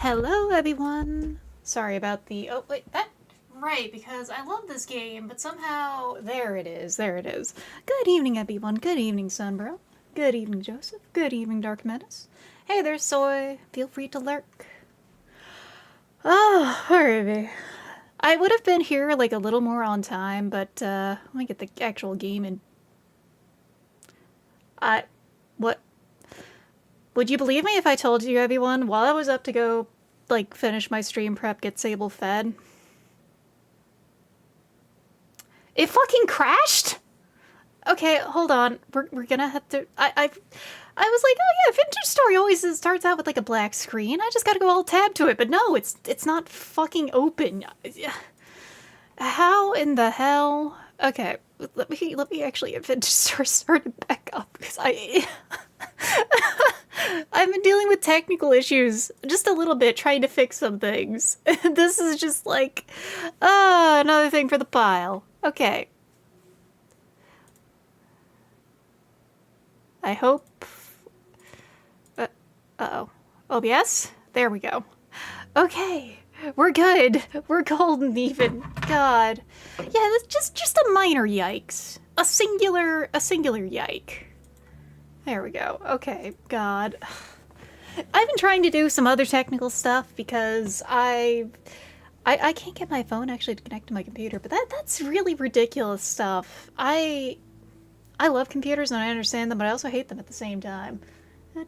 Hello, everyone. Sorry about the. Oh, wait, that. Right, because I love this game, but somehow. There it is, there it is. Good evening, everyone. Good evening, Sunbro. Good evening, Joseph. Good evening, Dark Menace. Hey there, Soy. Feel free to lurk. Oh, alright. I would have been here like a little more on time, but let me get the actual game in. I. What? Would you believe me if I told you, everyone, while I was up to go, like, finish my stream prep, get Sable fed, it fucking crashed? Okay, hold on. We're gonna have to. I was like, oh yeah, Vintage Story always starts out with like a black screen. I just gotta go all tab to it, but no, it's not fucking open. How in the hell? Okay, let me actually get Vintage Story started back up because I've been dealing with technical issues just a little bit, trying to fix some things. This is just like, another thing for the pile. Okay. I hope. Uh-oh. OBS? There we go. Okay. We're good. We're golden even. God. Yeah, that's just a minor yikes. A singular yike. There we go. Okay. God. I've been trying to do some other technical stuff because I can't get my phone actually to connect to my computer, but that's really ridiculous stuff. I love computers and I understand them, but I also hate them at the same time.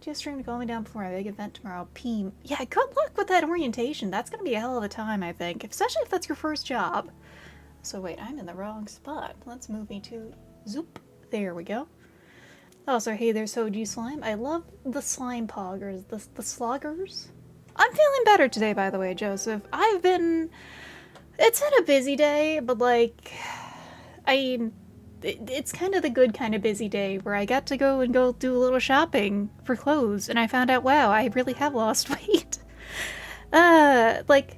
Just stream to call me down before my big event tomorrow. Peem. Yeah, good luck with that orientation. That's gonna be a hell of a time, I think. Especially if that's your first job. So wait, I'm in the wrong spot. Let's move me to Zoop. There we go. Also, hey there, Soji Slime. I love the slime poggers. The sloggers? I'm feeling better today, by the way, Joseph. I've been... It's been a busy day, but like... It's kind of the good kind of busy day where I got to go do a little shopping for clothes, and I found out, wow, I really have lost weight. Like,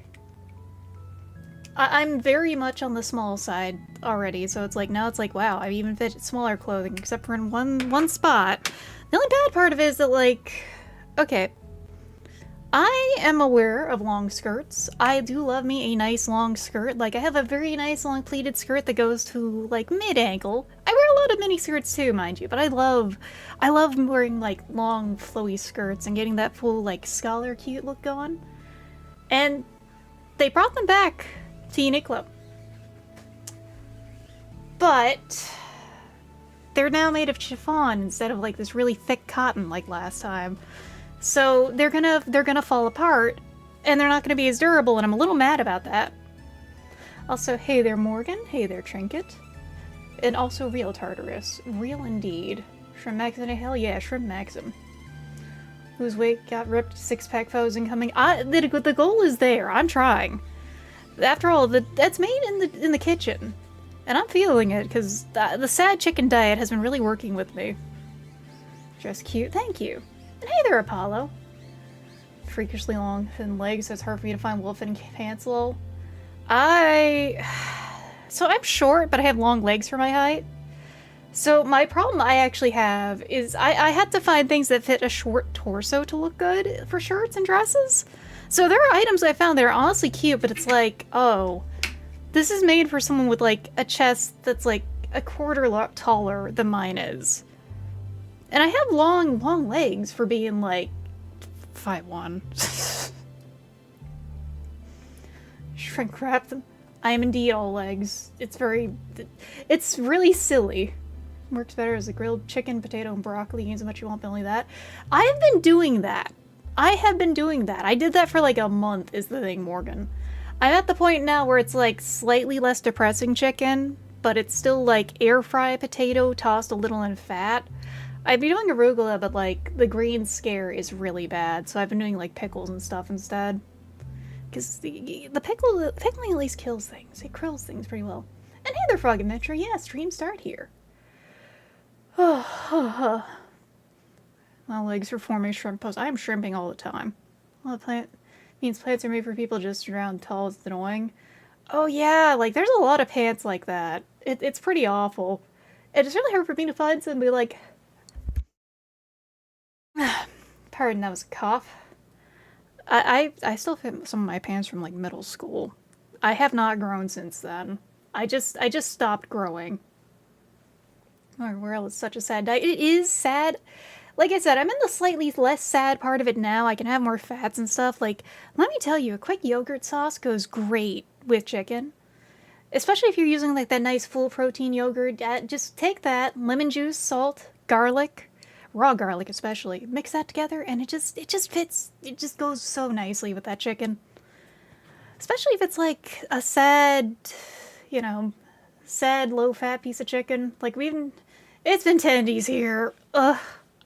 I'm very much on the small side already, so it's like, now it's like, wow, I even fit smaller clothing, except for in one spot. The only bad part of it is that, like, okay, I am aware of long skirts. I do love me a nice long skirt. Like, I have a very nice long pleated skirt that goes to, like, mid-ankle. I wear a lot of mini skirts too, mind you, but I love wearing, like, long flowy skirts and getting that full, like, scholar cute look going. And they brought them back to Uniqlo. But they're now made of chiffon instead of, like, this really thick cotton like last time. So they're gonna fall apart, and they're not gonna be as durable, and I'm a little mad about that. Also, hey there, Morgan. Hey there, Trinket. And also real Tartarus. Real indeed. Shrimp Maxim, hell yeah, Shrimp Maxim. Whose weight got ripped, six-pack foes incoming. The goal is there. I'm trying. After all, that's made in the kitchen. And I'm feeling it, because the sad chicken diet has been really working with me. Just cute. Thank you. And hey there, Apollo. Freakishly long, thin legs, so it's hard for me to find well-fitting pants, lol. So I'm short, but I have long legs for my height. So my problem I actually have is I had to find things that fit a short torso to look good for shirts and dresses. So there are items I found that are honestly cute, but it's like, oh, this is made for someone with like a chest that's like a quarter taller than mine is. And I have long legs for being, like, 5'1". Shrink wrap them. I am indeed all legs. It's really silly. Works better as a grilled chicken, potato, and broccoli. Use as much you want, but only that. I have been doing that. I did that for, like, a month, is the thing, Morgan. I'm at the point now where it's, like, slightly less depressing chicken, but it's still, like, air-fry potato tossed a little in fat. I'd be doing arugula, but, like, the green scare is really bad, so I've been doing, like, pickles and stuff instead. Because the pickling at least kills things. It krills things pretty well. And hey there, Frog Adventure. Yeah, stream start here. My legs are forming shrimp pose. I am shrimping all the time. Well, means plants are made for people just around tall. It's annoying. Oh, yeah, like, there's a lot of pants like that. It's pretty awful. It's really hard for me to find somebody, like... Pardon, that was a cough. I still fit some of my pants from like middle school. I have not grown since then. I just stopped growing. Oh, well, it's such a sad diet. It is sad. Like I said, I'm in the slightly less sad part of it now. I can have more fats and stuff. Like, let me tell you, a quick yogurt sauce goes great with chicken. Especially if you're using like that nice full protein yogurt. Just take that, lemon juice, salt, garlic, raw garlic especially. Mix that together and it just fits. It just goes so nicely with that chicken. Especially if it's like a sad, you know, sad low fat piece of chicken. Like it's been tendies here. Ugh.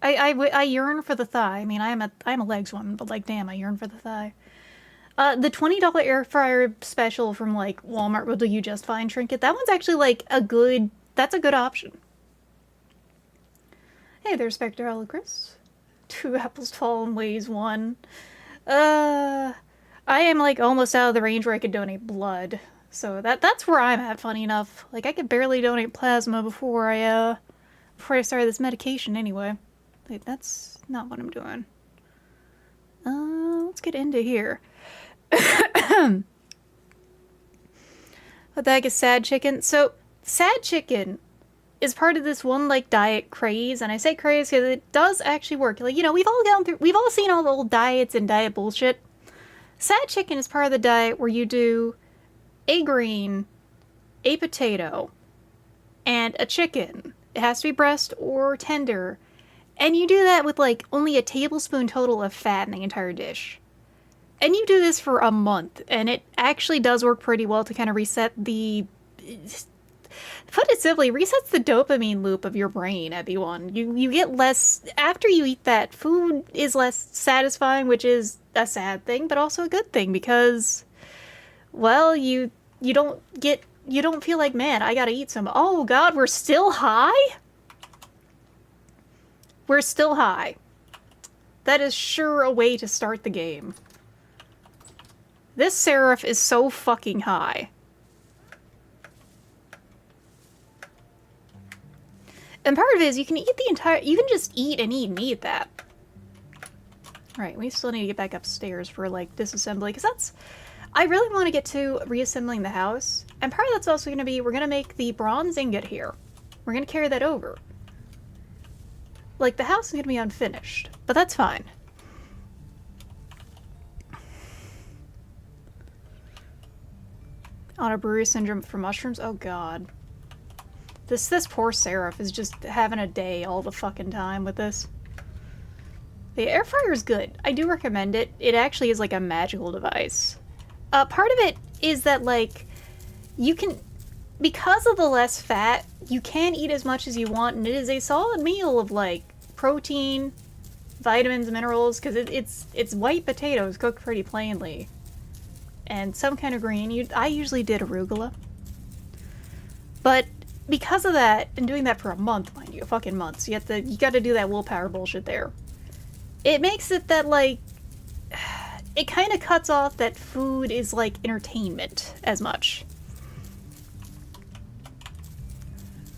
I yearn for the thigh. I mean, I'm a legs woman, but like, damn, I yearn for the thigh. The $20 air fryer special from like Walmart will do you just fine trinket. That one's actually like that's a good option. Hey there, Spectre Chris. 2 apples tall and weighs 1. I am like almost out of the range where I could donate blood. So that's where I'm at, funny enough. Like I could barely donate plasma before I started this medication anyway. Wait, that's not what I'm doing. Let's get into here. What the heck is sad chicken? So, sad chicken is part of this one, like, diet craze, and I say craze because it does actually work. Like, you know, we've all seen all the old diets and diet bullshit. Sad chicken is part of the diet where you do a green, a potato, and a chicken. It has to be breast or tender. And you do that with, like, only a tablespoon total of fat in the entire dish. And you do this for a month, and it actually does work pretty well to kind of reset the... Put it simply, resets the dopamine loop of your brain, everyone. You get less... After you eat that, food is less satisfying, which is a sad thing, but also a good thing, because... Well, you don't feel like, man, I gotta eat some... Oh god, we're still high? We're still high. That is sure a way to start the game. This serif is so fucking high. And part of it is you can just eat and eat and eat that. Right, we still need to get back upstairs for like disassembly, because I really want to get to reassembling the house. And part of that's also going to be, we're going to make the bronze ingot here. We're going to carry that over. Like, the house is going to be unfinished, but that's fine. Autobrewery syndrome for mushrooms? Oh god. This poor serif is just having a day all the fucking time with this. The air fryer is good. I do recommend it. It actually is like a magical device. Part of it is that, like, you can... Because of the less fat, you can eat as much as you want, and it is a solid meal of, like, protein, vitamins, minerals, because it's white potatoes cooked pretty plainly. And some kind of green. I usually did arugula. But because of that, and doing that for a month, mind you, a fucking month, so you gotta do that willpower bullshit there. It makes it that, like, it kind of cuts off that food is, like, entertainment as much.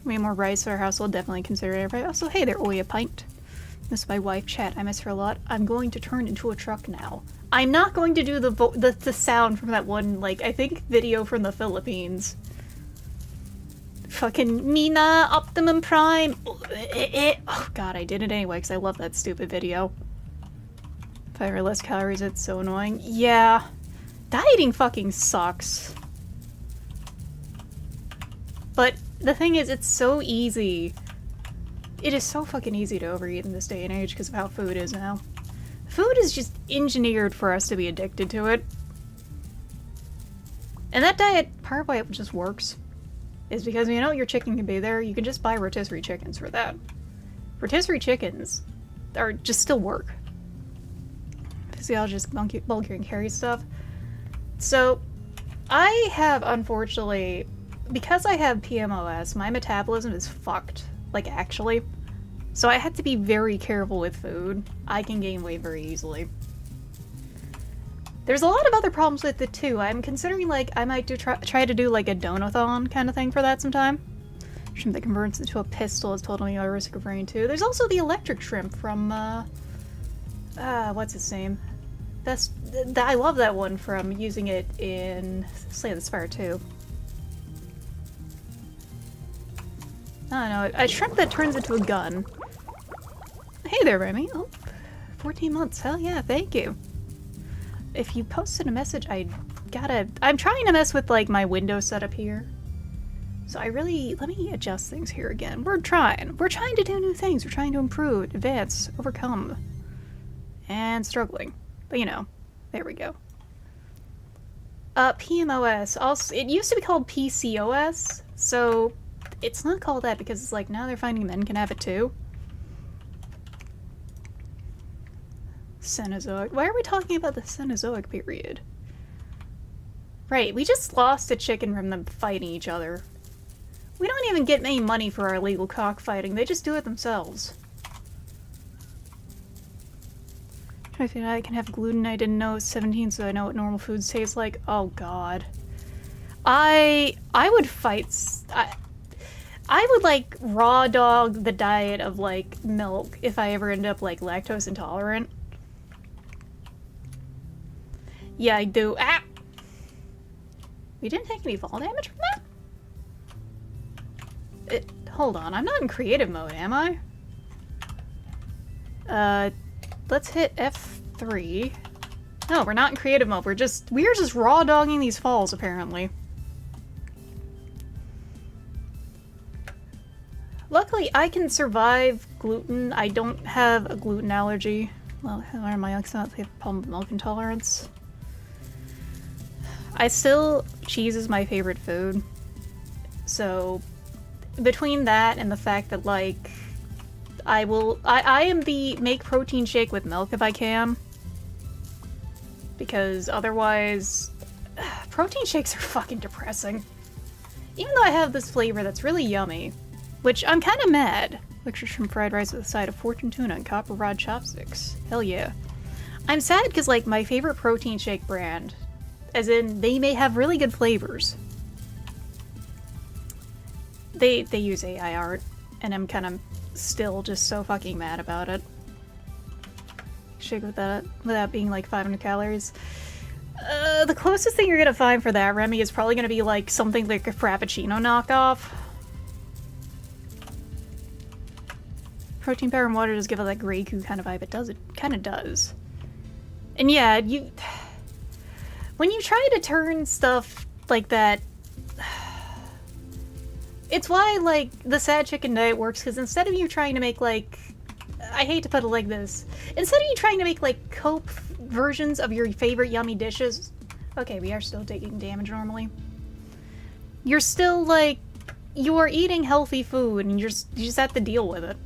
Way more rice for our household, definitely consider it. Also, hey there, Oya Pint. Miss my wife, chat. I miss her a lot. I'm going to turn into a truck now. I'm not going to do the sound from that one, like, I think video from the Philippines. Fucking Mina, Optimum Prime. Oh god, I did it anyway because I love that stupid video. 5 or less calories, it's so annoying. Yeah. Dieting fucking sucks. But the thing is, it's so easy. It is so fucking easy to overeat in this day and age because of how food is now. Food is just engineered for us to be addicted to it. And that diet, part of why it just works, is because, you know, your chicken can be there. You can just buy rotisserie chickens for that. Rotisserie chickens are just still work. Physiologist bulk and carry stuff. So, I have, unfortunately, because I have PMOS, my metabolism is fucked. Like, actually. So I had to be very careful with food. I can gain weight very easily. There's a lot of other problems with it too. I'm considering, like, I might try to do like a donathon kind of thing for that sometime. Shrimp that converts into a pistol is totally a risk of brain too. There's also the electric shrimp from, what's his name? I love that one from using it in Slay the Spire 2. I don't know, a shrimp that turns into a gun. Hey there, Remy. Oh, 14 months. Hell yeah, thank you. If you posted a message, I'm trying to mess with, like, my window setup here. So let me adjust things here again. We're trying to do new things. We're trying to improve, advance, overcome, and struggling. But you know, there we go. PMOS, also, it used to be called PCOS, so it's not called that because it's like, now they're finding men can have it too. Cenozoic. Why are we talking about the Cenozoic period? Right, we just lost a chicken from them fighting each other. We don't even get any money for our illegal cockfighting, they just do it themselves. I think I can have gluten. I didn't know it was 17, so I know what normal foods taste like. Oh god. I would fight... I would, like, raw dog the diet of, like, milk if I ever end up, like, lactose intolerant. Yeah, I do. Ah! We didn't take any fall damage from that? Hold on, I'm not in creative mode, am I? Let's hit F3. No, we're not in creative mode. We're just raw dogging these falls, apparently. Luckily, I can survive gluten. I don't have a gluten allergy. Well, why am I not have milk intolerance? Cheese is my favorite food. So, between that and the fact that, like, I am the make protein shake with milk if I can. Because otherwise, protein shakes are fucking depressing. Even though I have this flavor that's really yummy, which I'm kind of mad. Lecture shrimp fried rice with a side of fortune tuna and copper rod chopsticks. Hell yeah. I'm sad because, like, my favorite protein shake brand, as in, they may have really good flavors. They use AI art, and I'm kind of still just so fucking mad about it. Shake without being like 500 calories. The closest thing you're gonna find for that, Remy, is probably gonna be like something like a Frappuccino knockoff. Protein powder and water does give it that Grey Goo kind of vibe. It kind of does. And yeah, when you try to turn stuff like that, it's why, like, the sad chicken diet works, because instead of you trying to make, like, I hate to put it like this, instead of you trying to make, like, cope versions of your favorite yummy dishes, okay, we are still taking damage normally, you're still, like, you're eating healthy food, and you just have to deal with it.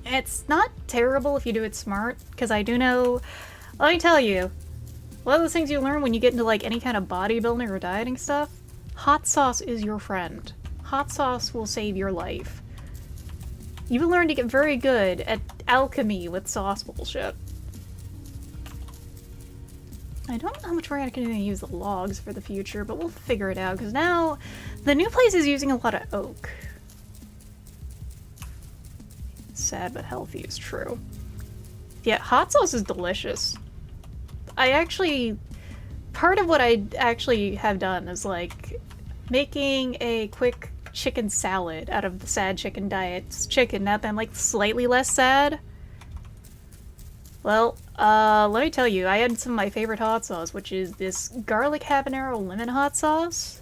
It's not terrible if you do it smart, because I do know, let me tell you, one of those things you learn when you get into, like, any kind of bodybuilding or dieting stuff, hot sauce is your friend. Hot sauce will save your life. You will learn to get very good at alchemy with sauce bullshit. I don't know how much we're going to use the logs for the future, but we'll figure it out, because now the new place is using a lot of oak. Sad but healthy is true. Yeah, hot sauce is delicious. Part of what I actually have done is, like, making a quick chicken salad out of the sad chicken diet's chicken, now that I'm, like, slightly less sad. Well, let me tell you, I had some of my favorite hot sauce, which is this garlic habanero lemon hot sauce.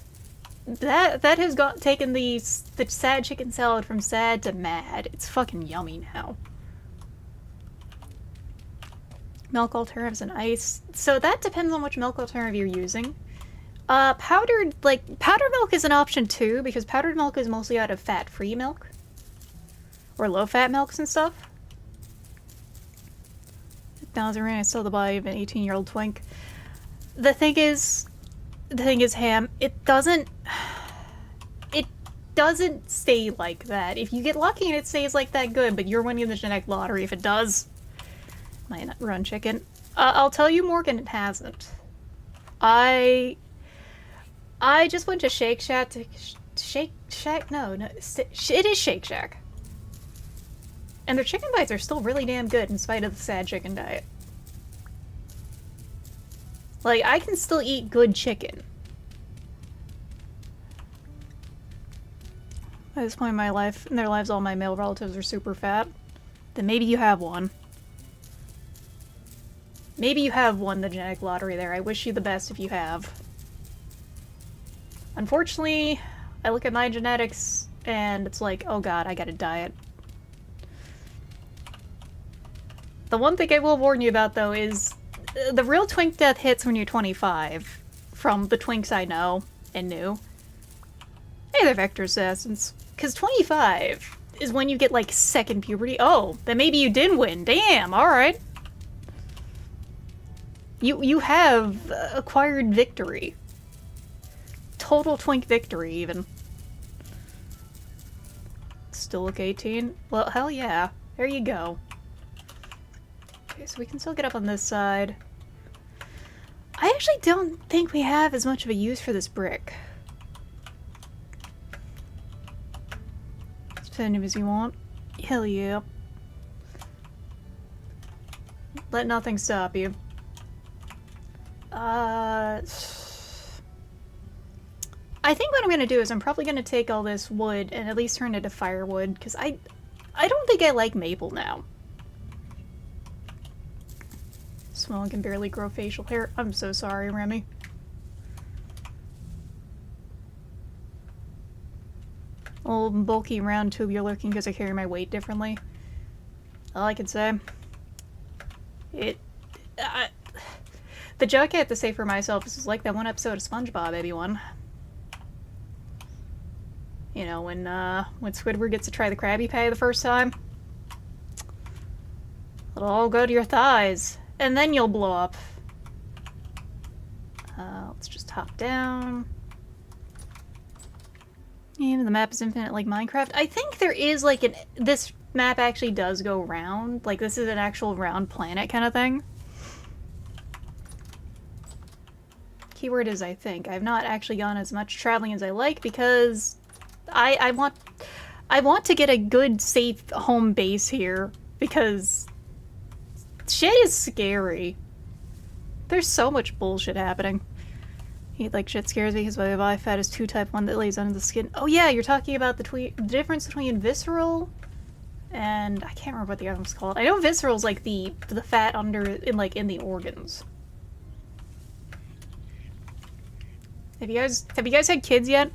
That has taken the sad chicken salad from sad to mad. It's fucking yummy now. Milk alternatives and ice. So that depends on which milk alternative you're using. Powdered milk is an option too, because powdered milk is mostly out of fat-free milk. Or low-fat milks and stuff. $1,000 I still the body of an 18-year-old twink. The thing is, Ham, it doesn't stay like that. If you get lucky and it stays like that, good, but you're winning the genetic lottery if it does. Might not run chicken. I'll tell you, Morgan, it hasn't. I just went to Shake Shack it is Shake Shack. And their chicken bites are still really damn good in spite of the sad chicken diet. Like, I can still eat good chicken. At this point in my life, in their lives, all my male relatives are super fat. Then maybe you have one. Maybe you have won the genetic lottery there. I wish you the best if you have. Unfortunately, I look at my genetics and it's like, oh god, I gotta diet. The one thing I will warn you about, though, is the real twink death hits when you're 25. From the twinks I know and knew. Hey there, Vector Assassins. Because 25 is when you get, like, second puberty. Oh, then maybe you did win. Damn, alright. You have acquired victory. Total twink victory, even. Still look 18? Well, hell yeah. There you go. Okay, so we can still get up on this side. I actually don't think we have as much of a use for this brick. Spend him as you want. Hell yeah. Let nothing stop you. I think what I'm gonna do is I'm probably gonna take all this wood and at least turn it to firewood, because I don't think I like maple now. Small can barely grow facial hair. I'm so sorry, Remy. Old bulky round tubular looking because I carry my weight differently. All I can say. The joke I have to say for myself is like that one episode of SpongeBob, everyone. You know, when Squidward gets to try the Krabby Patty the first time. It'll all go to your thighs, and then you'll blow up. Let's just hop down. Even the map is infinite like Minecraft. I think there is like this map actually does go round. Like this is an actual round planet kind of thing. Keyword is I think. I've not actually gone as much traveling as I like because I want to get a good safe home base here because shit is scary. There's so much bullshit happening. Eat like shit scares me because my body fat is 2 type 1 that lays under the skin. Oh yeah, you're talking about the difference between visceral and I can't remember what the other one's called. I know visceral's like the fat under in the organs. Have you guys had kids yet?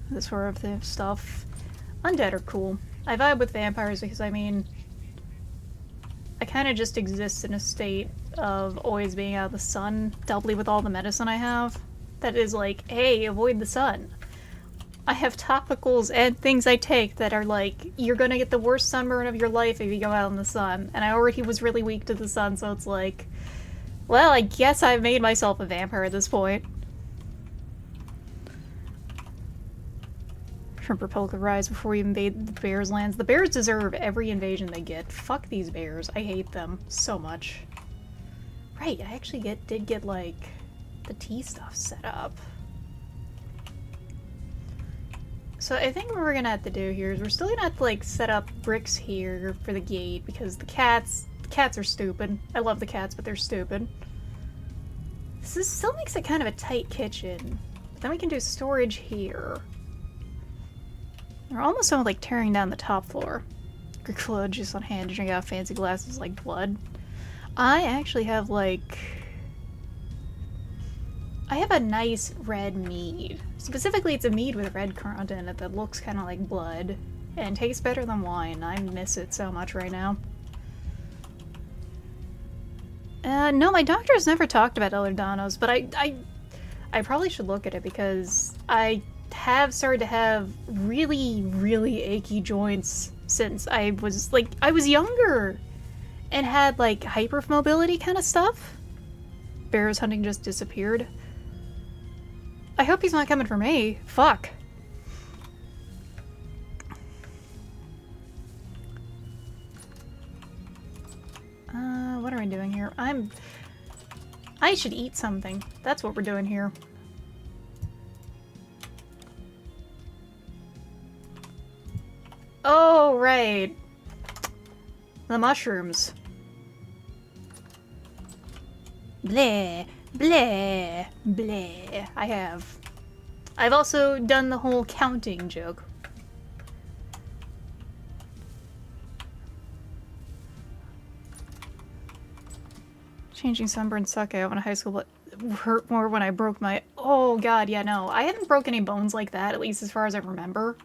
This sort of the stuff. Undead are cool. I vibe with vampires because I mean I kind of just exist in a state of always being out of the sun, doubly with all the medicine I have. That is like, hey, avoid the sun. I have topicals and things I take that are like, you're gonna get the worst sunburn of your life if you go out in the sun. And I already was really weak to the sun, so it's like, well, I guess I've made myself a vampire at this point. Shrimp repel could rise before we invade the bears' lands. The bears deserve every invasion they get. Fuck these bears. I hate them so much. Right, I actually did get like the tea stuff set up. So I think what we're gonna have to do here is we're still gonna have to like set up bricks here for the gate because the cats are stupid. I love the cats, but they're stupid. This still makes it kind of a tight kitchen. But then we can do storage here. We're almost done with like tearing down the top floor. Gricula juice on hand to drink out fancy glasses like blood. I actually have like... I have a nice red mead. Specifically, it's a mead with red currant in it that looks kind of like blood and tastes better than wine. I miss it so much right now. No, my doctor has never talked about Ehlers-Danlos, but I probably should look at it because I have started to have really, really achy joints since I was younger and had like hypermobility kind of stuff. Bears hunting just disappeared. I hope he's not coming for me. Fuck. What are we doing here? I should eat something. That's what we're doing here. Oh, right. The mushrooms. Bleh, bleh, bleh. I have. I've also done the whole counting joke. Changing sunburn suck out when high school, but hurt more when I broke my... Oh god, yeah, no. I haven't broken any bones like that, at least as far as I remember.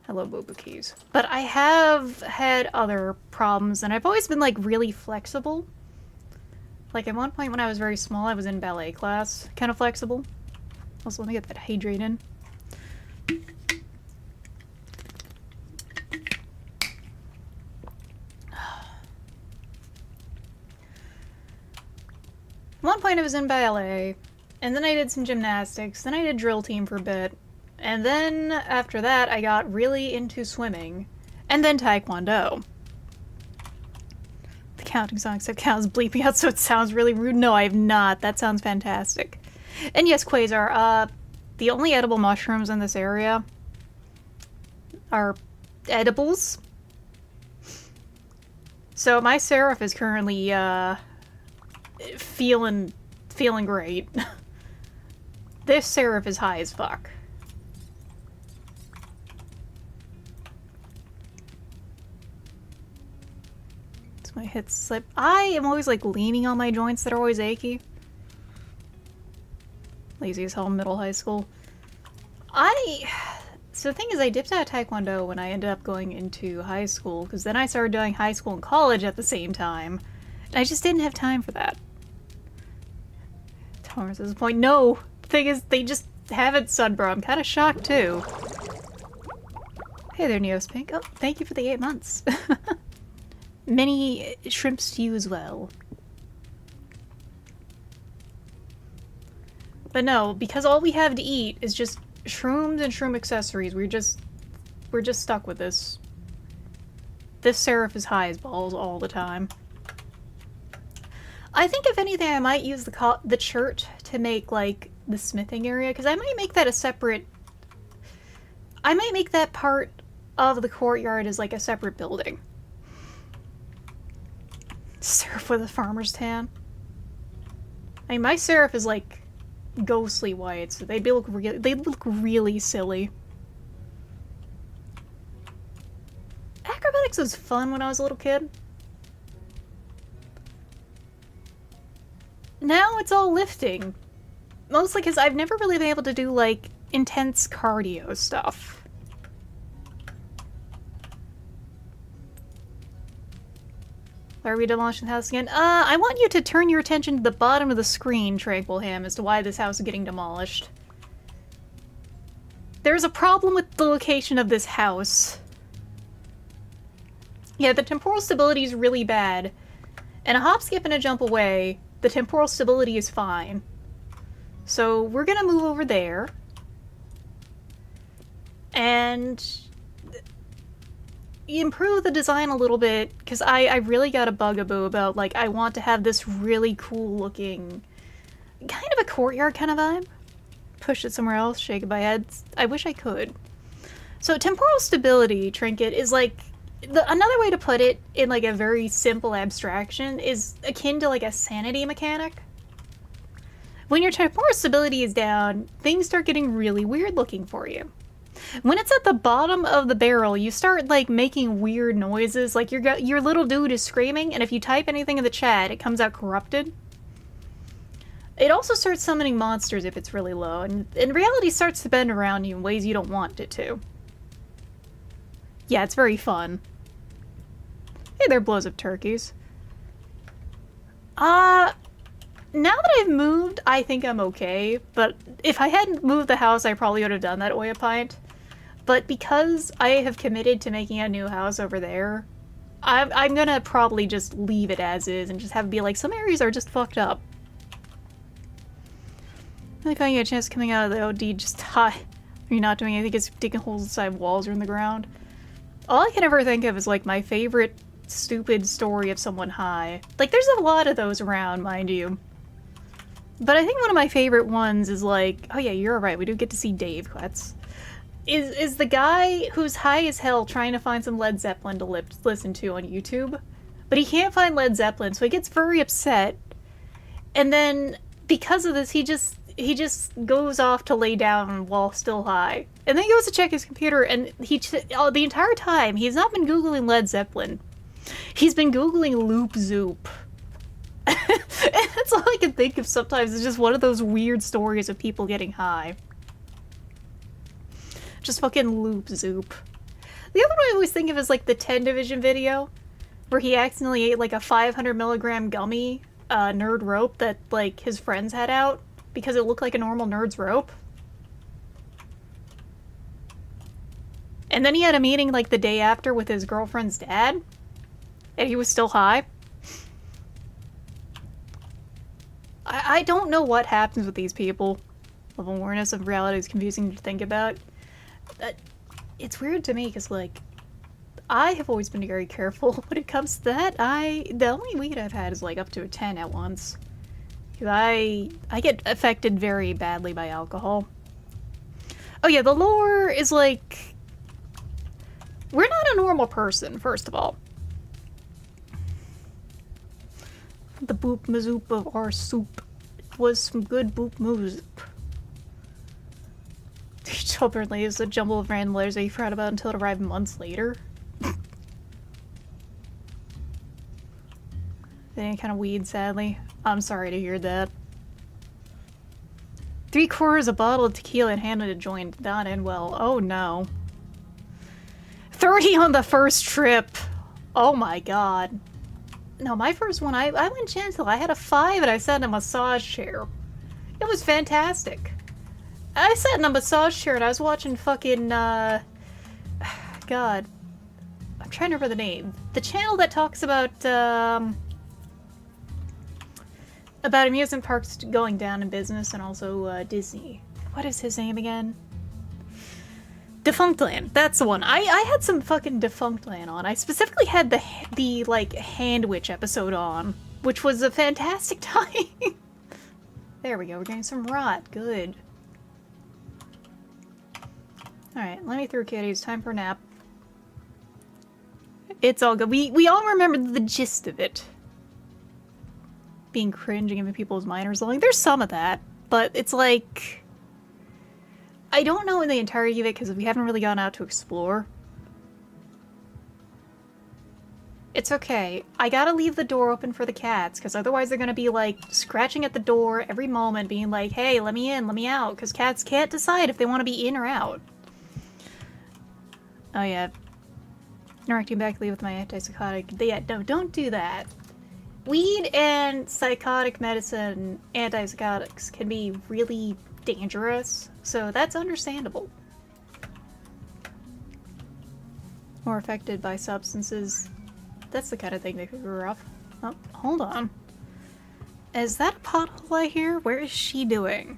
Hello, Boba Keys. But I have had other problems, and I've always been, like, really flexible. Like, at one point when I was very small, I was in ballet class. Kind of flexible. Also, let me get that hydrate in. At one point I was in ballet, and then I did some gymnastics, then I did drill team for a bit, and then after that I got really into swimming, and then taekwondo. The counting song except cows bleeping out so it sounds really rude. No, I have not. That sounds fantastic. And yes, Quasar, the only edible mushrooms in this area are edibles. So my Seraph is currently, feeling great. This Seraph is high as fuck. It's my hips slip. I am always like leaning on my joints that are always achy. Lazy as hell middle high school. So the thing is, I dipped out of Taekwondo when I ended up going into high school, because then I started doing high school and college at the same time. And I just didn't have time for that. Thomas is the point. No! The thing is, they just have it, Sunbro. I'm kind of shocked, too. Hey there, Neos Pink. Oh, thank you for the 8 months. Many shrimps to you as well. But no, because all we have to eat is just shrooms and shroom accessories, we're just stuck with this. This Seraph is high as balls all the time. I think if anything, I might use the church to make, like, the smithing area, because I might make that a separate... I might make that part of the courtyard as, like, a separate building. Seraph with a farmer's tan. I mean, my Seraph is, like, ghostly white, so they look really silly. Acrobatics was fun when I was a little kid. Now it's all lifting. Mostly because I've never really been able to do, like, intense cardio stuff. Are we demolishing the house again? I want you to turn your attention to the bottom of the screen, Tranquil Ham, as to why this house is getting demolished. There's a problem with the location of this house. Yeah, the temporal stability is really bad. And a hop, skip, and a jump away, the temporal stability is fine. So we're gonna move over there. And improve the design a little bit, because I really got a bugaboo about, like, I want to have this really cool looking, kind of a courtyard kind of vibe. Push it somewhere else, shake it by head. I wish I could. So temporal stability, Trinket, is like, another way to put it in, like, a very simple abstraction is akin to, like, a sanity mechanic. When your temporal stability is down, things start getting really weird looking for you. When it's at the bottom of the barrel, you start, like, making weird noises, like your little dude is screaming, and if you type anything in the chat, it comes out corrupted. It also starts summoning monsters if it's really low, and reality starts to bend around you in ways you don't want it to. Yeah, it's very fun. Hey there, blows up turkeys. Now that I've moved, I think I'm okay, but if I hadn't moved the house, I probably would have done that Oya Pint. But because I have committed to making a new house over there, I'm gonna probably just leave it as is and just have it be like, some areas are just fucked up. Like how you get a chance coming out of the OD just high. You're not doing anything, it's digging holes inside walls or in the ground. All I can ever think of is, like, my favorite stupid story of someone high. Like, there's a lot of those around, mind you. But I think one of my favorite ones is, like, oh yeah, you're right, we do get to see Dave Quetz. Is the guy who's high as hell trying to find some Led Zeppelin to listen to on YouTube. But he can't find Led Zeppelin, so he gets very upset. And then because of this, he just goes off to lay down while still high. And then he goes to check his computer, and the entire time, he's not been Googling Led Zeppelin. He's been Googling Loop Zoop. That's all I can think of sometimes. It's just one of those weird stories of people getting high. Just fucking Loop Zoop. The other one I always think of is like the 10 Division video, where he accidentally ate like a 500 milligram gummy nerd rope that like his friends had out because it looked like a normal nerd's rope. And then he had a meeting like the day after with his girlfriend's dad, and he was still high. I don't know what happens with these people. Level awareness of reality is confusing to think about. It's weird to me because, like, I have always been very careful when it comes to that. The only weed I've had is like up to a 10 at once. Because I get affected very badly by alcohol. Oh yeah, the lore is like, we're not a normal person, first of all. The boop mazoop of our soup was some good boop mazoop. Apparently is a jumble of random letters that you forgot about until it arrived months later. Any kind of weed, sadly. I'm sorry to hear that. 3/4 a bottle of tequila and handed a joint. Not end well. Oh no. 30 on the first trip. Oh my god. No, my first one, I went gentle. I had a 5 and I sat in a massage chair. It was fantastic. I sat in a massage chair and I was watching fucking, God. I'm trying to remember the name. The channel that talks about amusement parks going down in business and also, Disney. What is his name again? Defunctland. That's the one. I had some fucking Defunctland on. I specifically had the like, Hand Witch episode on, which was a fantastic time. There we go. We're getting some rot. Good. Alright, let me through, kitties. Time for a nap. It's all good. We all remember the gist of it. Being cringe and giving people's minors long. There's some of that, but it's like, I don't know the entirety of it because we haven't really gone out to explore. It's okay. I gotta leave the door open for the cats because otherwise they're gonna be like scratching at the door every moment being like, hey, let me in, let me out, because cats can't decide if they want to be in or out. Oh yeah. Interacting back with my antipsychotic. Yeah, no, don't do that. Weed and psychotic medicine, antipsychotics, can be really dangerous, so that's understandable. More affected by substances. That's the kind of thing they could grow up. Oh, hold on. Is that a pothole I hear? Where is she doing?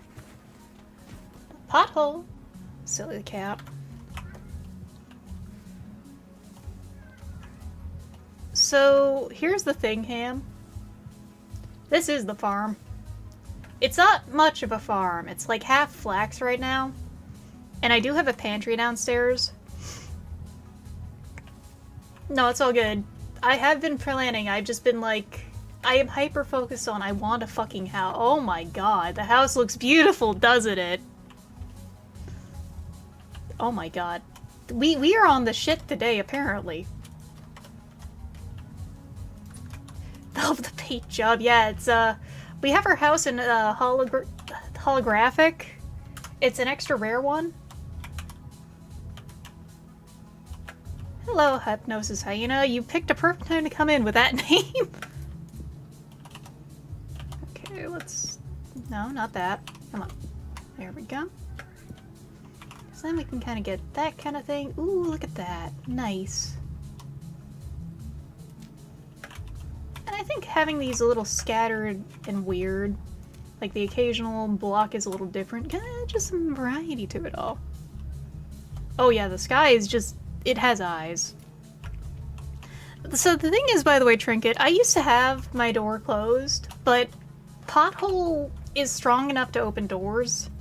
Pothole! Silly cat. So, here's the thing, Ham. This is the farm. It's not much of a farm. It's like half flax right now. And I do have a pantry downstairs. No, it's all good. I have been planning. I've just been like, I am hyper focused on I want a fucking house. Oh my god, the house looks beautiful, doesn't it? Oh my god. We are on the shit today, apparently. Oh, the paint job. Yeah, it's, we have our house in, holographic. It's an extra rare one. Hello, Hypnosis Hyena. You picked a perfect time to come in with that name. Okay, let's... No, not that. Come on. There we go. So then we can kind of get that kind of thing. Ooh, look at that. Nice. And I think having these a little scattered and weird, like the occasional block is a little different, kind of just some variety to it all. Oh yeah, the sky is just, it has eyes. So the thing is, by the way, Trinket, I used to have my door closed, but Pothole is strong enough to open doors.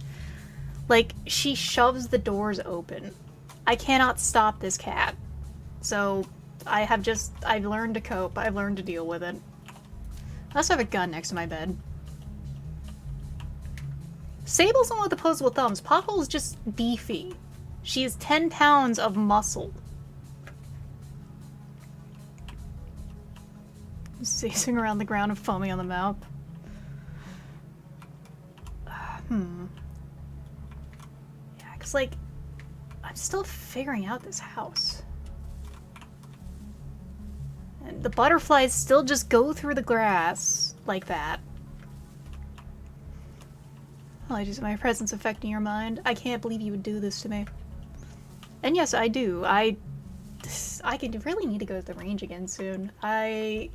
Like, she shoves the doors open. I cannot stop this cat. So, I've learned to cope. I've learned to deal with it. I also have a gun next to my bed. Sable's the one with opposable thumbs. Pothole's just beefy. She has 10 pounds of muscle. Sacing around the ground and foaming on the mouth. Yeah, because, like, I'm still figuring out this house. And the butterflies still just go through the grass like that. Apologies, my presence affecting your mind. I can't believe you would do this to me. And yes, I do. I could really need to go to the range again soon. Actually,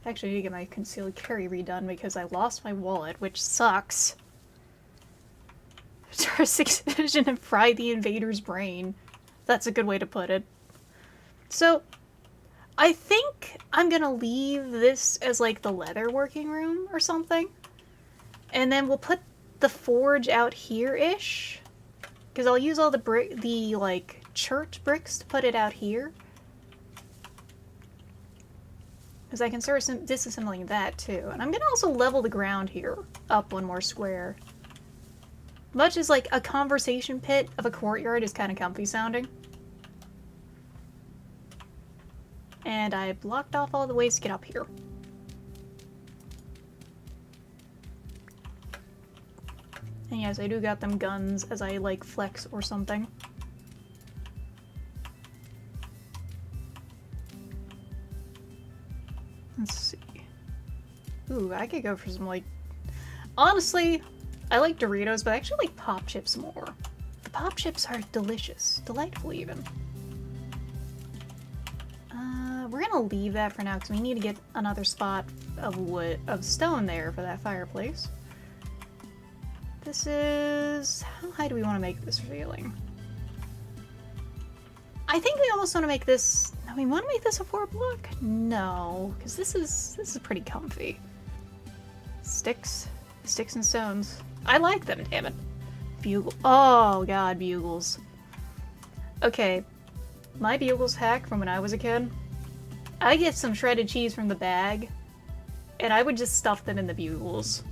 I need to get my concealed carry redone because I lost my wallet, which sucks. Star 6th Vision and fry the invader's brain. That's a good way to put it. So, I think I'm gonna leave this as like the leather working room or something. And then we'll put the forge out here-ish. Because I'll use all the like church bricks to put it out here. Because I can start disassembling that too. And I'm gonna also level the ground here up one more square. Much as like a conversation pit of a courtyard is kind of comfy sounding. And I blocked off all the ways to get up here. And yes, I do got them guns as I like flex or something. Let's see. Ooh, I could go for some like... Honestly, I like Doritos, but I actually like Pop Chips more. The Pop Chips are delicious. Delightful even. We're gonna leave that for now because we need to get another spot of wood, of stone there for that fireplace. This is... How high do we want to make this ceiling? I think we almost want to make this... No, we want to make this a 4-block? No, because this is pretty comfy. Sticks and stones. I like them, damn it. Bugle. Oh god, bugles. Okay, my bugles hack from when I was a kid. I get some shredded cheese from the bag, and I would just stuff them in the bugles.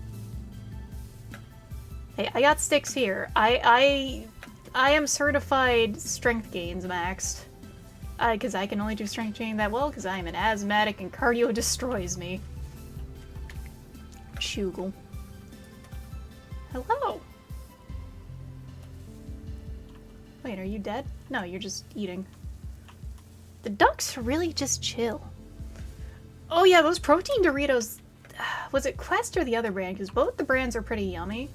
Hey, I got sticks here. I am certified strength gains maxed. Because I can only do strength training that well because I am an asthmatic and cardio destroys me. Shugle. Hello. Wait, are you dead? No, you're just eating. The ducks really just chill. Oh yeah, those protein Doritos. Was it Quest or the other brand? Because both the brands are pretty yummy.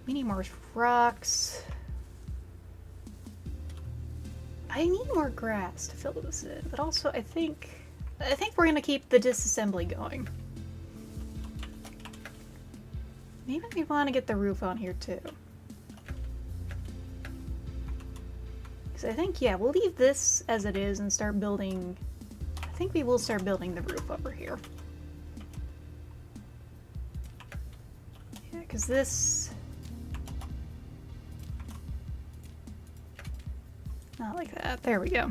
We need more rocks. I need more grass to fill this in, but also I think we're gonna keep the disassembly going. Maybe we want to get the roof on here too. Because I think, yeah, we'll leave this as it is and start building... I think we will start building the roof over here. Yeah, because this... Not like that. There we go.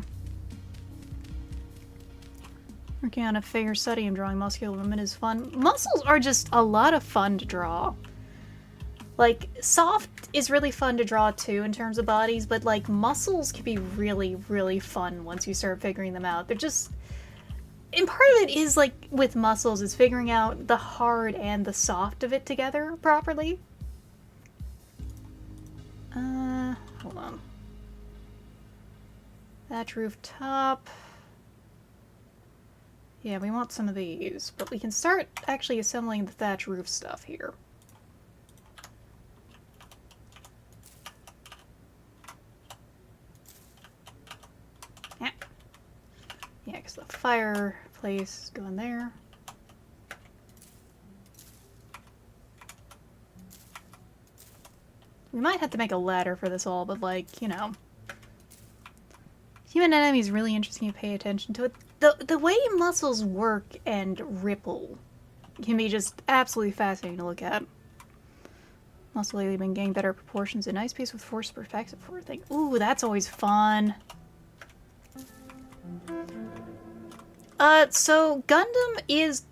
Working on a figure study and drawing muscular women is fun. Muscles are just a lot of fun to draw. Like, soft is really fun to draw too in terms of bodies, but like muscles can be really, really fun once you start figuring them out. They're just... And part of it is like with muscles is figuring out the hard and the soft of it together properly. Hold on. Thatch rooftop. Yeah, we want some of these, but we can start actually assembling the thatch roof stuff here. Yeah. Yeah, because the fireplace is going there. We might have to make a ladder for this all, but like, you know. Human anatomy is really interesting to pay attention to it. The way muscles work and ripple can be just absolutely fascinating to look at. Muscle lately been getting better proportions. A nice piece with force perspective for a thing. Ooh, that's always fun. So Gundam is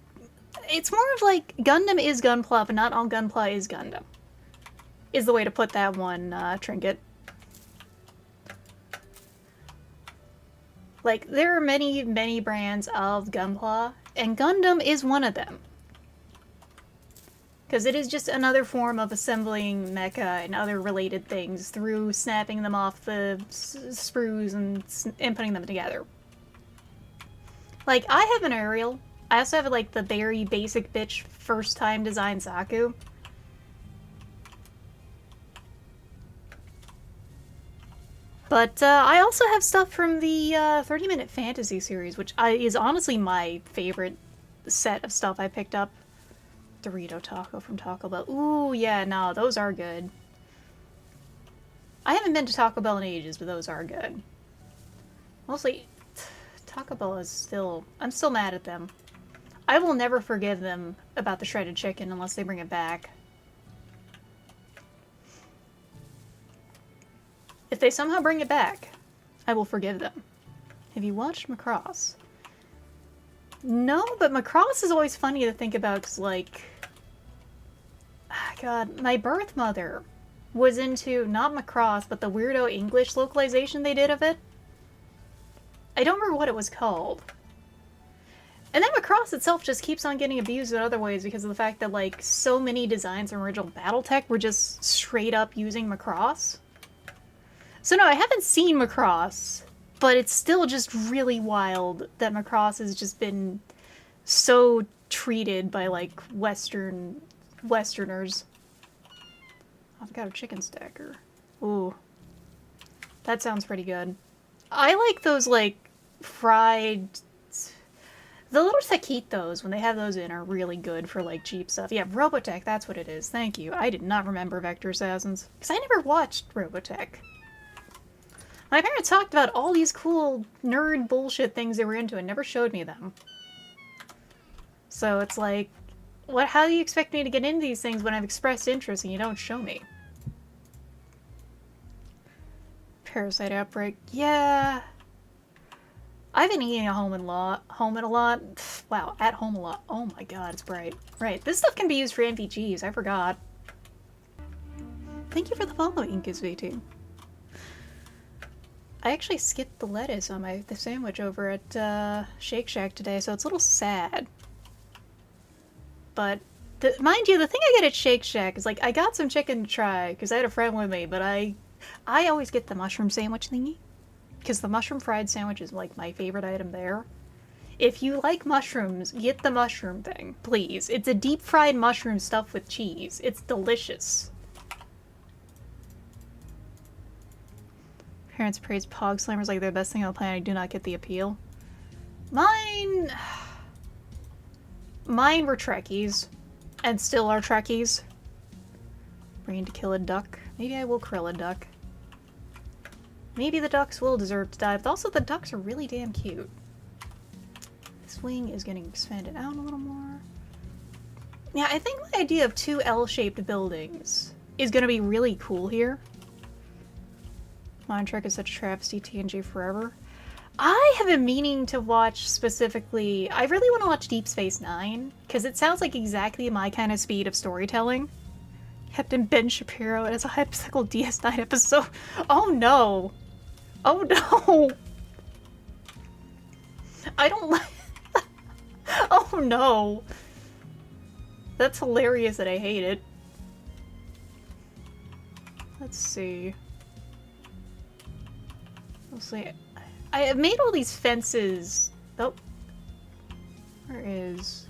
it's more of like Gundam is Gunpla, but not all Gunpla is Gundam. Is the way to put that one, Trinket. Like, there are many, many brands of Gunpla, and Gundam is one of them. Because it is just another form of assembling mecha and other related things through snapping them off the sprues and putting them together. Like, I have an Ariel. I also have, like, the very basic bitch first-time design Zaku. But I also have stuff from the 30-Minute Fantasy series, which is honestly my favorite set of stuff I picked up. Dorito Taco from Taco Bell. Ooh, yeah, no, those are good. I haven't been to Taco Bell in ages, but those are good. Mostly, Taco Bell is still... I'm still mad at them. I will never forgive them about the shredded chicken unless they bring it back. If they somehow bring it back, I will forgive them. Have you watched Macross? No, but Macross is always funny to think about because, like... God, my birth mother was into, not Macross, but the weirdo English localization they did of it. I don't remember what it was called. And then Macross itself just keeps on getting abused in other ways because of the fact that, like, so many designs from original Battletech were just straight up using Macross. So no, I haven't seen Macross, but it's still just really wild that Macross has just been so treated by, like, Westerners. I've got a chicken stacker. Ooh. That sounds pretty good. I like those, like, fried... The little taquitos, when they have those in, are really good for, like, cheap stuff. Yeah, Robotech, that's what it is. Thank you. I did not remember Vector Assassins. Because I never watched Robotech. My parents talked about all these cool nerd bullshit things they were into and never showed me them. So it's like, how do you expect me to get into these things when I've expressed interest and you don't show me? Parasite Outbreak. Yeah. I've been eating at home a lot. Wow, at home a lot. Oh my god, it's bright. Right, this stuff can be used for MVGs. I forgot. Thank you for the follow, IncusVT. I actually skipped the lettuce on the sandwich over at Shake Shack today, so it's a little sad. But, mind you, the thing I get at Shake Shack is, like, I got some chicken to try, because I had a friend with me, but I always get the mushroom sandwich thingy. Because the mushroom fried sandwich is, like, my favorite item there. If you like mushrooms, get the mushroom thing, please. It's a deep fried mushroom stuffed with cheese. It's delicious. Parents praise Pog Slammers like they're the best thing on the planet. I do not get the appeal. Mine were Trekkies. And still are Trekkies. Brain to kill a duck. Maybe I will krill a duck. Maybe the ducks will deserve to die, but also the ducks are really damn cute. This wing is getting expanded out a little more. Yeah, I think my idea of 2 L-shaped buildings is gonna be really cool here. Mind Trek is such a travesty, TNG forever. I have been meaning to watch specifically... I really want to watch Deep Space Nine, because it sounds like exactly my kind of speed of storytelling. Captain Ben Shapiro as a hypothetical DS9 episode. Oh no! Oh no! I don't like... Oh no! That's hilarious that I hate it. Let's see. I have made all these fences. Oh. Where is...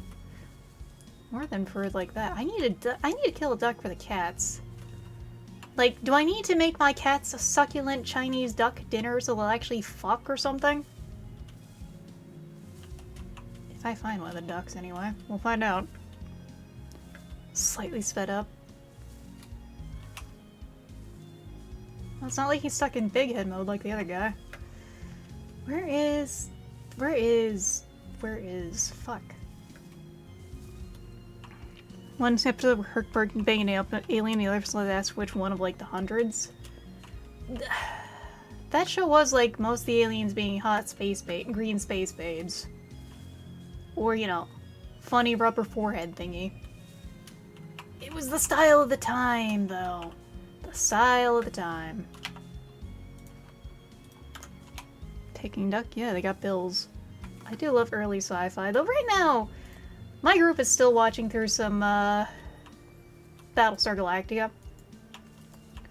More than for, like, that. I need to kill a duck for the cats. Like, do I need to make my cats a succulent Chinese duck dinner so they'll actually fuck or something? If I find one of the ducks, anyway. We'll find out. Slightly sped up. Well, it's not like he's stuck in big head mode like the other guy. Where is... Fuck. One episode of Herkberg banging an alien, the other episode asked which one of, like, the hundreds. That show was, like, most of the aliens being hot space green space babes. Or, you know, funny rubber forehead thingy. It was the style of the time, though. The style of the time. Taking Duck? Yeah, they got bills. I do love early sci-fi, though right now, my group is still watching through some, Battlestar Galactica.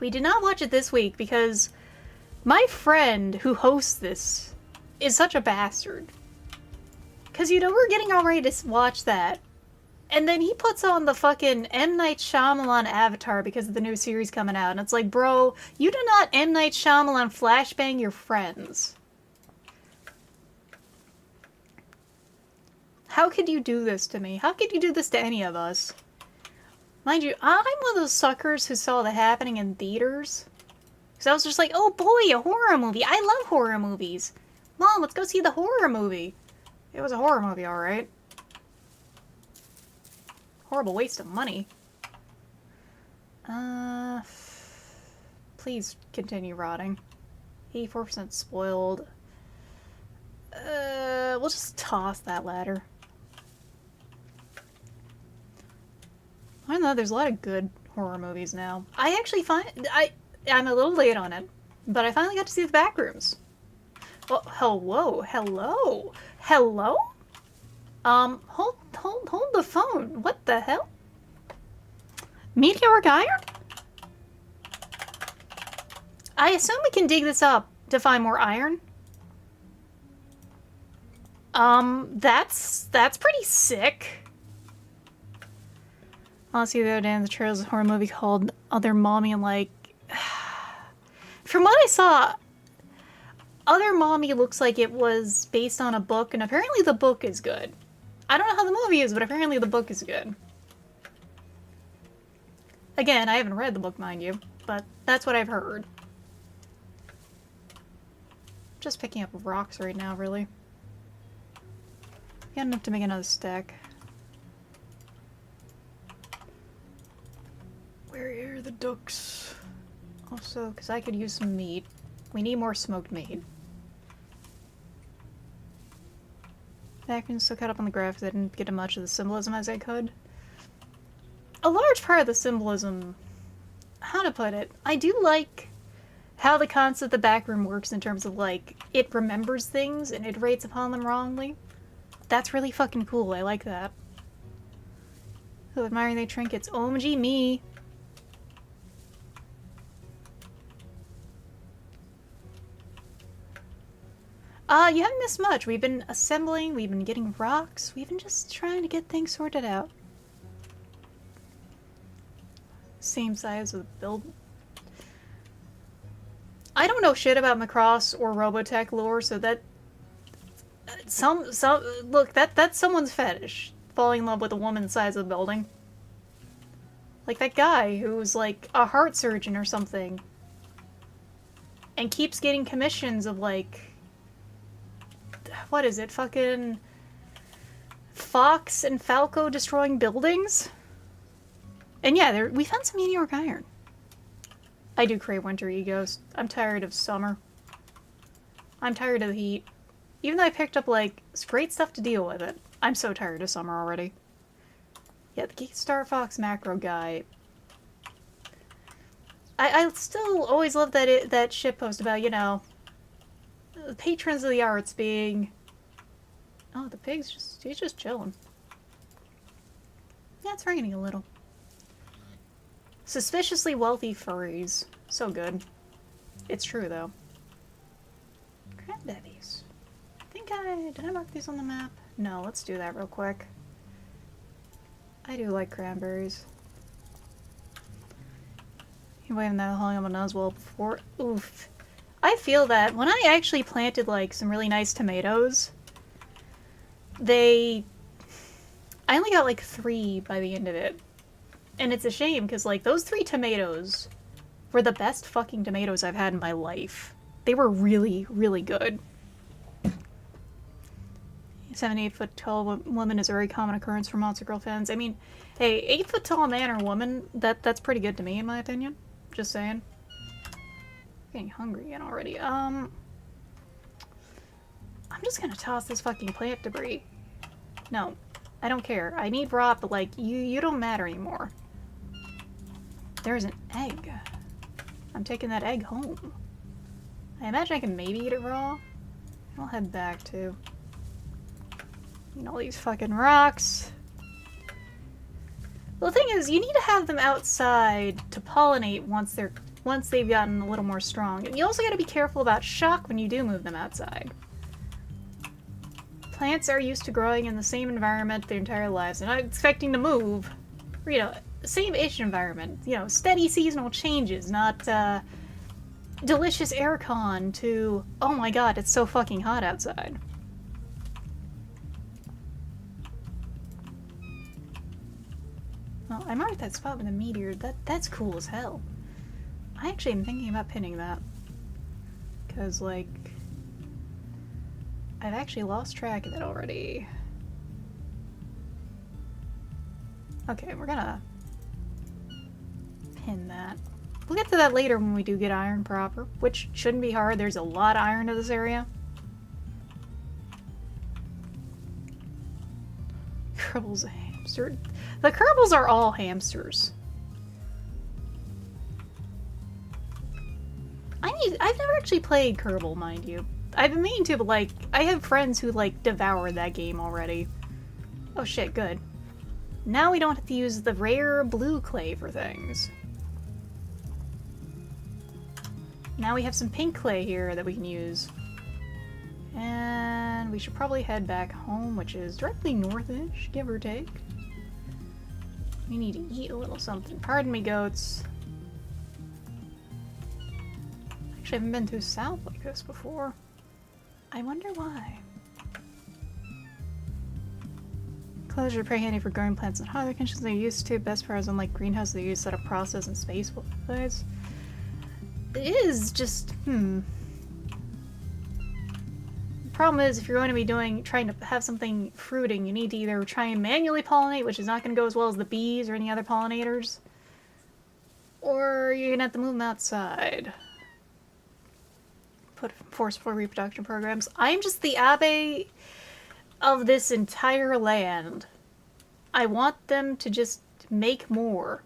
We did not watch it this week because my friend who hosts this is such a bastard. Because, you know, we're getting all ready to watch that. And then he puts on the fucking M. Night Shyamalan Avatar because of the new series coming out. And it's like, bro, you do not M. Night Shyamalan flashbang your friends. How could you do this to me? How could you do this to any of us? Mind you, I'm one of those suckers who saw The Happening in theaters. So I was just like, oh boy, a horror movie. I love horror movies. Mom, let's go see the horror movie. It was a horror movie, alright. Horrible waste of money. Please continue rotting. 84% spoiled. We'll just toss that ladder. I don't know, there's a lot of good horror movies now. I actually I'm a little late on it, but I finally got to see the Backrooms. Oh, hello, hello, hello? Hold the phone. What the hell? Meteoric iron? I assume we can dig this up to find more iron. That's pretty sick. Honestly, the other day in the trailers of a horror movie called Other Mommy, and like... From what I saw, Other Mommy looks like it was based on a book, and apparently the book is good. I don't know how the movie is, but apparently the book is good. Again, I haven't read the book, mind you, but that's what I've heard. Just picking up rocks right now, really. Got enough to make another stack. Where are the ducks? Also, because I could use some meat. We need more smoked meat. I can still cut up on the graphics. I didn't get as much of the symbolism as I could. A large part of the symbolism, how to put it, I do like how the concept of the backroom works in terms of, like, it remembers things and iterates upon them wrongly. That's really fucking cool. I like that. Oh, admiring the trinkets. OMG me. You haven't missed much. We've been assembling, we've been getting rocks, we've been just trying to get things sorted out. Same size of the build. I don't know shit about Macross or Robotech lore, so that... Look, that's someone's fetish. Falling in love with a woman the size of the building. Like that guy who's like a heart surgeon or something. And keeps getting commissions of like... What is it? Fucking... Fox and Falco destroying buildings? And yeah, we found some meteoric iron. I do crave winter egos. I'm tired of summer. I'm tired of the heat. Even though I picked up, like, great stuff to deal with it, I'm so tired of summer already. Yeah, the Geek Star Fox macro guy. I still always love that that shitpost about, you know, the patrons of the arts being... Oh, the pig's he's just chilling. Yeah, it's raining a little. Suspiciously wealthy furries. So good. It's true, though. Cranberries. Did I mark these on the map? No, let's do that real quick. I do like cranberries. You waving that holding up my nose well before. Oof. I feel that when I actually planted like some really nice tomatoes, I only got like 3 by the end of it. And it's a shame because like those 3 tomatoes were the best fucking tomatoes I've had in my life. They were really, really good. 7 8 foot tall woman is a very common occurrence for Monster Girl fans. I mean, hey, 8 foot tall man or woman, that's pretty good to me in my opinion. Just saying. Getting hungry again already. I'm just gonna toss this fucking plant debris. No. I don't care. I need rot, but like, you don't matter anymore. There's an egg. I'm taking that egg home. I imagine I can maybe eat it raw. I'll head back too. You know, all these fucking rocks. Well, the thing is, you need to have them outside to pollinate once they've gotten a little more strong. And you also gotta be careful about shock when you do move them outside. Plants are used to growing in the same environment their entire lives. They're not expecting to move. You know, same-ish environment. You know, steady seasonal changes, not, delicious aircon to, oh my god, it's so fucking hot outside. Well, I marked that spot with a meteor. That's cool as hell. I actually am thinking about pinning that. Because, like, I've actually lost track of it already. Okay, we're gonna pin that. We'll get to that later when we do get iron proper, which shouldn't be hard. There's a lot of iron in this area. Kerbal's a hamster. The Kerbals are all hamsters. I've never actually played Kerbal, mind you. I've been meaning to, but like, I have friends who like devoured that game already. Oh shit, good. Now we don't have to use the rare blue clay for things. Now we have some pink clay here that we can use. And we should probably head back home, which is directly north-ish, give or take. We need to eat a little something. Pardon me, goats. Actually, I haven't been too south like this before. I wonder why. Closure are pretty handy for growing plants and hotter conditions they're used to. Best part is unlike greenhouses they use set up process and space wise. It is just, The problem is, if you're going to be trying to have something fruiting, you need to either try and manually pollinate, which is not going to go as well as the bees or any other pollinators, or you're going to have to move them outside. Put forceful reproduction programs. I'm just the abbé of this entire land. I want them to just make more.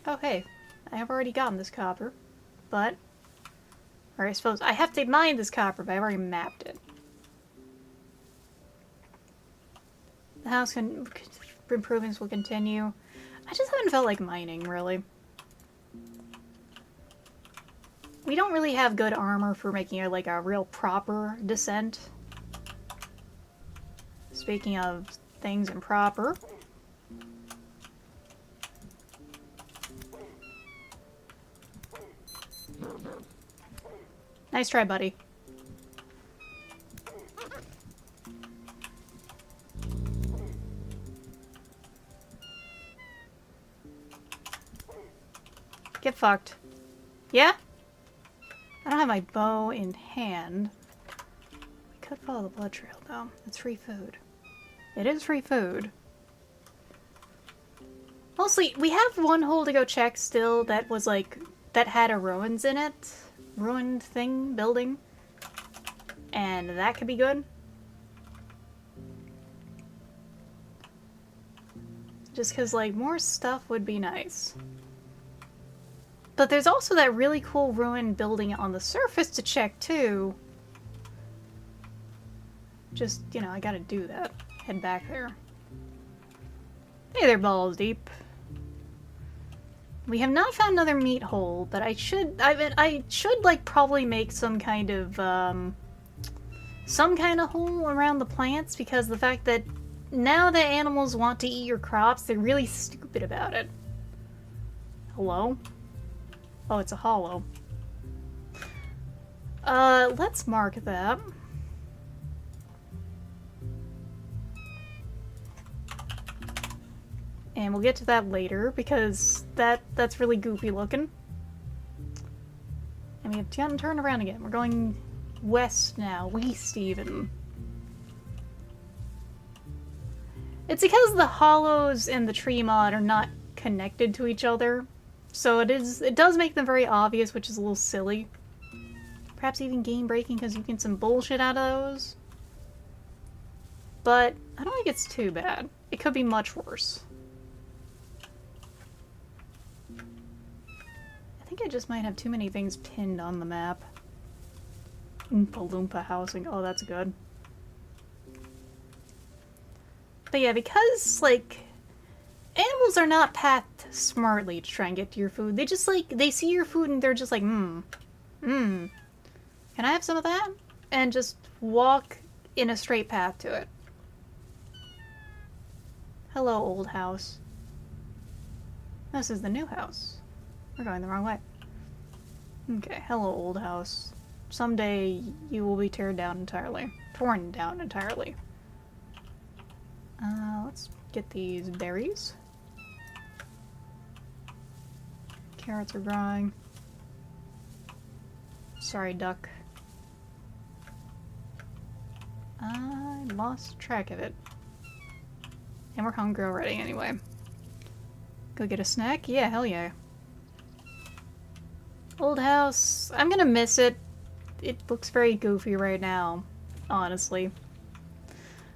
Oh hey, I have already gotten this copper, but, or I suppose I have to mine this copper, but I've already mapped it. The house improvements will continue. I just haven't felt like mining, really. We don't really have good armor for making it like a real proper descent. Speaking of things improper. Nice try, buddy. Get fucked. Yeah? I don't have my bow in hand. We could follow the blood trail, though. It's free food. It is free food. Mostly, we have one hole to go check still that was like, that had a ruins in it. Ruined thing, building. And that could be good. Just because, like, more stuff would be nice. But there's also that really cool ruined building on the surface to check, too. Just, you know, I gotta do that. Head back there. Hey there, balls deep. We have not found another meat hole, but I should, like, probably make some kind of hole around the plants, because the fact that now that animals want to eat your crops, they're really stupid about it. Hello? Oh, it's a hollow. Let's mark that. And we'll get to that later, because that's really goofy looking. And we have to turn around again. We're going west now. West, even. It's because the hollows and the tree mod are not connected to each other. So it does make them very obvious, which is a little silly. Perhaps even game breaking because you get some bullshit out of those. But I don't think it's too bad. It could be much worse. I think I just might have too many things pinned on the map. Oompa Loompa housing. Oh, that's good. But yeah, because, like, animals are not pathed smartly to try and get to your food. They just, like, they see your food and they're just like, can I have some of that? And just walk in a straight path to it. Hello, old house. This is the new house. We're going the wrong way. Okay, hello, old house. Someday you will be torn down entirely. Let's get these berries. Carrots are growing. Sorry, duck. I lost track of it. And we're hungry already anyway. Go get a snack? Yeah, hell yeah. Old house. I'm gonna miss it. It looks very goofy right now, honestly.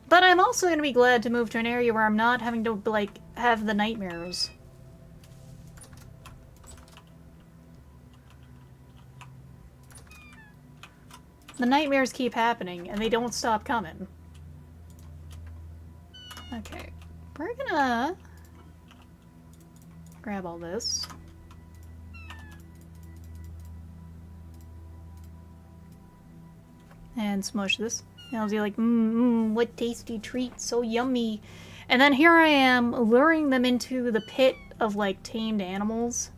But I'm also gonna be glad to move to an area where I'm not having to, like, have the nightmares. The nightmares keep happening, and they don't stop coming. Okay, we're gonna grab all this. And smush this. And I'll be like, what tasty treat, so yummy. And then here I am, luring them into the pit of, like, tamed animals.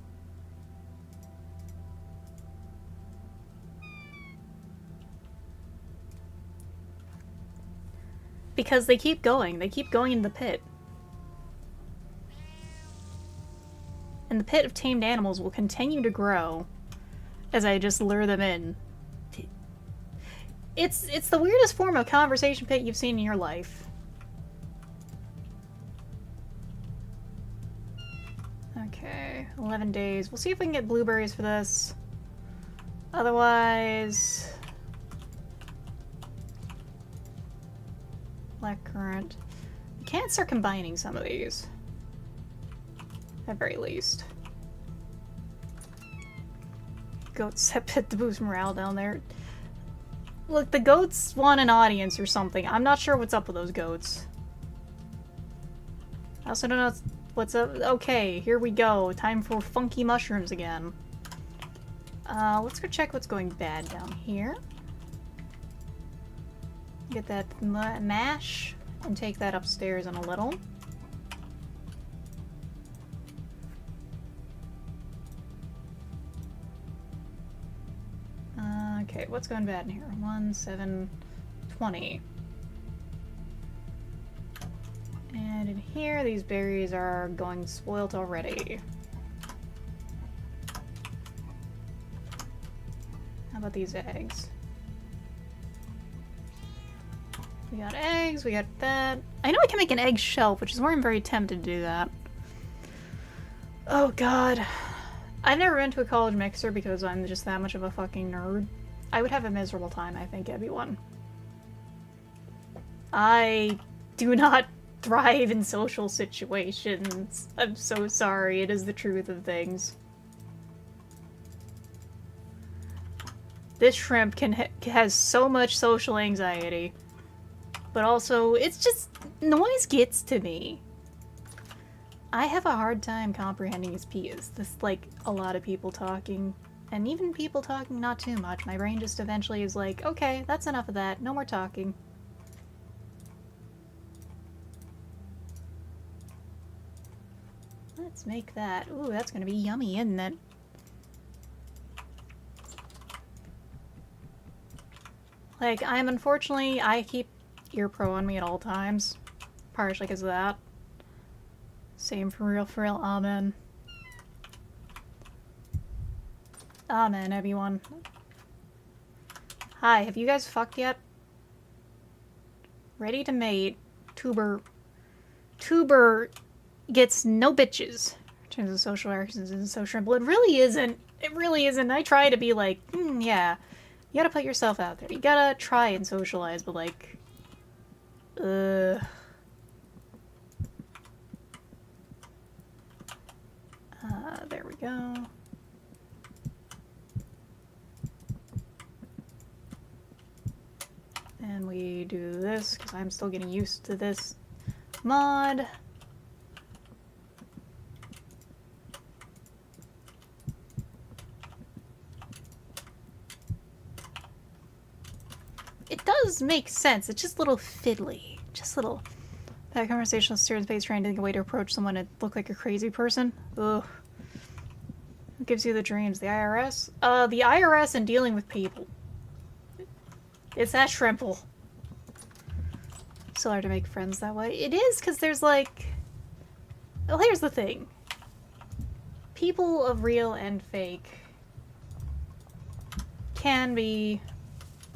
Because they keep going in the pit. And the pit of tamed animals will continue to grow as I just lure them in. It's the weirdest form of conversation pit you've seen in your life. Okay, 11 days. We'll see if we can get blueberries for this. Otherwise... blackcurrant. We can't start combining some of these. At very least. Goats have pit to boost morale down there. Look, the goats want an audience or something. I'm not sure what's up with those goats. I also don't know what's up. Okay, here we go. Time for funky mushrooms again. Let's go check what's going bad down here. Get that mash and take that upstairs in a little. Okay, what's going bad in here? 1, 7, 20. And in here, these berries are going spoiled already. How about these eggs? We got eggs, we got that. I know I can make an egg shelf, which is why I'm very tempted to do that. Oh god. I've never been to a college mixer because I'm just that much of a fucking nerd. I would have a miserable time, I think, everyone. I do not thrive in social situations. I'm so sorry, it is the truth of things. This shrimp has so much social anxiety. But also, it's just... noise gets to me. I have a hard time comprehending his P's. This, like, a lot of people talking. And even people talking not too much. My brain just eventually is like, okay, that's enough of that. No more talking. Let's make that. Ooh, that's gonna be yummy, isn't it? Like, unfortunately, I keep ear pro on me at all times. Partially because of that. Same for real, amen. Amen, everyone. Hi, have you guys fucked yet? Ready to mate. Tuber gets no bitches. In terms of social actions and social blood. It really isn't. It really isn't. I try to be like, yeah. You gotta put yourself out there. You gotta try and socialize, but like... There we go. And we do this, because I'm still getting used to this mod. It does make sense. It's just a little fiddly. Just a little... That conversational steering space trying to think of a way to approach someone and look like a crazy person. Ugh. Who gives you the dreams? The IRS? The IRS and dealing with people. It's that shrimple. So hard to make friends that way. It is, because there's like... Well, here's the thing. People of real and fake can be...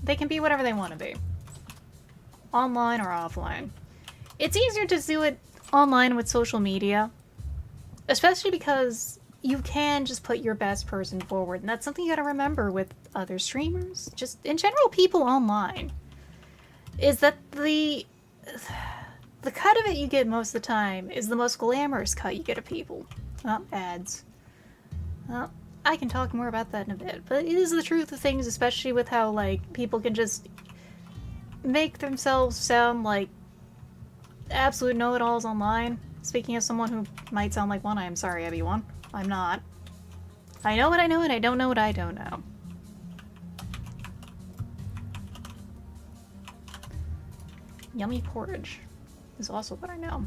They can be whatever they want to be. Online or offline. It's easier to do it online with social media. Especially because you can just put your best person forward. And that's something you gotta remember with other streamers. Just, in general, people online. Is that the cut of it you get most of the time is the most glamorous cut you get of people. Not ads. Well, I can talk more about that in a bit, but it is the truth of things, especially with how, like, people can just make themselves sound like absolute know-it-alls online. Speaking as someone who might sound like one, I am sorry, everyone. I'm not. I know what I know, and I don't know what I don't know. Yummy porridge is also what I know.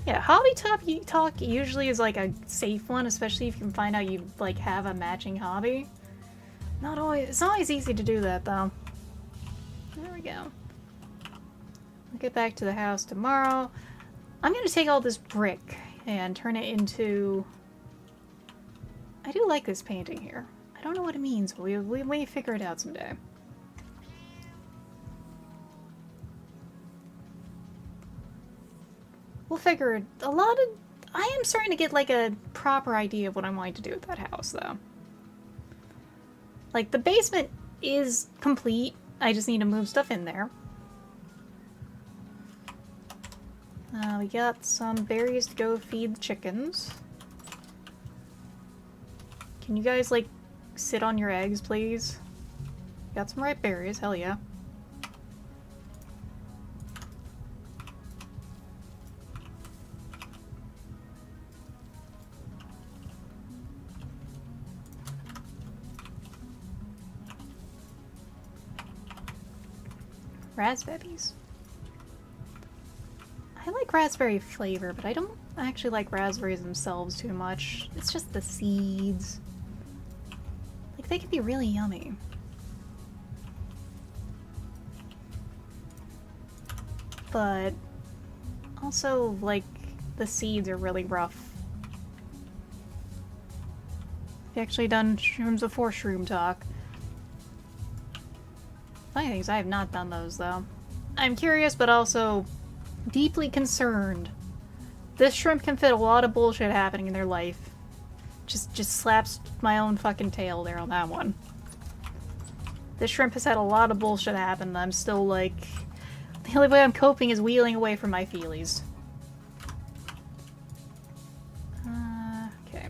Yeah, hobby talk usually is like a safe one, especially if you can find out you like have a matching hobby. Not always. It's not always easy to do that though. There we go. I'll get back to the house tomorrow. I'm gonna take all this brick and turn it into... I do like this painting here. I don't know what it means, but we may figure it out someday. We'll figure it. A lot of... I am starting to get like a proper idea of what I'm wanting to do with that house though. Like the basement is complete. I just need to move stuff in there. We got some berries to go feed the chickens. Can you guys like sit on your eggs, please? Got some ripe berries, hell yeah. Raspberries. I like raspberry flavor, but I don't actually like raspberries themselves too much. It's just the seeds. Like, they can be really yummy. But also, like, the seeds are really rough. I've actually done shrooms before shroom talk. Funny thing is, I have not done those, though. I'm curious, but also deeply concerned. This shrimp can fit a lot of bullshit happening in their life. Just slaps my own fucking tail there on that one. This shrimp has had a lot of bullshit happen, and I'm still like... The only way I'm coping is wheeling away from my feelies. Okay.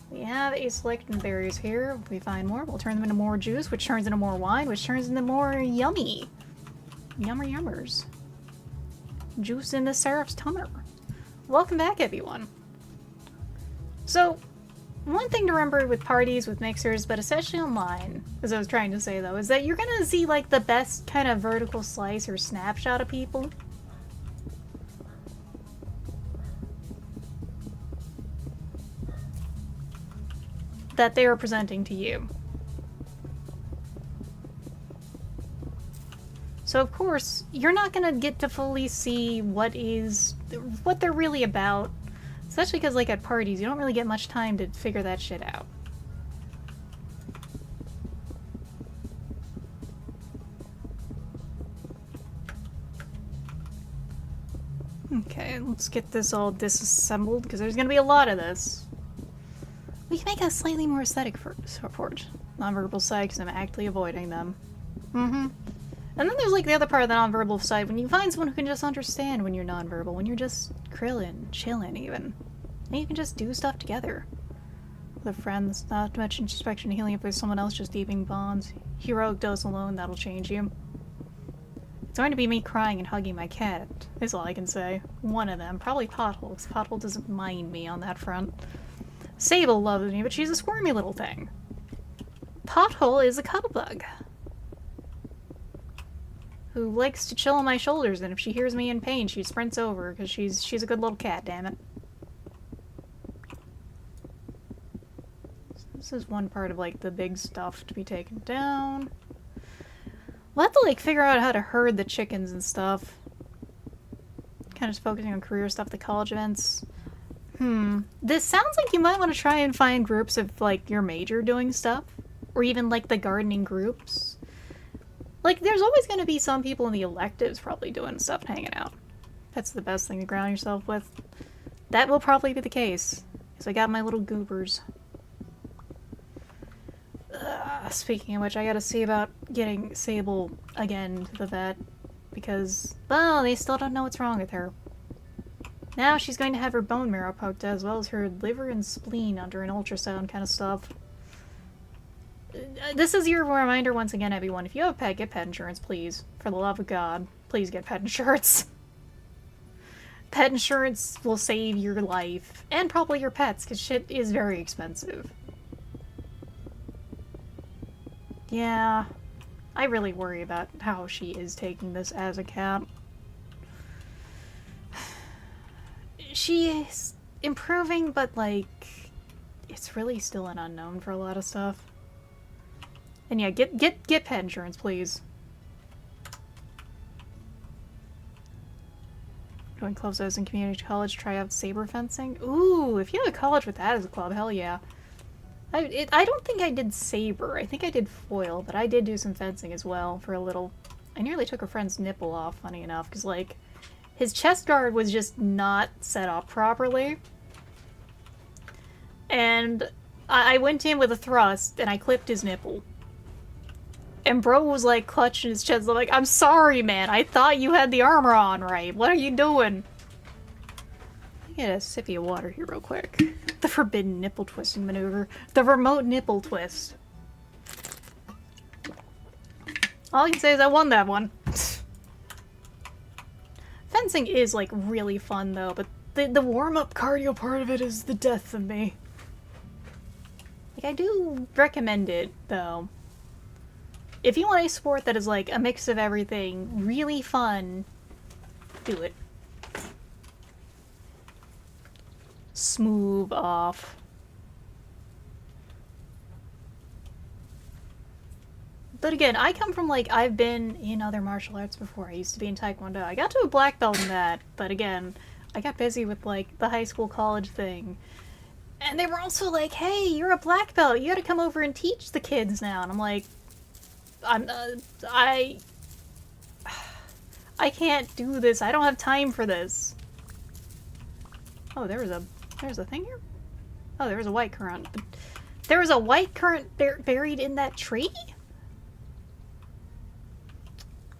We have a selection of berries here. If we find more, we'll turn them into more juice, which turns into more wine, which turns into more yummy. Yummer yummers. Juice in the seraph's tummer. Welcome back, everyone. So, one thing to remember with parties, with mixers, but especially online, as I was trying to say though, is that you're gonna see like the best kind of vertical slice or snapshot of people. That they are presenting to you. So of course, you're not gonna get to fully see what they're really about. Especially because, like, at parties, you don't really get much time to figure that shit out. Okay, let's get this all disassembled, because there's gonna be a lot of this. We can make a slightly more aesthetic forge. Nonverbal side, because I'm actively avoiding them. And then there's, like, the other part of the nonverbal side, when you find someone who can just understand when you're nonverbal, when you're just chilling even. And you can just do stuff together. With friends, not much introspection and healing if there's someone else just deepening bonds. Heroic dose alone, that'll change you. It's going to be me crying and hugging my cat, is all I can say. One of them. Probably Pothole, because Pothole doesn't mind me on that front. Sable loves me, but she's a squirmy little thing. Pothole is a cuddlebug. Who likes to chill on my shoulders, and if she hears me in pain, she sprints over, because she's a good little cat, damn it. So this is one part of, like, the big stuff to be taken down. We'll have to, like, figure out how to herd the chickens and stuff. Kind of just focusing on career stuff, the college events. This sounds like you might want to try and find groups of, like, your major doing stuff. Or even, like, the gardening groups. Like, there's always going to be some people in the electives probably doing stuff and hanging out. That's the best thing to ground yourself with. That will probably be the case. Because I got my little goobers. Speaking of which, I gotta see about getting Sable again to the vet. Because, well, they still don't know what's wrong with her. Now she's going to have her bone marrow poked as well as her liver and spleen under an ultrasound kind of stuff. This is your reminder once again, everyone. If you have a pet, get pet insurance, please. For the love of God, please get pet insurance. Pet insurance will save your life. And probably your pets, because shit is very expensive. Yeah, I really worry about how she is taking this as a cat. She is improving, but, like, it's really still an unknown for a lot of stuff. And yeah, get pet insurance, please. Doing clubs in community college, try out saber fencing. Ooh, if you have a college with that as a club, hell yeah. I don't think I did saber. I think I did foil, but I did do some fencing as well for a little. I nearly took a friend's nipple off, funny enough, because, like, his chest guard was just not set up properly. And I went in with a thrust, and I clipped his nipple. And bro was, like, clutching his chest. I'm like, I'm sorry, man. I thought you had the armor on right. What are you doing? Let me get a sippy of water here real quick. The forbidden nipple twisting maneuver. The remote nipple twist. All I can say is I won that one. Fencing is, like, really fun, though, but the warm-up cardio part of it is the death of me. Like, I do recommend it, though. If you want a sport that is, like, a mix of everything, really fun, do it. Smooth off. But again, I come from, like, I've been in other martial arts before. I used to be in Taekwondo. I got to a black belt in that, but again, I got busy with, like, the high school college thing. And they were also like, hey, you're a black belt. You gotta come over and teach the kids now. And I'm like, I can't do this. I don't have time for this. Oh, there's a thing here? Oh, there was a white currant. There was a white currant buried in that tree?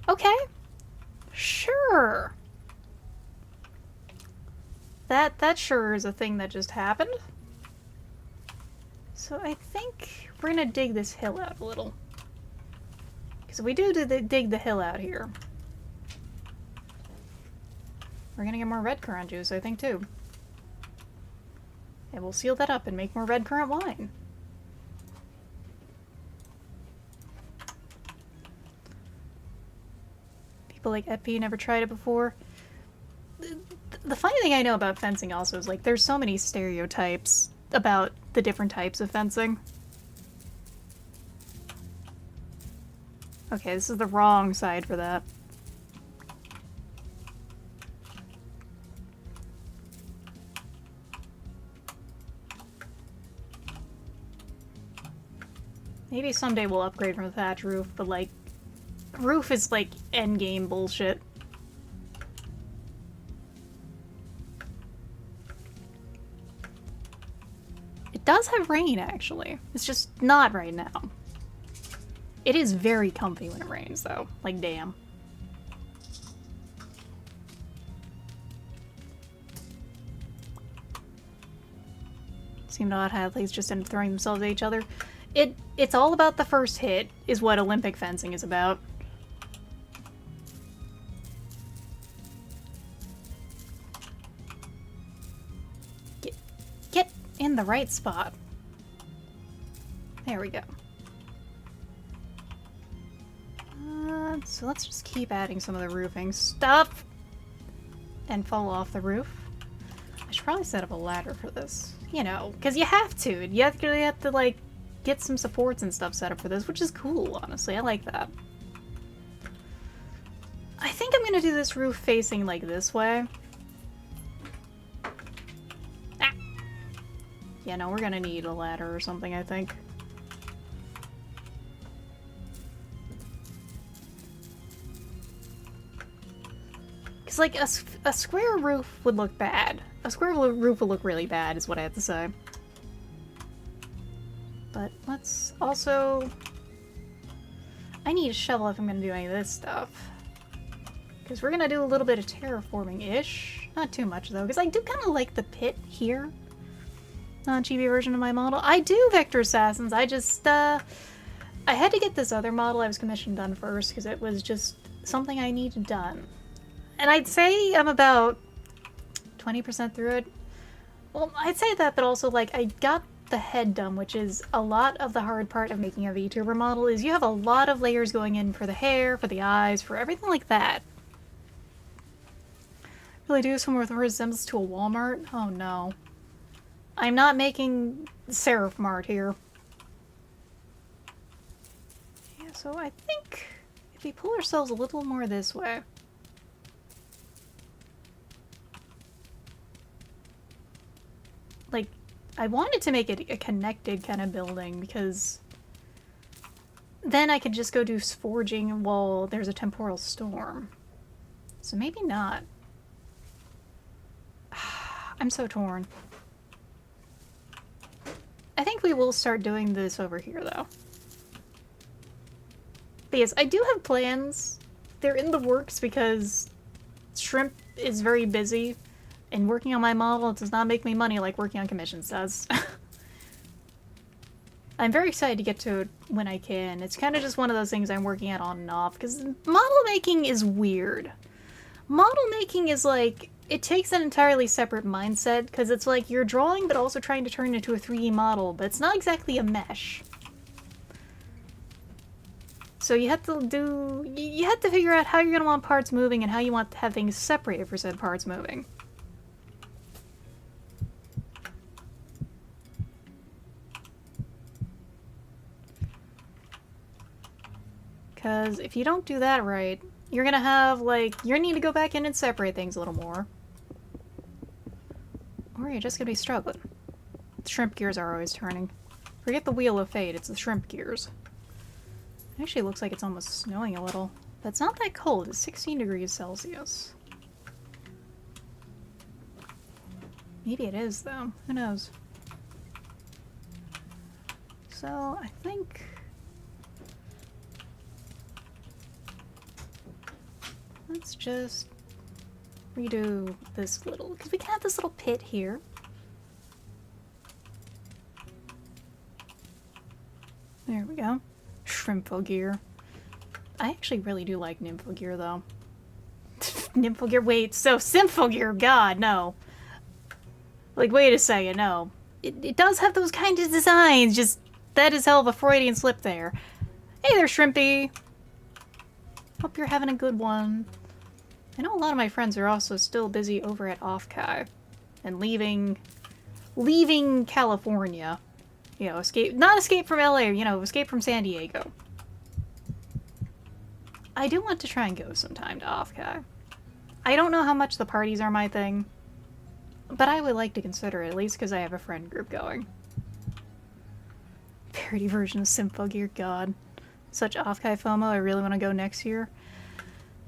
Okay. Sure. That sure is a thing that just happened. So I think we're gonna dig this hill out a little. Because if we do dig the hill out here, we're gonna get more red currant juice, I think, too. And we'll seal that up and make more red currant wine. People like Epi never tried it before. The funny thing I know about fencing also is, like, there's so many stereotypes about the different types of fencing. Okay, this is the wrong side for that. Maybe someday we'll upgrade from a thatch roof, but, like, roof is, like, endgame bullshit. It does have rain, actually. It's just not right now. It is very comfy when it rains, though. Like, damn. seem odd how athletes just end up throwing themselves at each other. It's all about the first hit, is what Olympic fencing is about. Get in the right spot. There we go. So let's just keep adding some of the roofing stuff and fall off the roof. I should probably set up a ladder for this, you know, because you have to. You have to like get some supports and stuff set up for this, which is cool, honestly. I like that. I think I'm gonna do this roof facing like this way. Ah. Yeah, no, we're gonna need a ladder or something, I think. Because, like, a square roof would look bad. A square roof would look really bad, is what I have to say. But let's also... I need a shovel if I'm going to do any of this stuff. Because we're going to do a little bit of terraforming-ish. Not too much, though, because I do kind of like the pit here. Non-chibi version of my model. I do Vector Assassins, I just, I had to get this other model I was commissioned done first, because it was just something I needed done. And I'd say I'm about 20% through it. Well, I'd say that, but also, like, I got the head done, which is a lot of the hard part of making a VTuber model, is you have a lot of layers going in for the hair, for the eyes, for everything like that. Really do somewhere with a resemblance to a Walmart? Oh no. I'm not making Seraph Mart here. Yeah, so I think if we pull ourselves a little more this way. Like, I wanted to make it a connected kind of building, because then I could just go do forging while there's a temporal storm. So maybe not. I'm so torn. I think we will start doing this over here, though. But yes, I do have plans. They're in the works because Shrimp is very busy. And working on my model does not make me money like working on commissions does. I'm very excited to get to it when I can. It's kind of just one of those things I'm working at on and off, because model making is weird. Model making is like, it takes an entirely separate mindset, because it's like you're drawing but also trying to turn it into a 3D model, but it's not exactly a mesh. So you have to figure out how you're going to want parts moving and how you want to have things separated for said parts moving. Because if you don't do that right, you're gonna have, like, you're gonna need to go back in and separate things a little more. Or you're just gonna be struggling. The shrimp gears are always turning. Forget the Wheel of Fate, it's the shrimp gears. It actually looks like it's almost snowing a little. But it's not that cold, it's 16 degrees Celsius. Maybe it is, though. Who knows? So, I think... let's just redo this little, because we can have this little pit here. There we go. Shrimpfo gear. I actually really do like Nympho gear, though. Nympho gear, wait, so Sympho gear, god, no. Like, wait a second, no. It does have those kind of designs, just, that is hell of a Freudian slip there. Hey there, Shrimpy! Hope you're having a good one. I know a lot of my friends are also still busy over at Offkai and leaving California. You know, not escape from LA, you know, escape from San Diego. I do want to try and go sometime to Offkai. I don't know how much the parties are my thing, but I would like to consider it, at least because I have a friend group going. Parody version of Sympho Gear, god. Such Offkai FOMO, I really want to go next year.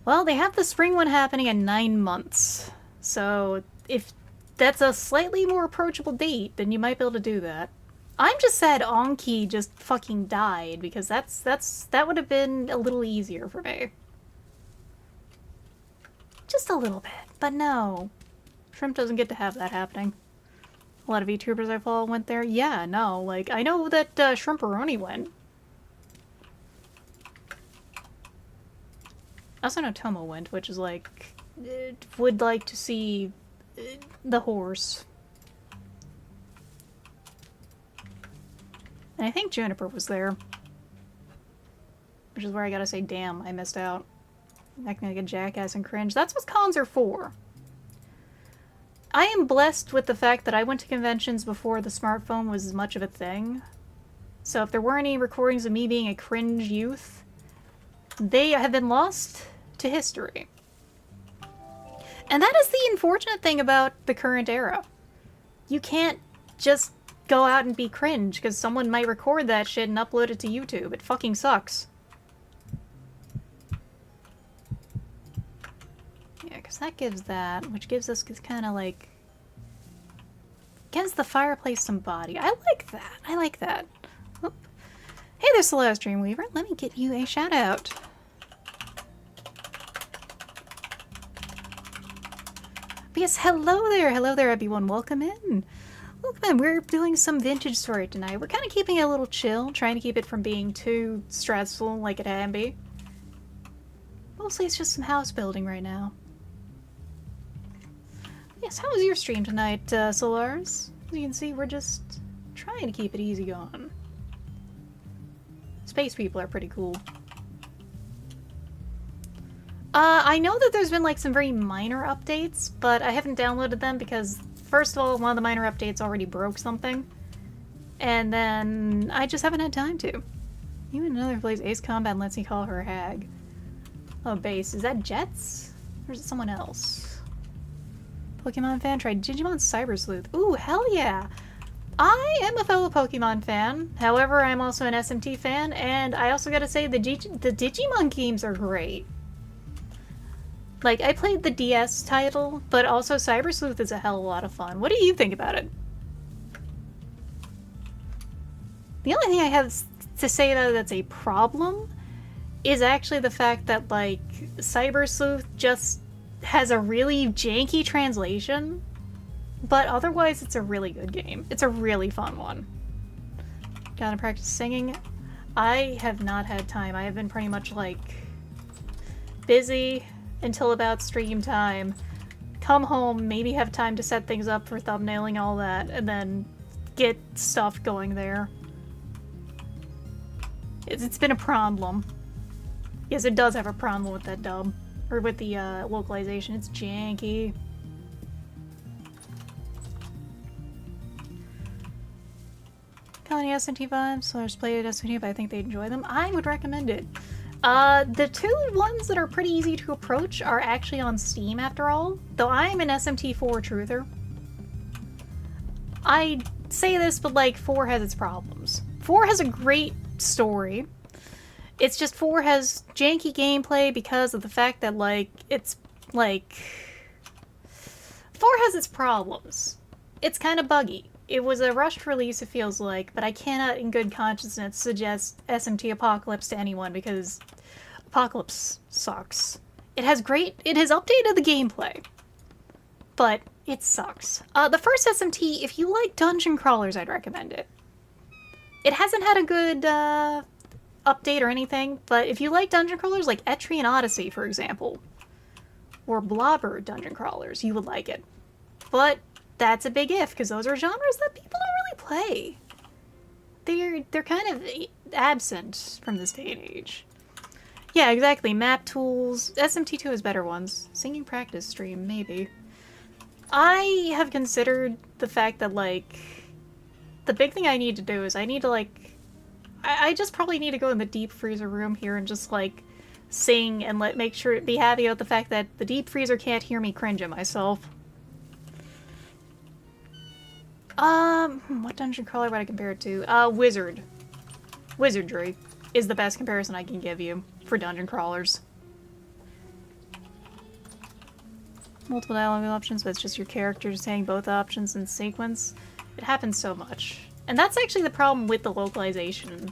Well, they have the spring one happening in 9 months, so if that's a slightly more approachable date, then you might be able to do that. I'm just sad Anki just fucking died, because that would have been a little easier for me. Just a little bit, but no. Shrimp doesn't get to have that happening. A lot of VTubers I follow went there. Yeah, no, like, I know that Shrimperoni went. I also know Tomo went, which is like, would like to see the horse. And I think Juniper was there. Which is where I gotta say, damn, I missed out. I'm acting like a jackass and cringe. That's what cons are for. I am blessed with the fact that I went to conventions before the smartphone was as much of a thing. So if there were any recordings of me being a cringe youth, they have been lost to history. And that is the unfortunate thing about the current era. You can't just go out and be cringe, because someone might record that shit and upload it to YouTube. It fucking sucks. Yeah, because that gives that, which gives us kind of like... gives the fireplace some body. I like that. I like that. Oop. Hey there, Celeste Dreamweaver. Let me get you a shout out. But yes, hello there, everyone. Welcome in. Welcome in. We're doing some vintage story tonight. We're kind of keeping it a little chill, trying to keep it from being too stressful like it can be. Mostly it's just some house building right now. Yes, how was your stream tonight, Solars? As you can see, we're just trying to keep it easy going. Space people are pretty cool. I know that there's been like some very minor updates, but I haven't downloaded them because, first of all, one of the minor updates already broke something. And then I just haven't had time to. Even another plays Ace Combat and lets me call her a hag. Oh, base. Is that Jets? Or is it someone else? Pokemon fan tried Digimon Cyber Sleuth. Ooh, hell yeah! I am a fellow Pokemon fan. However, I'm also an SMT fan, and I also gotta say the Digimon games are great. Like, I played the DS title, but also Cyber Sleuth is a hell of a lot of fun. What do you think about it? The only thing I have to say that's a problem is actually the fact that, like, Cyber Sleuth just has a really janky translation, but otherwise it's a really good game. It's a really fun one. Gotta practice singing. I have not had time. I have been pretty much, like, busy until about stream time, come home, maybe have time to set things up for thumbnailing, all that, and then get stuff going there. It's been a problem. Yes, it does have a problem with that dub. Or with the localization. It's janky. Calling SMT vibes, so I just played SMT, but I think they'd enjoy them. I would recommend it. The two ones that are pretty easy to approach are actually on Steam after all, though I'm an SMT4 truther. I say this, but like 4 has its problems. 4 has a great story. It's just 4 has janky gameplay because of the fact that, like, it's, like... 4 has its problems. It's kind of buggy. It was a rushed release, it feels like, but I cannot in good consciousness suggest SMT Apocalypse to anyone because Apocalypse sucks. It has updated the gameplay, but it sucks. The first SMT, if you like dungeon crawlers, I'd recommend it. It hasn't had a good, update or anything, but if you like dungeon crawlers like Etrian Odyssey, for example, or Blobber dungeon crawlers, you would like it. But that's a big if, because those are genres that people don't really play. They're kind of absent from this day and age. Yeah, exactly. Map tools. SMT2 has better ones. Singing practice stream, maybe. I have considered the fact that, like, the big thing I need to do is I need to, like, I just probably need to go in the deep freezer room here and just, like, sing and make sure, be happy about the fact that the deep freezer can't hear me cringe at myself. What dungeon crawler would I compare it to? Wizard. Wizardry is the best comparison I can give you for dungeon crawlers. Multiple dialogue options, but it's just your character saying both options in sequence. It happens so much. And that's actually the problem with the localization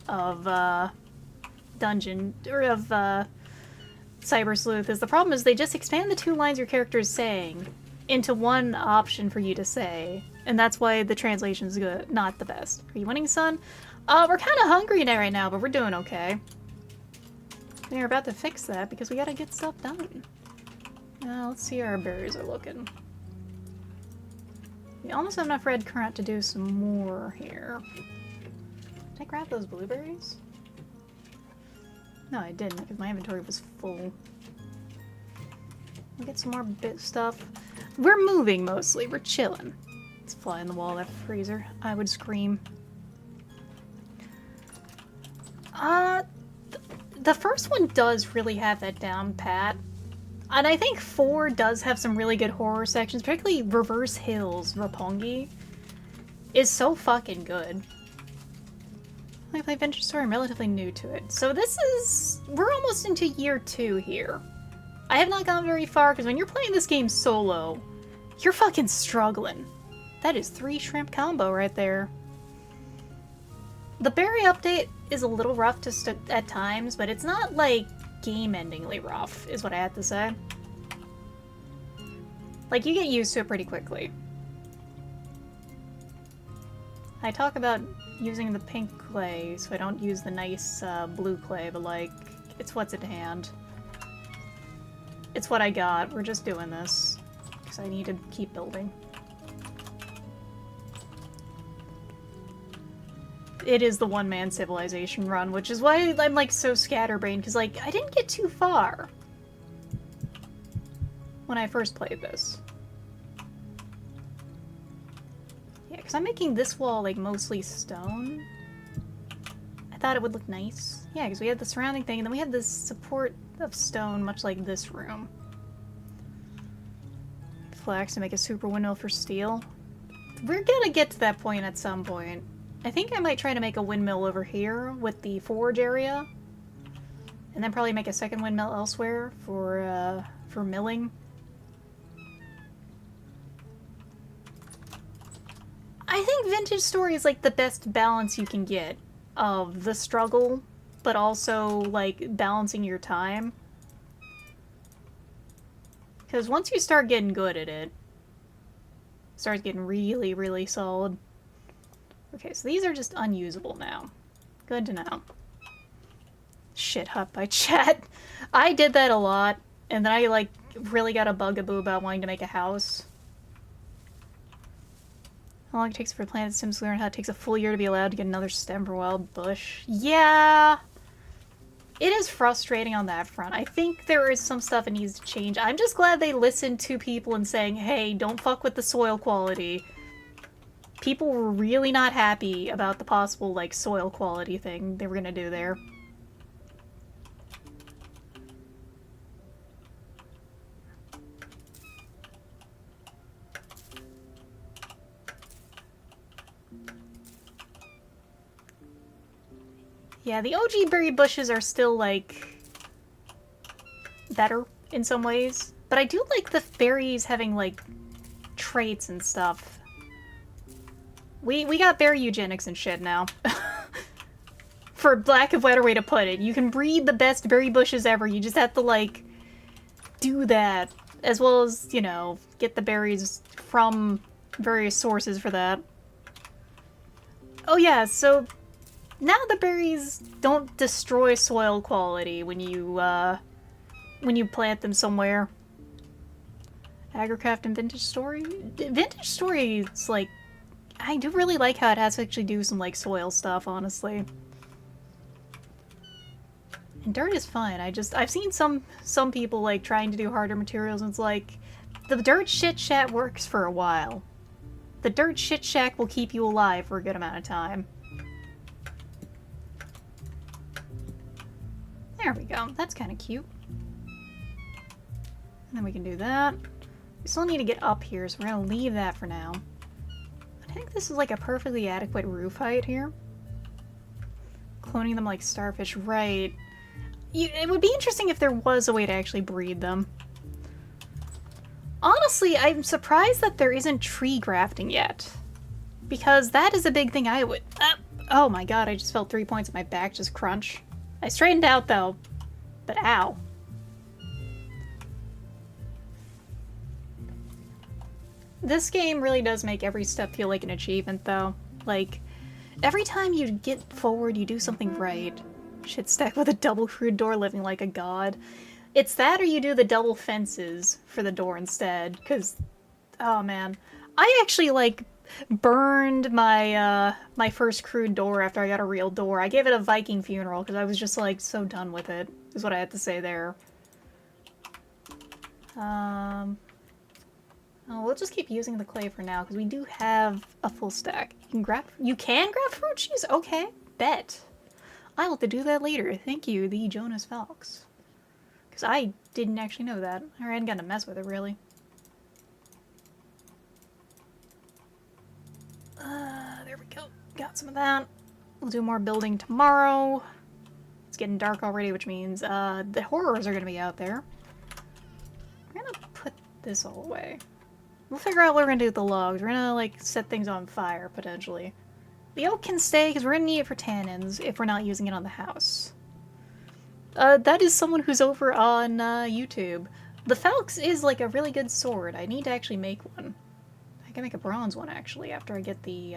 of, Cyber Sleuth, is the problem is they just expand the 2 lines your character is saying, into one option for you to say, and that's why the translation's good, not the best. Are you winning, son? We're kind of hungry right now, but we're doing okay. We're about to fix that because we gotta get stuff done. Let's see how our berries are looking. We almost have enough red currant to do some more here. Did I grab those blueberries? No, I didn't because my inventory was full. We'll get some more bit stuff. We're moving mostly. We're chilling. It's a fly in the wall, that freezer. I would scream. The first one does really have that down pat. And I think 4 does have some really good horror sections, particularly Reverse Hills, Roppongi, is so fucking good. I play Vintage Story, I'm relatively new to it. So we're almost into year 2 here. I have not gone very far, because when you're playing this game solo, you're fucking struggling. That is 3 shrimp combo right there. The berry update is a little rough at times, but it's not like game-endingly rough, is what I have to say. Like, you get used to it pretty quickly. I talk about using the pink clay, so I don't use the nice blue clay, but like, it's what's at hand. It's what I got. We're just doing this, because I need to keep building. It is the one-man civilization run, which is why I'm like so scatterbrained, because like I didn't get too far when I first played this. Yeah, because I'm making this wall like mostly stone. I thought it would look nice. Yeah, because we had the surrounding thing, and then we had this support of stone, much like this room. Flax to make a super windmill for steel. We're gonna get to that point at some point. I think I might try to make a windmill over here with the forge area. And then probably make a second windmill elsewhere for milling. I think Vintage Story is like the best balance you can get of the struggle, but also like balancing your time. Because once you start getting good at it, it starts getting really, really solid. Okay, so these are just unusable now. Good to know. Shit hut by chat. I did that a lot, and then I like really got a bugaboo about wanting to make a house. How long it takes for Planet Sims to learn how it takes a full year to be allowed to get another stem for wild bush? Yeah! It is frustrating on that front. I think there is some stuff that needs to change. I'm just glad they listened to people and saying, hey, don't fuck with the soil quality. People were really not happy about the possible, like, soil quality thing they were gonna do there. Yeah, the OG berry bushes are still, like, better in some ways. But I do like the berries having, like, traits and stuff. We got berry eugenics and shit now. For lack of a better way to put it. You can breed the best berry bushes ever, you just have to, like, do that. As well as, you know, get the berries from various sources for that. Oh yeah, so now the berries don't destroy soil quality when you plant them somewhere. Agricraft and Vintage Story? Vintage Story is like, I do really like how it has to actually do some like soil stuff, honestly. And dirt is fun. I've seen some people like trying to do harder materials, and it's like, the dirt shit shack works for a while. The dirt shit shack will keep you alive for a good amount of time. There we go. That's kind of cute. And then we can do that. We still need to get up here, so we're gonna leave that for now. I think this is like a perfectly adequate roof height here. Cloning them like starfish, right. It would be interesting if there was a way to actually breed them. Honestly, I'm surprised that there isn't tree grafting yet. Because that is a big thing I would... oh my god, I just felt 3 points of my back just crunch. I straightened out though, but ow. This game really does make every step feel like an achievement, though. Like, every time you get forward, you do something right. Shit, stacked with a double crude door living like a god. It's that or you do the double fences for the door instead, because, oh man. I actually, like, burned my, my first crude door after I got a real door. I gave it a Viking funeral, because I was just, like, so done with it, is what I had to say there. Oh, we'll just keep using the clay for now, because we do have a full stack. You can grab fruit cheese? Okay, bet. I'll have to do that later. Thank you, the Jonas Fox. Because I didn't actually know that. I hadn't gotten to mess with it, really. There we go. Got some of that. We'll do more building tomorrow. It's getting dark already, which means the horrors are going to be out there. We're going to put this all away. We'll figure out what we're going to do with the logs. We're going to, like, set things on fire, potentially. The oak can stay, because we're going to need it for tannins if we're not using it on the house. That is someone who's over on YouTube. The Falx is, like, a really good sword. I need to actually make one. I can make a bronze one, actually, after I get the,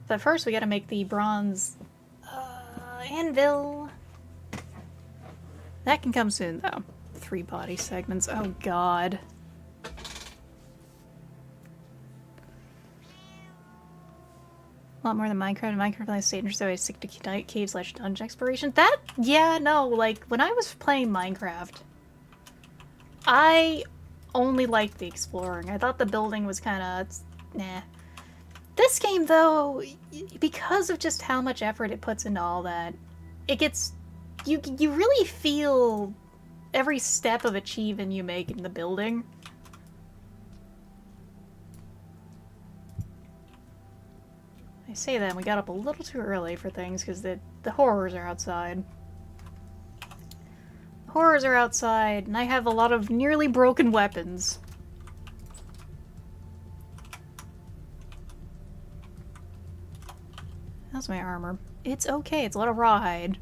But first we gotta make the bronze, anvil. That can come soon, though. 3 body segments. Oh, God. A lot more than Minecraft. Minecraft I stayed interested, I stick to cave/dungeon exploration. That, yeah, no, like, when I was playing Minecraft, I only liked the exploring. I thought the building was kinda, nah. This game, though, because of just how much effort it puts into all that, it gets, you really feel every step of achievement you make in the building. I say that and we got up a little too early for things because the horrors are outside. The horrors are outside, and I have a lot of nearly broken weapons. How's my armor? It's okay, it's a lot of rawhide.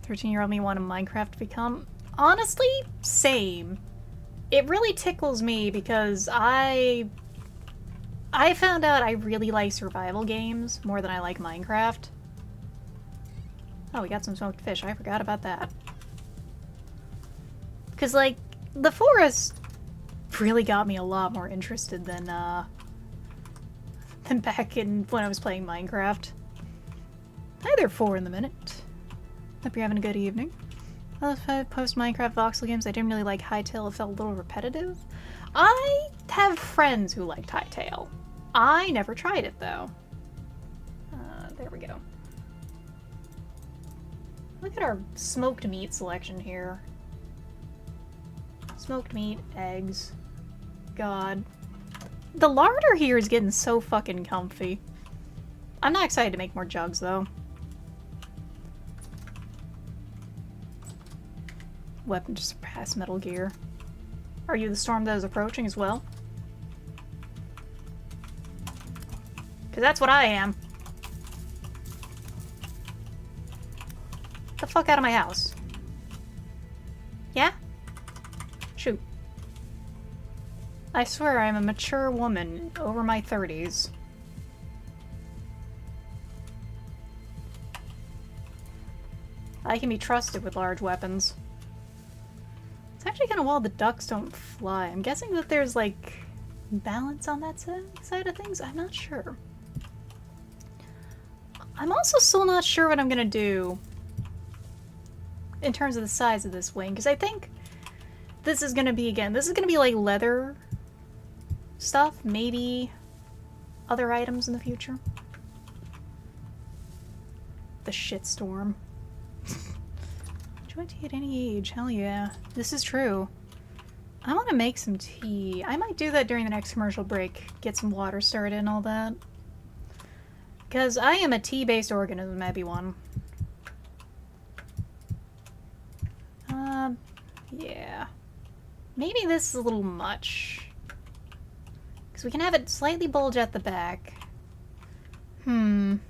13-year-old me wanted Minecraft to become... Honestly, same. It really tickles me because I found out I really like survival games more than I like Minecraft. Oh, we got some smoked fish. I forgot about that. Because, like, the forest really got me a lot more interested than back in when I was playing Minecraft. Hi there, 4 in the minute. Hope you're having a good evening. Post-Minecraft voxel games, I didn't really like Hytale. It felt a little repetitive. I have friends who liked Hytale. I never tried it, though. There we go. Look at our smoked meat selection here. Smoked meat, eggs. God. The larder here is getting so fucking comfy. I'm not excited to make more jugs, though. Weapon to surpass Metal Gear. Are you the storm that is approaching as well? Because that's what I am. Get the fuck out of my house. Yeah? Shoot. I swear I'm a mature woman over my 30s. I can be trusted with large weapons. It's actually kind of wild the ducks don't fly. I'm guessing that there's, like, balance on that side of things? I'm not sure. I'm also still not sure what I'm gonna do in terms of the size of this wing, because I think this is gonna be, again, this is gonna be like leather stuff, maybe other items in the future. The shitstorm. Enjoy tea at any age, hell yeah. This is true. I want to make some tea. I might do that during the next commercial break. Get some water started and all that. Because I am a tea-based organism, everyone. Yeah. Maybe this is a little much. Because we can have it slightly bulge at the back. This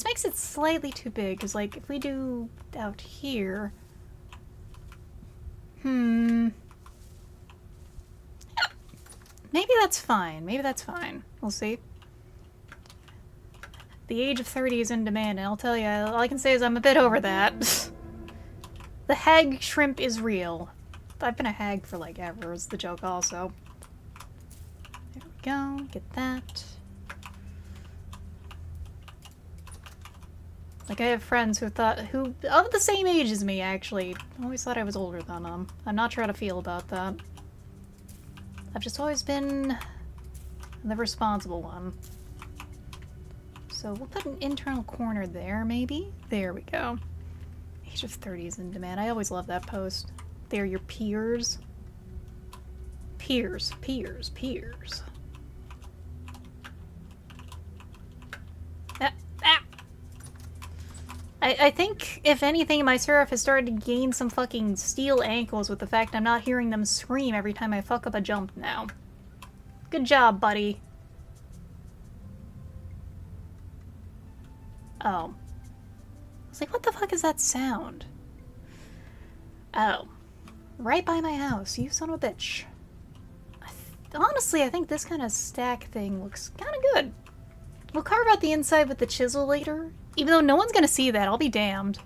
makes it slightly too big, because, like, if we do out here... Maybe that's fine. Maybe that's fine. We'll see. The age of 30 is in demand, and I'll tell you, all I can say is I'm a bit over that. The hag shrimp is real. I've been a hag for like ever, is the joke also. There we go, get that. Like, I have friends who of the same age as me, actually. Always thought I was older than them. I'm not sure how to feel about that. I've just always been the responsible one. So we'll put an internal corner there, maybe? There we go. Age of 30 is in demand. I always love that post. They're your peers. Peers, peers, peers. I think, if anything, my Seraph has started to gain some fucking steel ankles with the fact I'm not hearing them scream every time I fuck up a jump now. Good job, buddy. Oh. I was like, what the fuck is that sound? Oh. Right by my house, you son of a bitch. Honestly, I think this kind of stack thing looks kind of good. We'll carve out the inside with the chisel later. Even though no one's gonna see that, I'll be damned.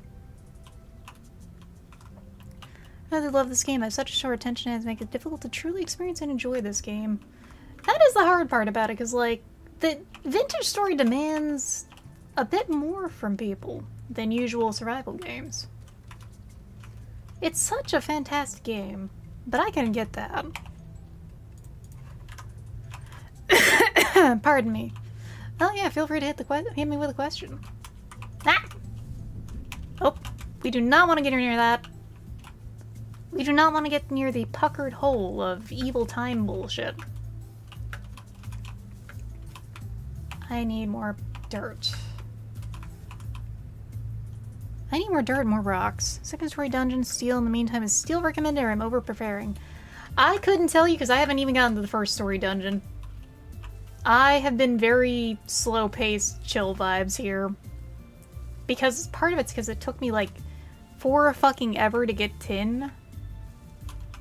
I really love this game. I have such a short attention span to make it difficult to truly experience and enjoy this game. That is the hard part about it, because, like, the vintage story demands a bit more from people than usual survival games. It's such a fantastic game, but I can get that. Pardon me. Oh yeah, feel free to hit me with a question. Ah! Oh, we do not want to get near that. We do not want to get near the puckered hole of evil time bullshit. I need more dirt. I need more dirt, more rocks. Second story dungeon, steel in the meantime. Is steel recommended or I'm over preparing? I couldn't tell you because I haven't even gotten to the first story dungeon. I have been very slow-paced, chill vibes here. Because part of it's because it took me like fucking ever to get tin.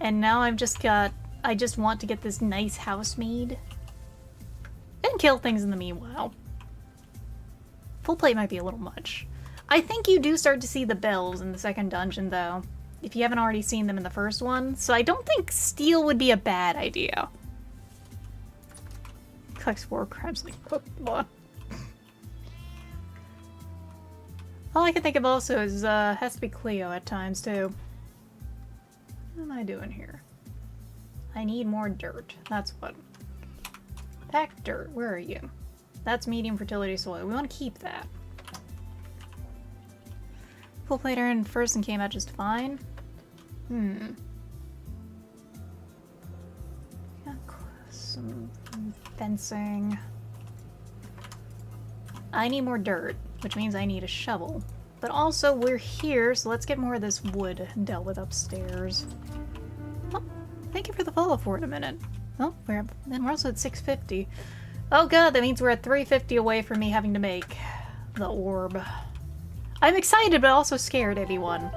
And now I just want to get this nice house made. And kill things in the meanwhile. Full plate might be a little much. I think you do start to see the bells in the second dungeon though. If you haven't already seen them in the first one. So I don't think steel would be a bad idea. Collects war crimes like Pokemon. All I can think of also is, has to be Cleo at times, too. What am I doing here? I need more dirt. That's what. Packed dirt. Where are you? That's medium fertility soil. We want to keep that. Full plate iron first and came out just fine. Got some fencing. I need more dirt, which means I need a shovel. But also, we're here, so let's get more of this wood dealt with upstairs. Oh, thank you for the follow for it a minute. Oh, we're also at 650. Oh god, that means we're at 350 away from me having to make the orb. I'm excited, but also scared, everyone.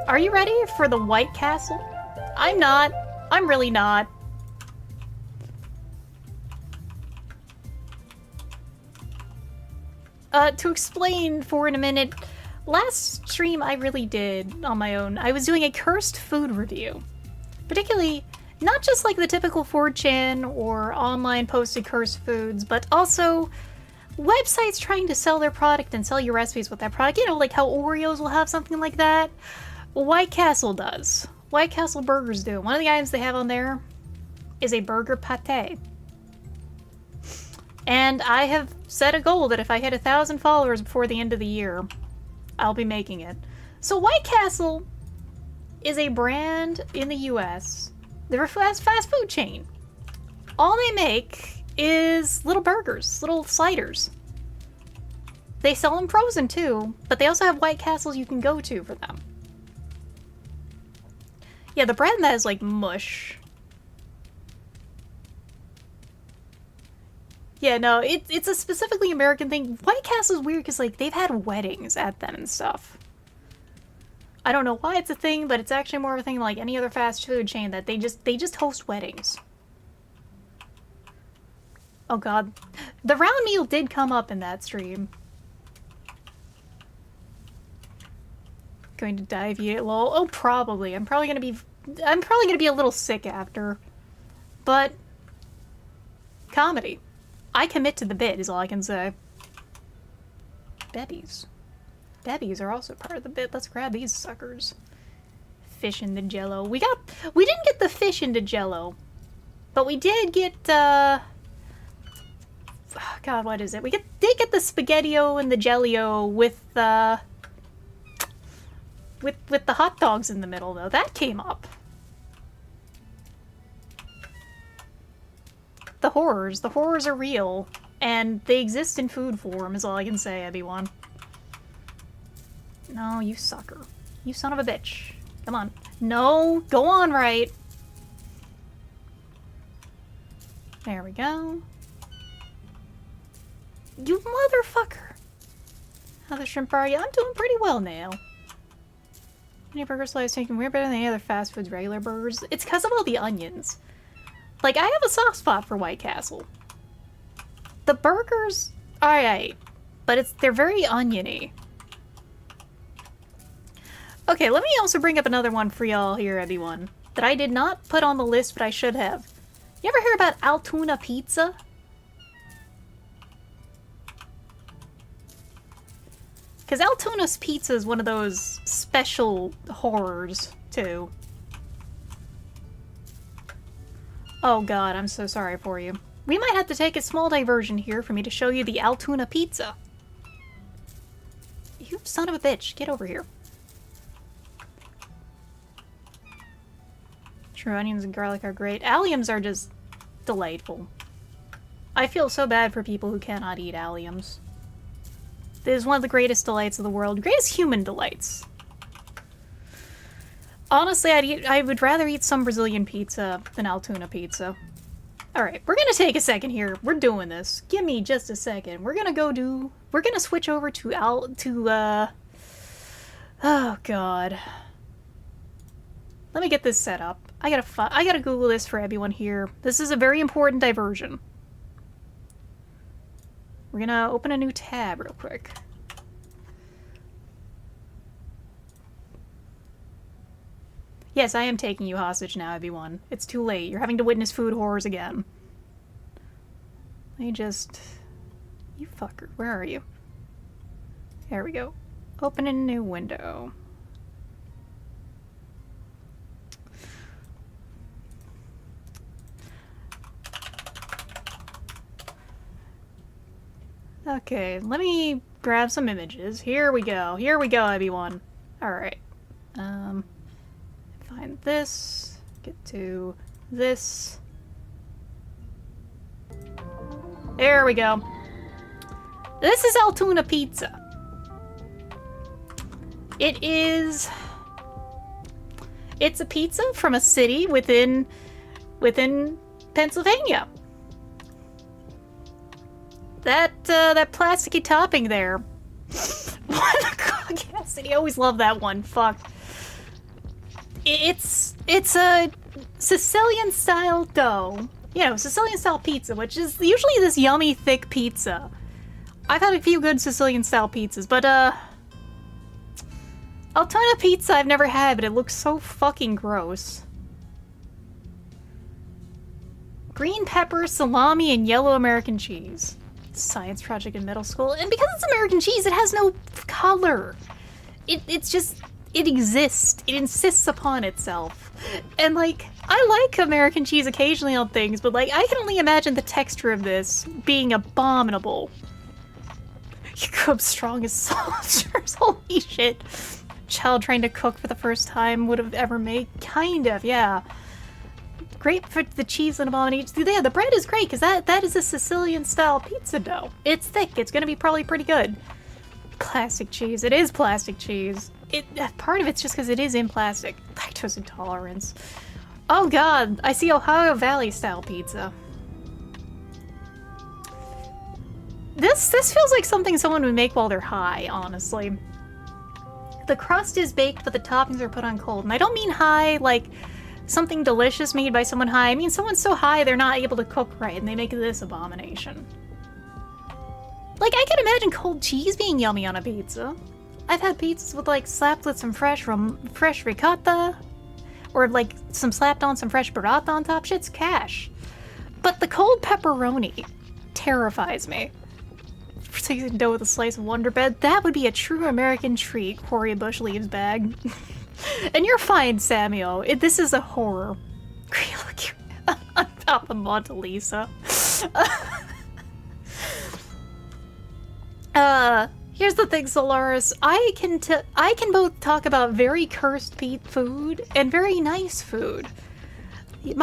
Are you ready for the White Castle? I'm not. I'm really not. To explain for in a minute, last stream I really did on my own. I was doing a cursed food review. Particularly, not just like the typical 4chan or online posted cursed foods, but also websites trying to sell their product and sell you recipes with that product. You know, like how Oreos will have something like that. White Castle does. White Castle burgers do. One of the items they have on there is a burger pate. And I have set a goal that if I hit 1,000 followers before the end of the year, I'll be making it. So White Castle is a brand in the US. They're a fast food chain. All they make is little burgers, little sliders. They sell them frozen too, but they also have White Castles you can go to for them. Yeah, the bread in that is like mush. Yeah, no, it's a specifically American thing. White Castle is weird because, like, they've had weddings at them and stuff. I don't know why it's a thing, but it's actually more of a thing like any other fast food chain that they just host weddings. Oh god. The round meal did come up in that stream. Going to deviate lol. Oh, probably. I'm probably gonna be a little sick after. But comedy. I commit to the bit is all I can say. Bebbies. Bebbies are also part of the bit. Let's grab these suckers. Fish in the jello. We didn't get the fish into jello. But we did get God, what is it? We did get the spaghetti-o and the jelly-o with the hot dogs in the middle though. That came up. The horrors are real, and they exist in food form, is all I can say, everyone. No, you sucker. You son of a bitch. Come on. No, go on right. There we go. You motherfucker. How the shrimp are you? I'm doing pretty well now. Any burger slice taking way better than any other fast foods regular burgers? It's because of all the onions. Like, I have a soft spot for White Castle. The burgers, alright, but they're very oniony. Okay, let me also bring up another one for y'all here, everyone, that I did not put on the list, but I should have. You ever hear about Altoona pizza? Because Altoona's pizza is one of those special horrors, too. Oh god, I'm so sorry for you. We might have to take a small diversion here for me to show you the Altoona pizza. You son of a bitch, get over here. True, onions and garlic are great. Alliums are just delightful. I feel so bad for people who cannot eat alliums. It is one of the greatest delights of the world. Greatest human delights. Honestly, I would rather eat some Brazilian pizza than Altoona pizza. Alright, we're gonna take a second here. We're doing this. Give me just a second. We're gonna switch over to oh god. Let me get this set up. I gotta Google this for everyone here. This is a very important diversion. We're gonna open a new tab real quick. Yes, I am taking you hostage now, everyone. It's too late. You're having to witness food horrors again. Let me just... You fucker. Where are you? There we go. Open a new window. Okay, let me grab some images. Here we go. Here we go, everyone. Alright. Find this. Get to this. There we go. This is Altoona pizza. It's a pizza from a city within Pennsylvania. That plasticky topping there. What a caucasity. I always love that one. Fuck. It's a Sicilian style dough. You know, Sicilian style pizza, which is usually this yummy thick pizza. I've had a few good Sicilian style pizzas, but Altoona pizza I've never had, but it looks so fucking gross. Green pepper, salami, and yellow American cheese. Science project in middle school, and because it's American cheese, it has no color. It's just, it exists. It insists upon itself. And like, I like American cheese occasionally on things, but like, I can only imagine the texture of this being abominable. You go up strong as soldiers. Holy shit. Child trying to cook for the first time would have ever made. Kind of, yeah. Great for the cheese and abomination. Yeah, the bread is great because that is a Sicilian style pizza dough. It's thick. It's gonna be probably pretty good. Plastic cheese. It is plastic cheese. Part of it's just because it is in plastic. Lactose intolerance. Oh god, I see Ohio Valley style pizza. This feels like something someone would make while they're high, honestly. The crust is baked, but the toppings are put on cold. And I don't mean high like something delicious made by someone high. I mean, someone's so high they're not able to cook right, and they make this abomination. Like, I can imagine cold cheese being yummy on a pizza. I've had pizzas with, like, slapped with some fresh ricotta, or, like, some slapped on some fresh burrata on top. Shit's cash. But the cold pepperoni terrifies me. Seasoned dough with a slice of Wonder Bread. That would be a true American treat, Corey Bush leaves bag. And you're fine, Samuel. This is a horror. On top of Monta Lisa. Here's the thing, Solaris. I can both talk about very cursed food and very nice food. What's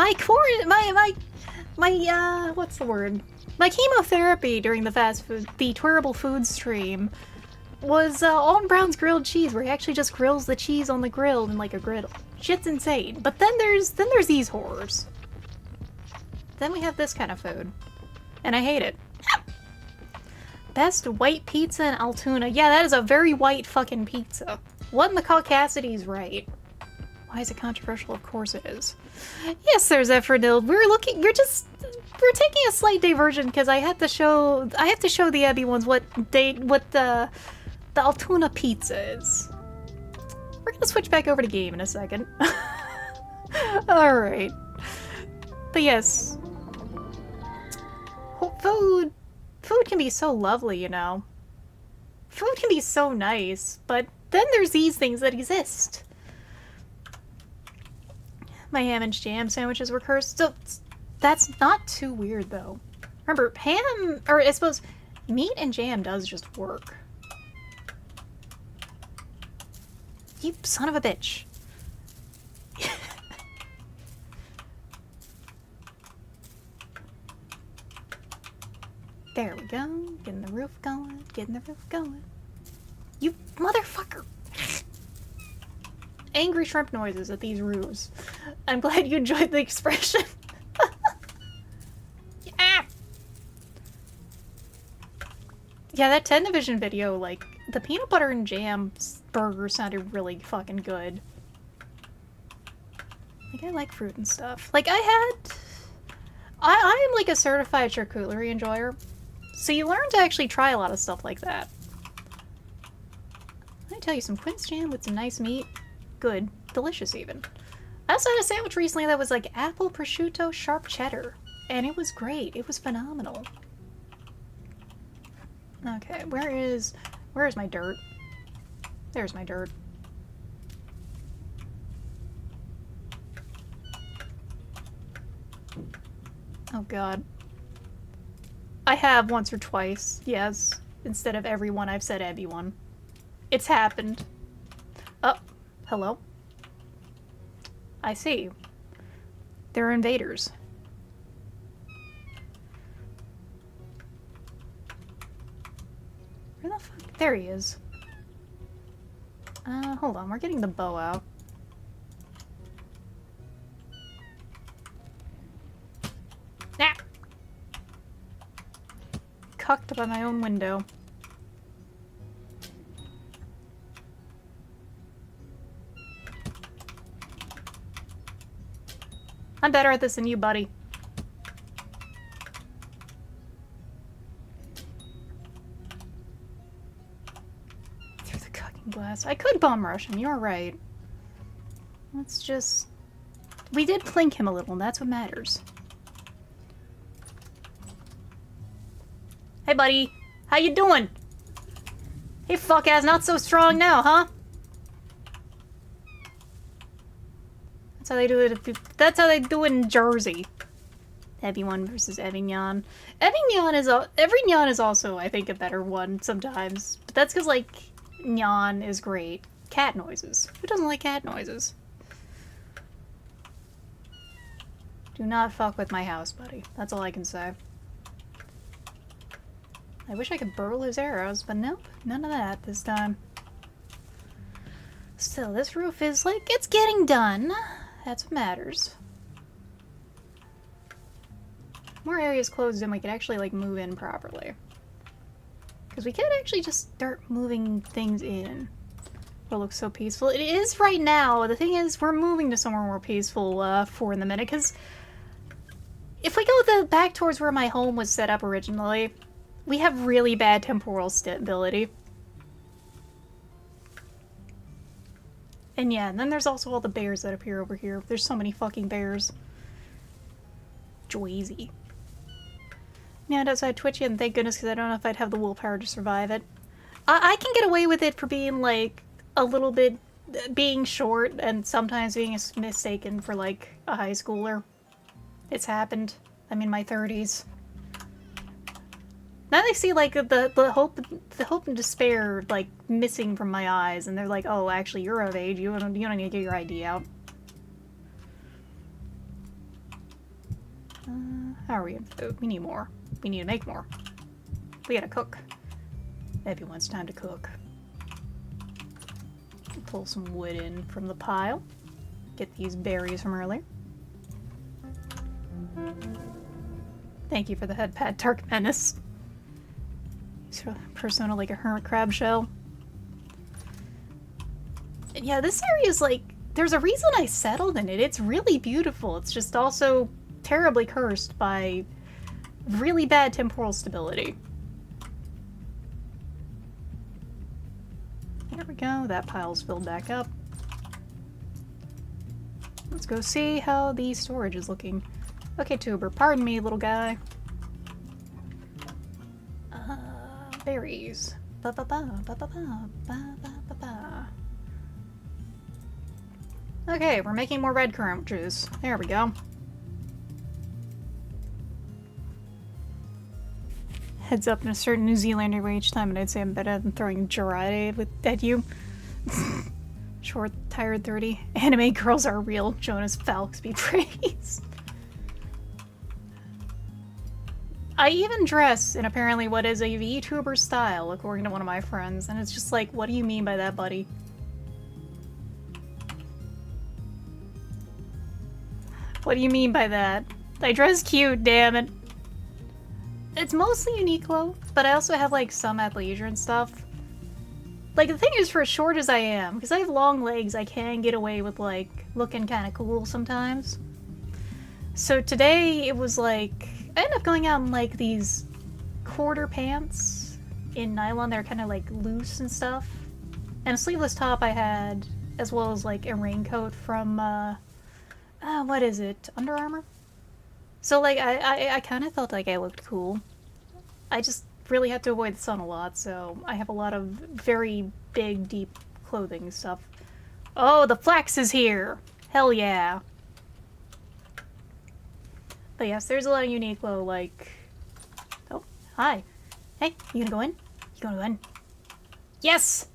the word? My chemotherapy during the Twirable Food stream was on Brown's grilled cheese, where he actually just grills the cheese on the grill in like a griddle. Shit's insane. But then there's these horrors. Then we have this kind of food, and I hate it. Best white pizza in Altoona. Yeah, that is a very white fucking pizza. What in the Caucasity's right? Why is it controversial? Of course it is. Yes, there's Ephrodil. We're taking a slight diversion because I have to show the Abby ones what the Altoona pizza is. We're gonna switch back over to game in a second. Alright. But yes. Food can be so lovely, you know. Food can be so nice, but then there's these things that exist. My ham and jam sandwiches were cursed. So that's not too weird, though. Remember, I suppose meat and jam does just work. You son of a bitch. There we go. Getting the roof going. Getting the roof going. You motherfucker. Angry shrimp noises at these roofs. I'm glad you enjoyed the expression. Yeah. Yeah, that 10 Division video, like, the peanut butter and jam burger sounded really fucking good. Like, I like fruit and stuff. Like, I am like a certified charcuterie enjoyer. So you learn to actually try a lot of stuff like that. Let me tell you, some quince jam with some nice meat. Good. Delicious, even. I also had a sandwich recently that was like apple prosciutto sharp cheddar. And it was great. It was phenomenal. Okay, where is my dirt? There's my dirt. Oh god. I have once or twice, yes. Instead of everyone, I've said everyone. It's happened. Oh, hello? I see. They're invaders. Where the fuck? There he is. Hold on, we're getting the bow out. Nah! Cucked by my own window. I'm better at this than you, buddy. Through the cooking glass. I could bomb rush him, you're right. Let's just... We did plink him a little, and that's what matters. Hey, buddy. How you doing? Hey, fuck-ass, not so strong now, huh? That's how they do it. That's how they do it in Jersey. Everyone versus Evignon. Evignon is also, I think, a better one sometimes. But that's because, like, Nyan is great. Cat noises. Who doesn't like cat noises? Do not fuck with my house, buddy. That's all I can say. I wish I could burl his arrows, but nope. None of that this time. Still, this roof is, like, it's getting done. That's what matters. More areas closed in, we could actually, like, move in properly. Because we could actually just start moving things in. It looks so peaceful. It is right now. The thing is, we're moving to somewhere more peaceful for in the minute, because if we go back towards where my home was set up originally, we have really bad temporal stability. And yeah, and then there's also all the bears that appear over here. There's so many fucking bears. Joyzy. Yeah, outside twitchy, and thank goodness, because I don't know if I'd have the willpower to survive it. I can get away with it for being, like, a little bit being short and sometimes being mistaken for, like, a high schooler. It's happened. I'm in my 30s. Now they see, like, the hope and despair, like, missing from my eyes, and they're like, oh, actually, you're of age. You don't need to get your ID out. How are we in food? We need more. We need to make more. We gotta cook. Everyone's time to cook. Pull some wood in from the pile. Get these berries from earlier. Thank you for the head pad, Dark Menace. Sort of persona like a hermit crab shell. And yeah, this area is like, there's a reason I settled in it. It's really beautiful. It's just also terribly cursed by really bad temporal stability. There we go. That pile's filled back up. Let's go see how the storage is looking. Okay, Tuber, pardon me, little guy. Berries. Ba ba ba ba ba ba ba ba ba. Okay, we're making more red currant juice. There we go. Heads up in a certain New Zealander way each time, and I'd say I'm better than throwing Jiraiya at you. Short, tired 30. Anime girls are real. Jonas Falks be praised. I even dress in apparently what is a VTuber style, according to one of my friends, and it's just like, what do you mean by that, buddy? What do you mean by that? I dress cute, damn it. It's mostly Uniqlo, but I also have like some athleisure and stuff. Like the thing is, for as short as I am, because I have long legs, I can get away with like looking kind of cool sometimes. So today it was like, I ended up going out in like these quarter pants in nylon. They're kind of like loose and stuff. And a sleeveless top I had, as well as like a raincoat from, what is it? Under Armour? So like, I kind of felt like I looked cool. I just really had to avoid the sun a lot, so I have a lot of very big, deep clothing and stuff. Oh, the flax is here! Hell yeah! But yes, there's a lot of Uniqlo, like... Oh, hi. Hey, you gonna go in? You gonna go in? Yes!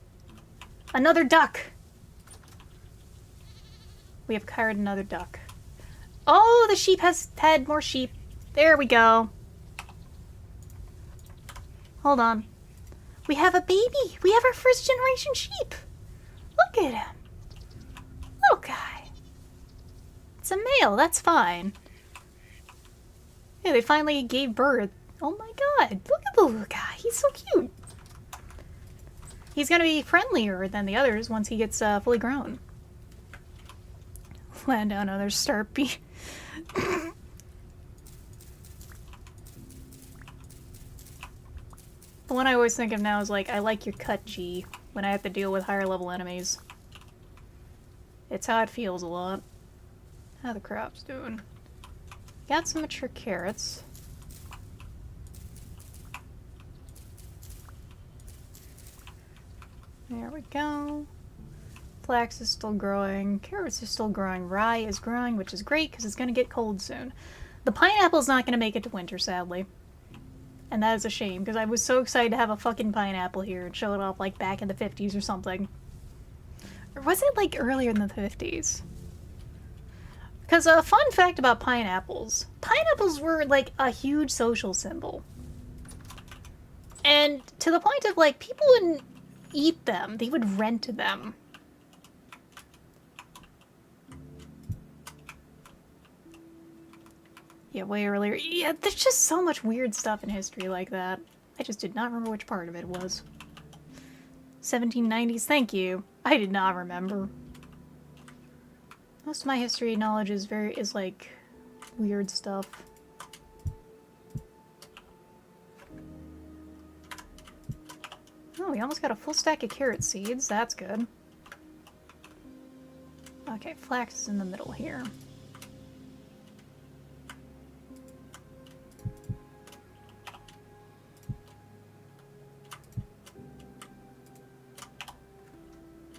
Another duck! We have hired another duck. Oh, the sheep has had more sheep. There we go. Hold on. We have a baby! We have our first generation sheep! Look at him! Little guy. It's a male, that's fine. Yeah, they finally gave birth. Oh my god, look at the little guy. He's so cute. He's gonna be friendlier than the others once he gets fully grown. Land down another Starpy. The one I always think of now is like, I like your cut, G, when I have to deal with higher level enemies. It's how it feels a lot. How the crops doing? Got some mature carrots. There we go. Flax is still growing. Carrots are still growing. Rye is growing, which is great because it's going to get cold soon. The pineapple's not going to make it to winter, sadly. And that is a shame because I was so excited to have a fucking pineapple here and show it off like back in the 50s or something. Or was it like earlier in the 50s? Because a fun fact about pineapples. Pineapples were like a huge social symbol. And to the point of like, people wouldn't eat them. They would rent them. Yeah, way earlier. Yeah, there's just so much weird stuff in history like that. I just did not remember which part of it was. 1790s, thank you. I did not remember. Most of my history knowledge is like weird stuff. Oh, we almost got a full stack of carrot seeds. That's good. Okay, flax is in the middle here.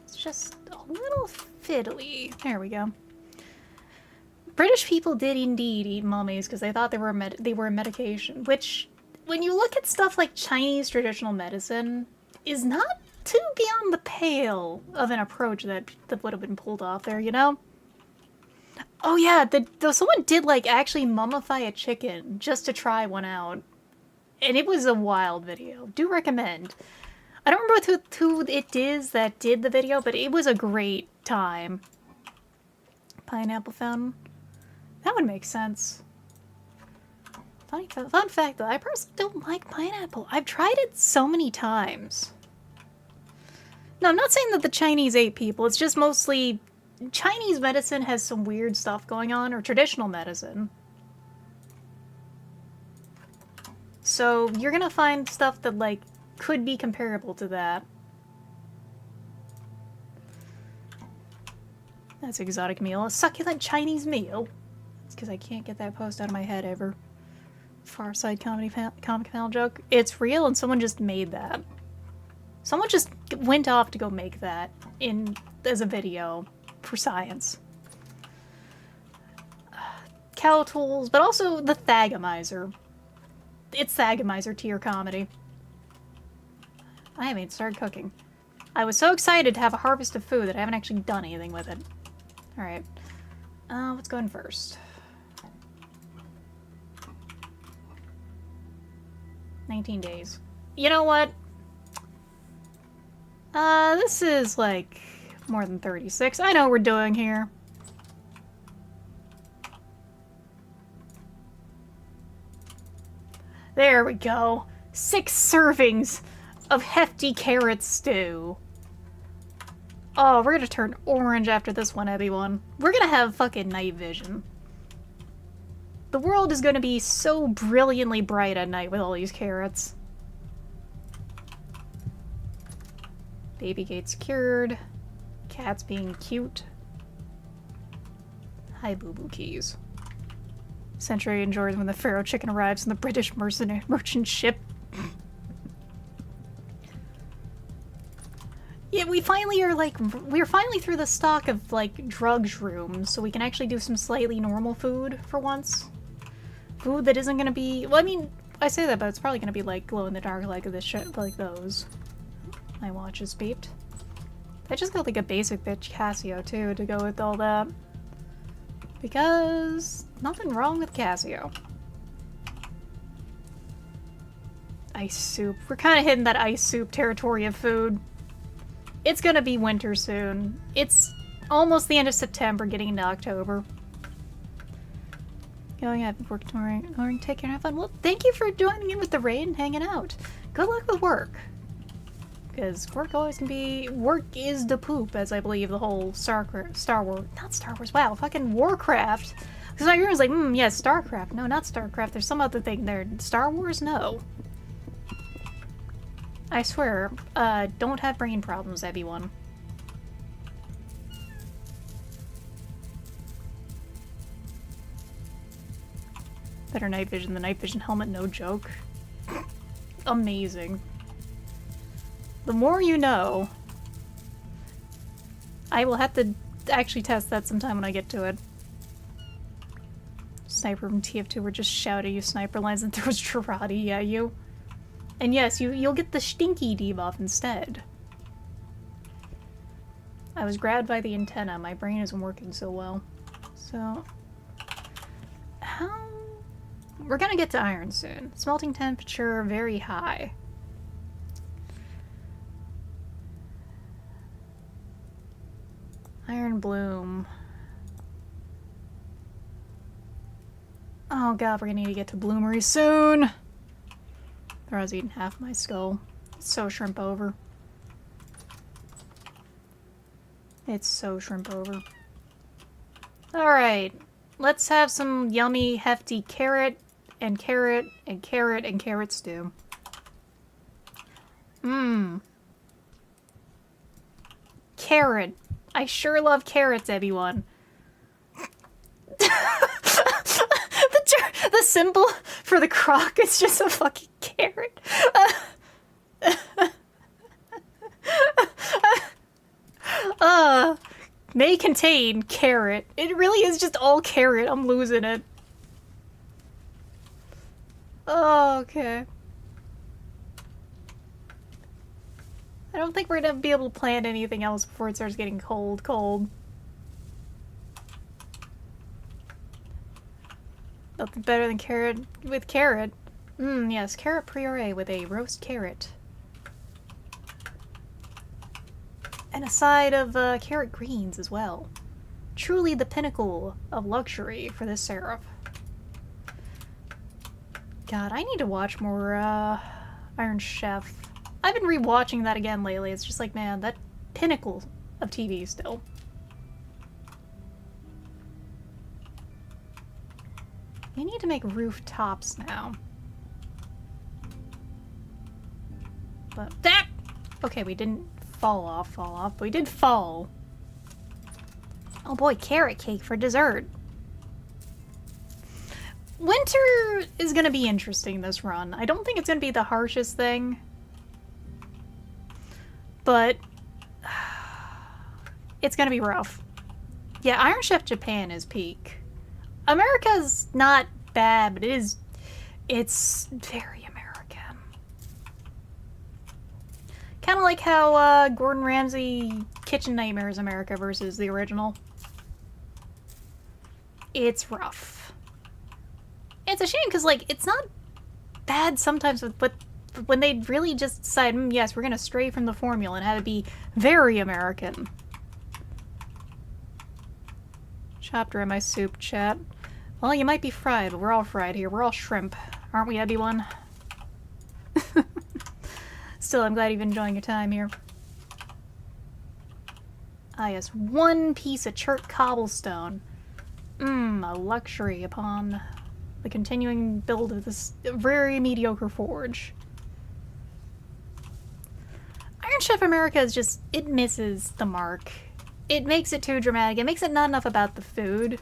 It's just a little fiddly. There we go. British people did indeed eat mummies because they thought they were a medication, which, when you look at stuff like Chinese traditional medicine, is not too beyond the pale of an approach that would have been pulled off there, you know? Oh yeah, someone did like actually mummify a chicken just to try one out. And it was a wild video. Do recommend. I don't remember who it is that did the video, but it was a great time. Pineapple fountain. That would make sense. Fun fact though, I personally don't like pineapple. I've tried it so many times. No, I'm not saying that the Chinese ate people. It's just mostly Chinese medicine has some weird stuff going on, or traditional medicine. So you're gonna find stuff that, like, could be comparable to that. That's exotic meal. A succulent Chinese meal. It's because I can't get that post out of my head ever. Far Side comic panel joke. It's real and someone just made that. Someone just went off to go make that as a video for science. Cow tools, but also the Thagomizer. It's Thagomizer tier comedy. I haven't started cooking. I was so excited to have a harvest of food that I haven't actually done anything with it. Alright. What's going first? 19 days. You know what? This is like more than 36. I know what we're doing here. There we go. 6 servings of hefty carrot stew. Oh, we're gonna turn orange after this one, everyone. We're gonna have fucking night vision. The world is gonna be so brilliantly bright at night with all these carrots. Baby gate secured. Cats being cute. Hi, boo-boo keys. Century enjoys when the Pharaoh chicken arrives on the British merchant ship. Yeah, we're finally through the stock of, like, drugs rooms, so we can actually do some slightly normal food for once. Food that isn't gonna be, well, I mean, I say that, but it's probably gonna be, like, glow-in-the-dark like this shit, like those. My watch is beeped. I just got, like, a basic bitch Casio, too, to go with all that. Because nothing wrong with Casio. Ice soup. We're kind of hitting that ice soup territory of food. It's gonna be winter soon. It's almost the end of September, getting into October. Going, I've worked tomorrow. Take care and have fun. Well, thank you for joining in with the raid and hanging out. Good luck with work. Because work always can be... Work is the poop, as I believe the whole Star Wars... Not Star Wars, wow, fucking Warcraft. Because my was like, yes, StarCraft. No, not StarCraft. There's some other thing there. Star Wars? No. I swear, don't have brain problems, everyone. Better night vision. The night vision helmet, no joke. Amazing. The more you know. I will have to actually test that sometime when I get to it. Sniper from TF2 were just shouting you sniper lines and throws karate, yeah, you. And yes, you'll get the stinky debuff instead. I was grabbed by the antenna. My brain isn't working so well. So... How... We're gonna get to iron soon. Smelting temperature very high. Iron bloom. Oh god, we're gonna need to get to bloomery soon! Or I was eating half my skull. It's so shrimp over. It's so shrimp over. Alright. Let's have some yummy, hefty carrot and carrot and carrot and carrot stew. Mmm. Carrot. I sure love carrots, everyone. The symbol for the crock is just a fucking carrot. May contain carrot. It really is just all carrot. I'm losing it. Oh, okay. I don't think we're gonna be able to plant anything else before it starts getting cold. Nothing better than carrot with carrot. Mmm, yes, carrot puree with a roast carrot. And a side of carrot greens as well. Truly the pinnacle of luxury for this syrup. God, I need to watch more Iron Chef. I've been rewatching that again lately. It's just like, man, that pinnacle of TV still. We need to make rooftops now. But that... Okay, we didn't fall off, but we did fall. Oh boy, carrot cake for dessert. Winter is gonna be interesting this run. I don't think it's gonna be the harshest thing. But... it's gonna be rough. Yeah, Iron Chef Japan is peak. America's not bad, but it's very American. Kind of like how Gordon Ramsay Kitchen Nightmares America versus the original. It's rough. It's a shame because, like, it's not bad sometimes, but when they really just decide, yes, we're gonna stray from the formula and have it be very American. Chapter in my soup, chat. Well, you might be fried, but we're all fried here. We're all shrimp. Aren't we, everyone? Still, I'm glad you've been enjoying your time here. Ah, yes. One piece of chert cobblestone. A luxury upon the continuing build of this very mediocre forge. Iron Chef America is just... it misses the mark. It makes it too dramatic. It makes it not enough about the food.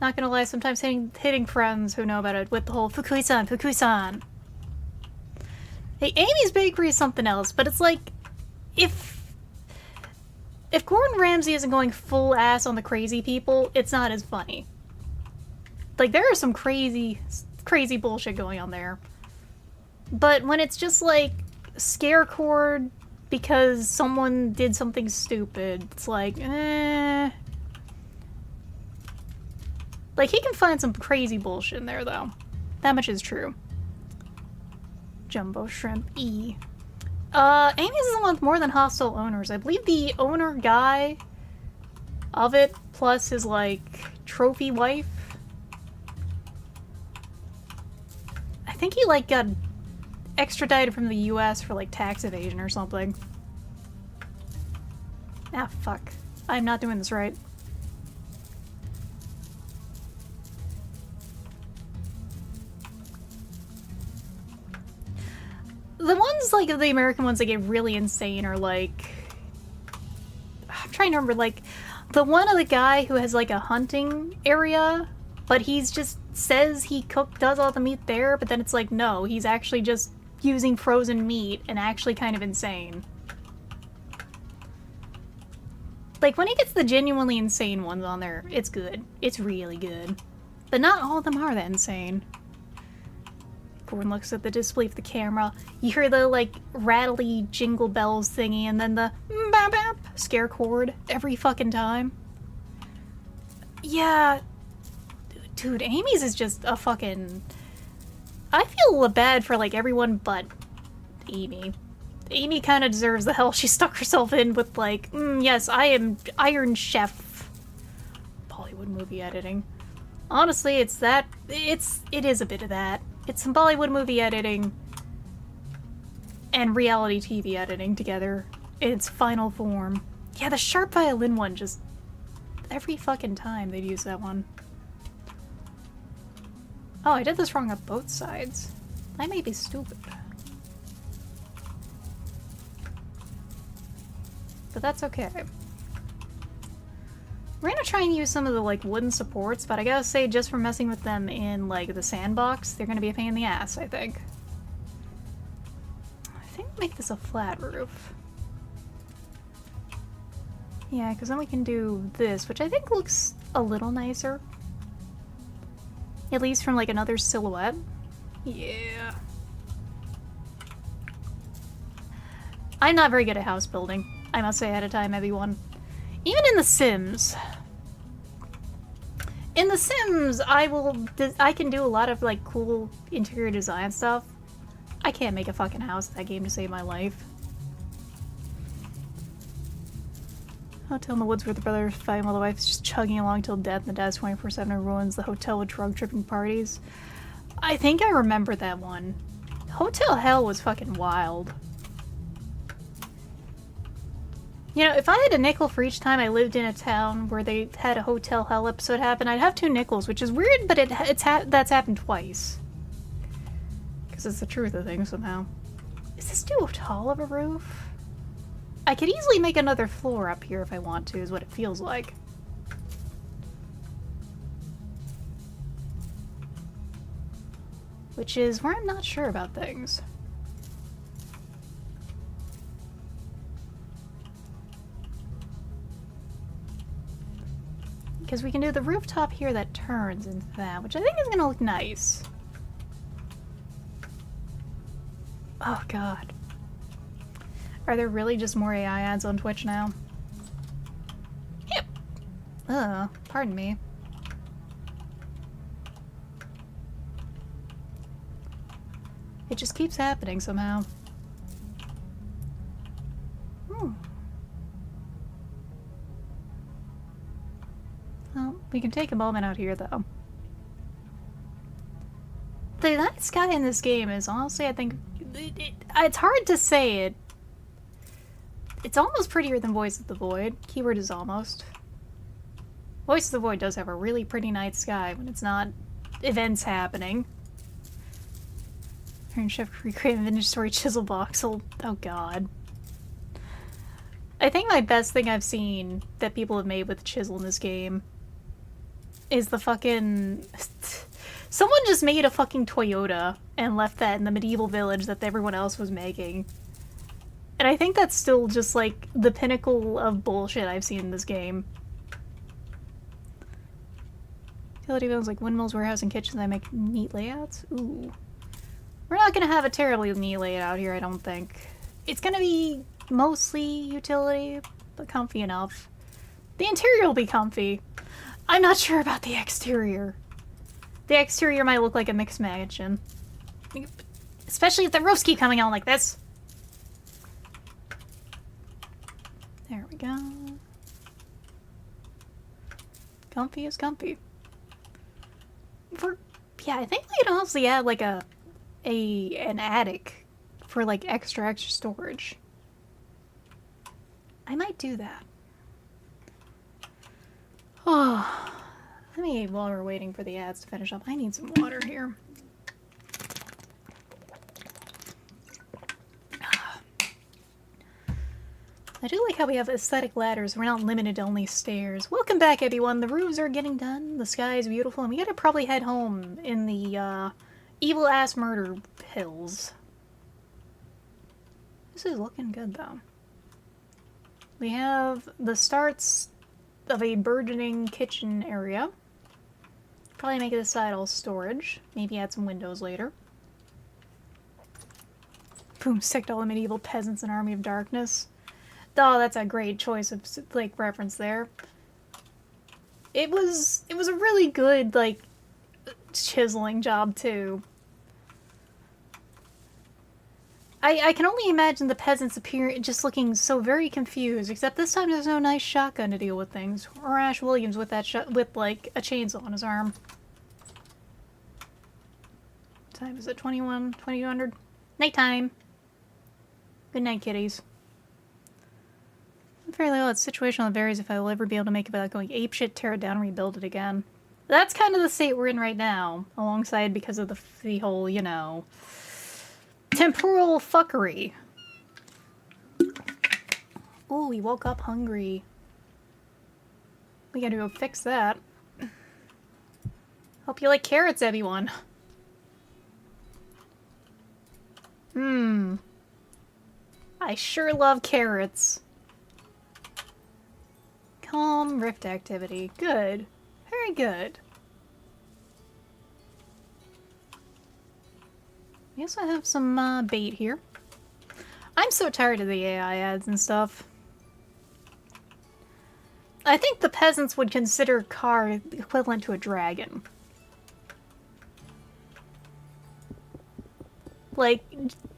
Not gonna lie, sometimes hitting friends who know about it with the whole Fukui-san, Fukui-san. Hey, Amy's Bakery is something else, but it's like, if Gordon Ramsay isn't going full ass on the crazy people, it's not as funny. Like, there is some crazy bullshit going on there. But when it's just like, scare cord because someone did something stupid, it's like, eh... Like, he can find some crazy bullshit in there, though. That much is true. Jumbo Shrimp E. Amy's is the one with more than hostile owners. I believe the owner guy of it, plus his, like, trophy wife. I think he, like, got extradited from the US for, like, tax evasion or something. Ah, fuck. I'm not doing this right. The ones, like, the American ones that get really insane are, like... I'm trying to remember, like... The one of the guy who has, like, a hunting area, but he's just says he does all the meat there, but then it's like, no, he's actually just using frozen meat and actually kind of insane. Like, when he gets the genuinely insane ones on there, it's good. It's really good. But not all of them are that insane. Gordon looks at the display of the camera. You hear the, like, rattly jingle bells thingy, and then the bap bap scare chord every fucking time. Yeah. Dude, Amy's is just a fucking... I feel bad for, like, everyone but Amy. Amy kind of deserves the hell she stuck herself in with, like, yes, I am Iron Chef. Bollywood movie editing. Honestly, it is a bit of that. It's some Bollywood movie editing. and reality TV editing together in its final form. Yeah, the sharp violin one just... every fucking time they'd use that one. Oh, I did this wrong on both sides. I may be stupid. But that's okay. We're gonna try and use some of the, like, wooden supports, but I gotta say, just for messing with them in, like, the sandbox, they're gonna be a pain in the ass, I think. I think we'll make this a flat roof. Yeah, because then we can do this, which I think looks a little nicer. At least from, like, another silhouette. Yeah. I'm not very good at house building, I must say ahead of time, everyone. Even in The Sims. In The Sims, I can do a lot of, like, cool interior design stuff. I can't make a fucking house in that game to save my life. Hotel in the woods where the brothers fight while the wife's just chugging along till death and the dad's 24/7 ruins the hotel with drug-tripping parties. I think I remember that one. Hotel Hell was fucking wild. You know, if I had a nickel for each time I lived in a town where they had a Hotel Hell episode happen, I'd have 2 nickels, which is weird, but that's happened twice. Because it's the truth of things somehow. Is this too tall of a roof? I could easily make another floor up here if I want to, is what it feels like. Which is where I'm not sure about things. Because we can do the rooftop here that turns into that, which I think is going to look nice. Oh god. Are there really just more AI ads on Twitch now? Yep. Pardon me. It just keeps happening somehow. Well, we can take a moment out here, though. The night sky in this game is honestly, I think, it's hard to say it. It's almost prettier than Voice of the Void. Keyword is almost. Voice of the Void does have a really pretty night sky when it's not events happening. Iron Chef recreate a vintage story chisel voxel. Oh god. I think my best thing I've seen that people have made with the chisel in this game is the fucking... Someone just made a fucking Toyota and left that in the medieval village that everyone else was making. And I think that's still just, like, the pinnacle of bullshit I've seen in this game. Utility buildings like windmills, warehouse, and kitchens that make neat layouts? Ooh. We're not gonna have a terribly neat layout here, I don't think. It's gonna be mostly utility, but comfy enough. The interior will be comfy. I'm not sure about the exterior. The exterior might look like a mixed mansion. Especially if the roofs keep coming on like this. There we go. Comfy is comfy. Yeah, I think we can honestly add like an attic for like extra storage. I might do that. Oh, while we're waiting for the ads to finish up, I need some water here. I do like how we have aesthetic ladders. We're not limited to only stairs. Welcome back, everyone. The roofs are getting done. The sky is beautiful. And we gotta probably head home in the evil-ass murder hills. This is looking good, though. We have the starts of a burgeoning kitchen area. Probably make this side all storage. Maybe add some windows later. Boom, sicked all the medieval peasants in Army of Darkness. Oh, that's a great choice of, like, reference there. It was a really good, like, chiseling job, too. I can only imagine the peasants just looking so very confused, except this time there's no nice shotgun to deal with things. Or Ash Williams with that with, like, a chainsaw on his arm. What time is it? 2200? Nighttime. Good night, kitties. I'm fairly well, it's situational. It varies if I will ever be able to make it without going apeshit, tear it down, rebuild it again. That's kind of the state we're in right now, alongside because of the whole, you know, temporal fuckery. Ooh, we woke up hungry. We gotta go fix that. Hope you like carrots, everyone. I sure love carrots. Calm rift activity. Good. Very good. We also have some bait here. I'm so tired of the AI ads and stuff. I think the peasants would consider Car equivalent to a dragon. Like,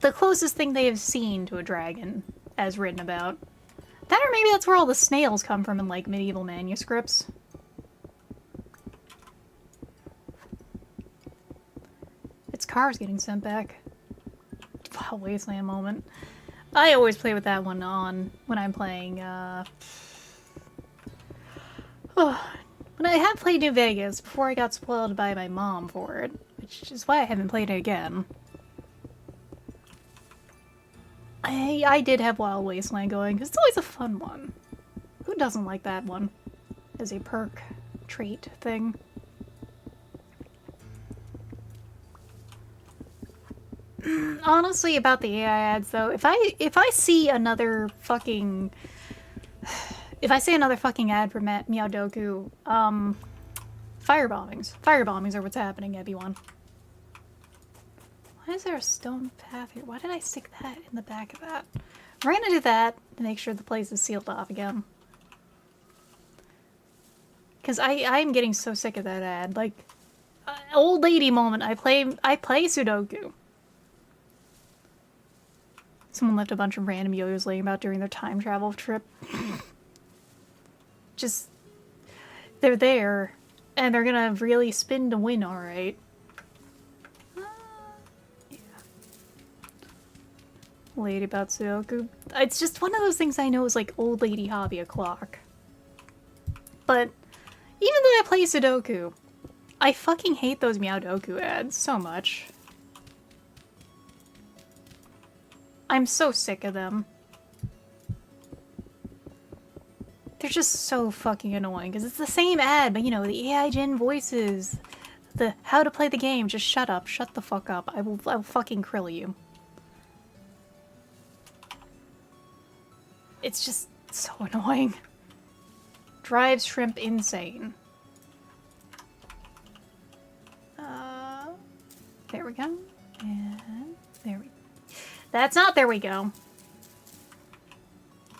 the closest thing they have seen to a dragon, as written about. That or maybe that's where all the snails come from in, like, medieval manuscripts. Its car's getting sent back. Wow, Wasteland moment. I always play with that one on when I'm playing, when I had played New Vegas before I got spoiled by my mom for it, which is why I haven't played it again. I did have Wild Wasteland going, because it's always a fun one. Who doesn't like that one? As a perk, trait thing. Honestly, about the AI ads, though, if I see another fucking... If I see another fucking ad for Meowdoku, firebombings. Firebombings are what's happening, everyone. Why is there a stone path here? Why did I stick that in the back of that? We're gonna do that to make sure the place is sealed off again. Because I'm getting so sick of that ad. Like, old lady moment, I play Sudoku. Someone left a bunch of random yo-yos laying about during their time travel trip. Just, they're there, and they're gonna really spin to win, alright. Yeah. Lady about Sudoku. It's just one of those things I know is like old lady hobby o'clock. But, even though I play Sudoku, I fucking hate those Meowdoku ads so much. I'm so sick of them. They're just so fucking annoying, because it's the same ad, but you know, the AI gen voices, the how to play the game, just shut up, shut the fuck up, I will fucking krill you. It's just so annoying. Drives shrimp insane. There we go, and there we go. That's not there we go.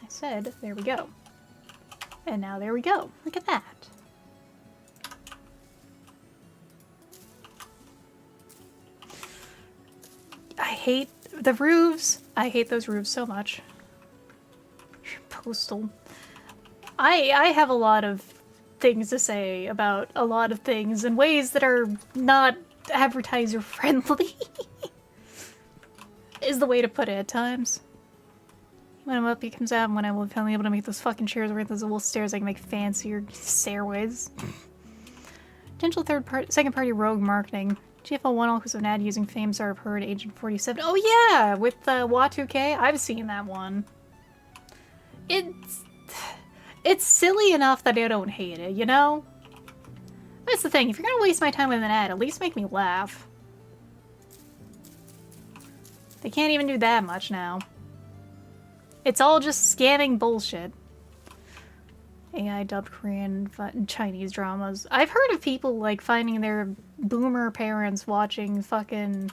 I said there we go. And now there we go. Look at that. I hate the roofs. I hate those roofs so much. Postal. I have a lot of things to say about a lot of things in ways that are not advertiser friendly. Is the way to put it at times. When I'm up, he comes out, and when I will finally able to make those fucking chairs with those little stairs, I can make fancier stairways. Potential second party rogue marketing. GFL1 all-inclusive ad using Famestar of Herd Agent 47. Oh yeah! With Watu-K? I've seen that one. It's silly enough that I don't hate it, you know? That's the thing, if you're gonna waste my time with an ad, at least make me laugh. They can't even do that much now. It's all just scamming bullshit. AI dubbed Korean and Chinese dramas. I've heard of people, like, finding their boomer parents watching fucking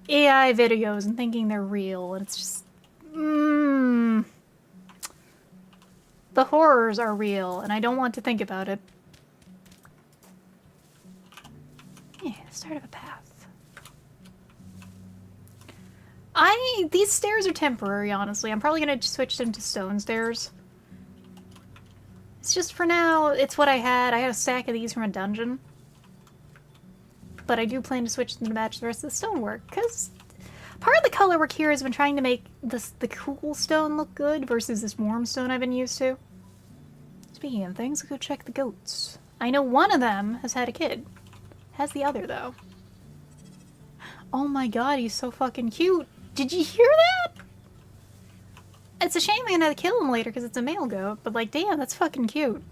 AI videos and thinking they're real, and it's just... The horrors are real, and I don't want to think about it. Yeah, start of a path. These stairs are temporary, honestly. I'm probably gonna switch them to stone stairs. It's just for now, it's what I had. I had a stack of these from a dungeon. But I do plan to switch them to match the rest of the stonework, because Part of the color work here has been trying to make the cool stone look good versus this warm stone I've been used to. Speaking of things, let's go check the goats. I know one of them has had a kid. Has the other, though. Oh my god, he's so fucking cute. Did you hear that? It's a shame I'm gonna have to kill him later because it's a male goat, but like, damn, that's fucking cute.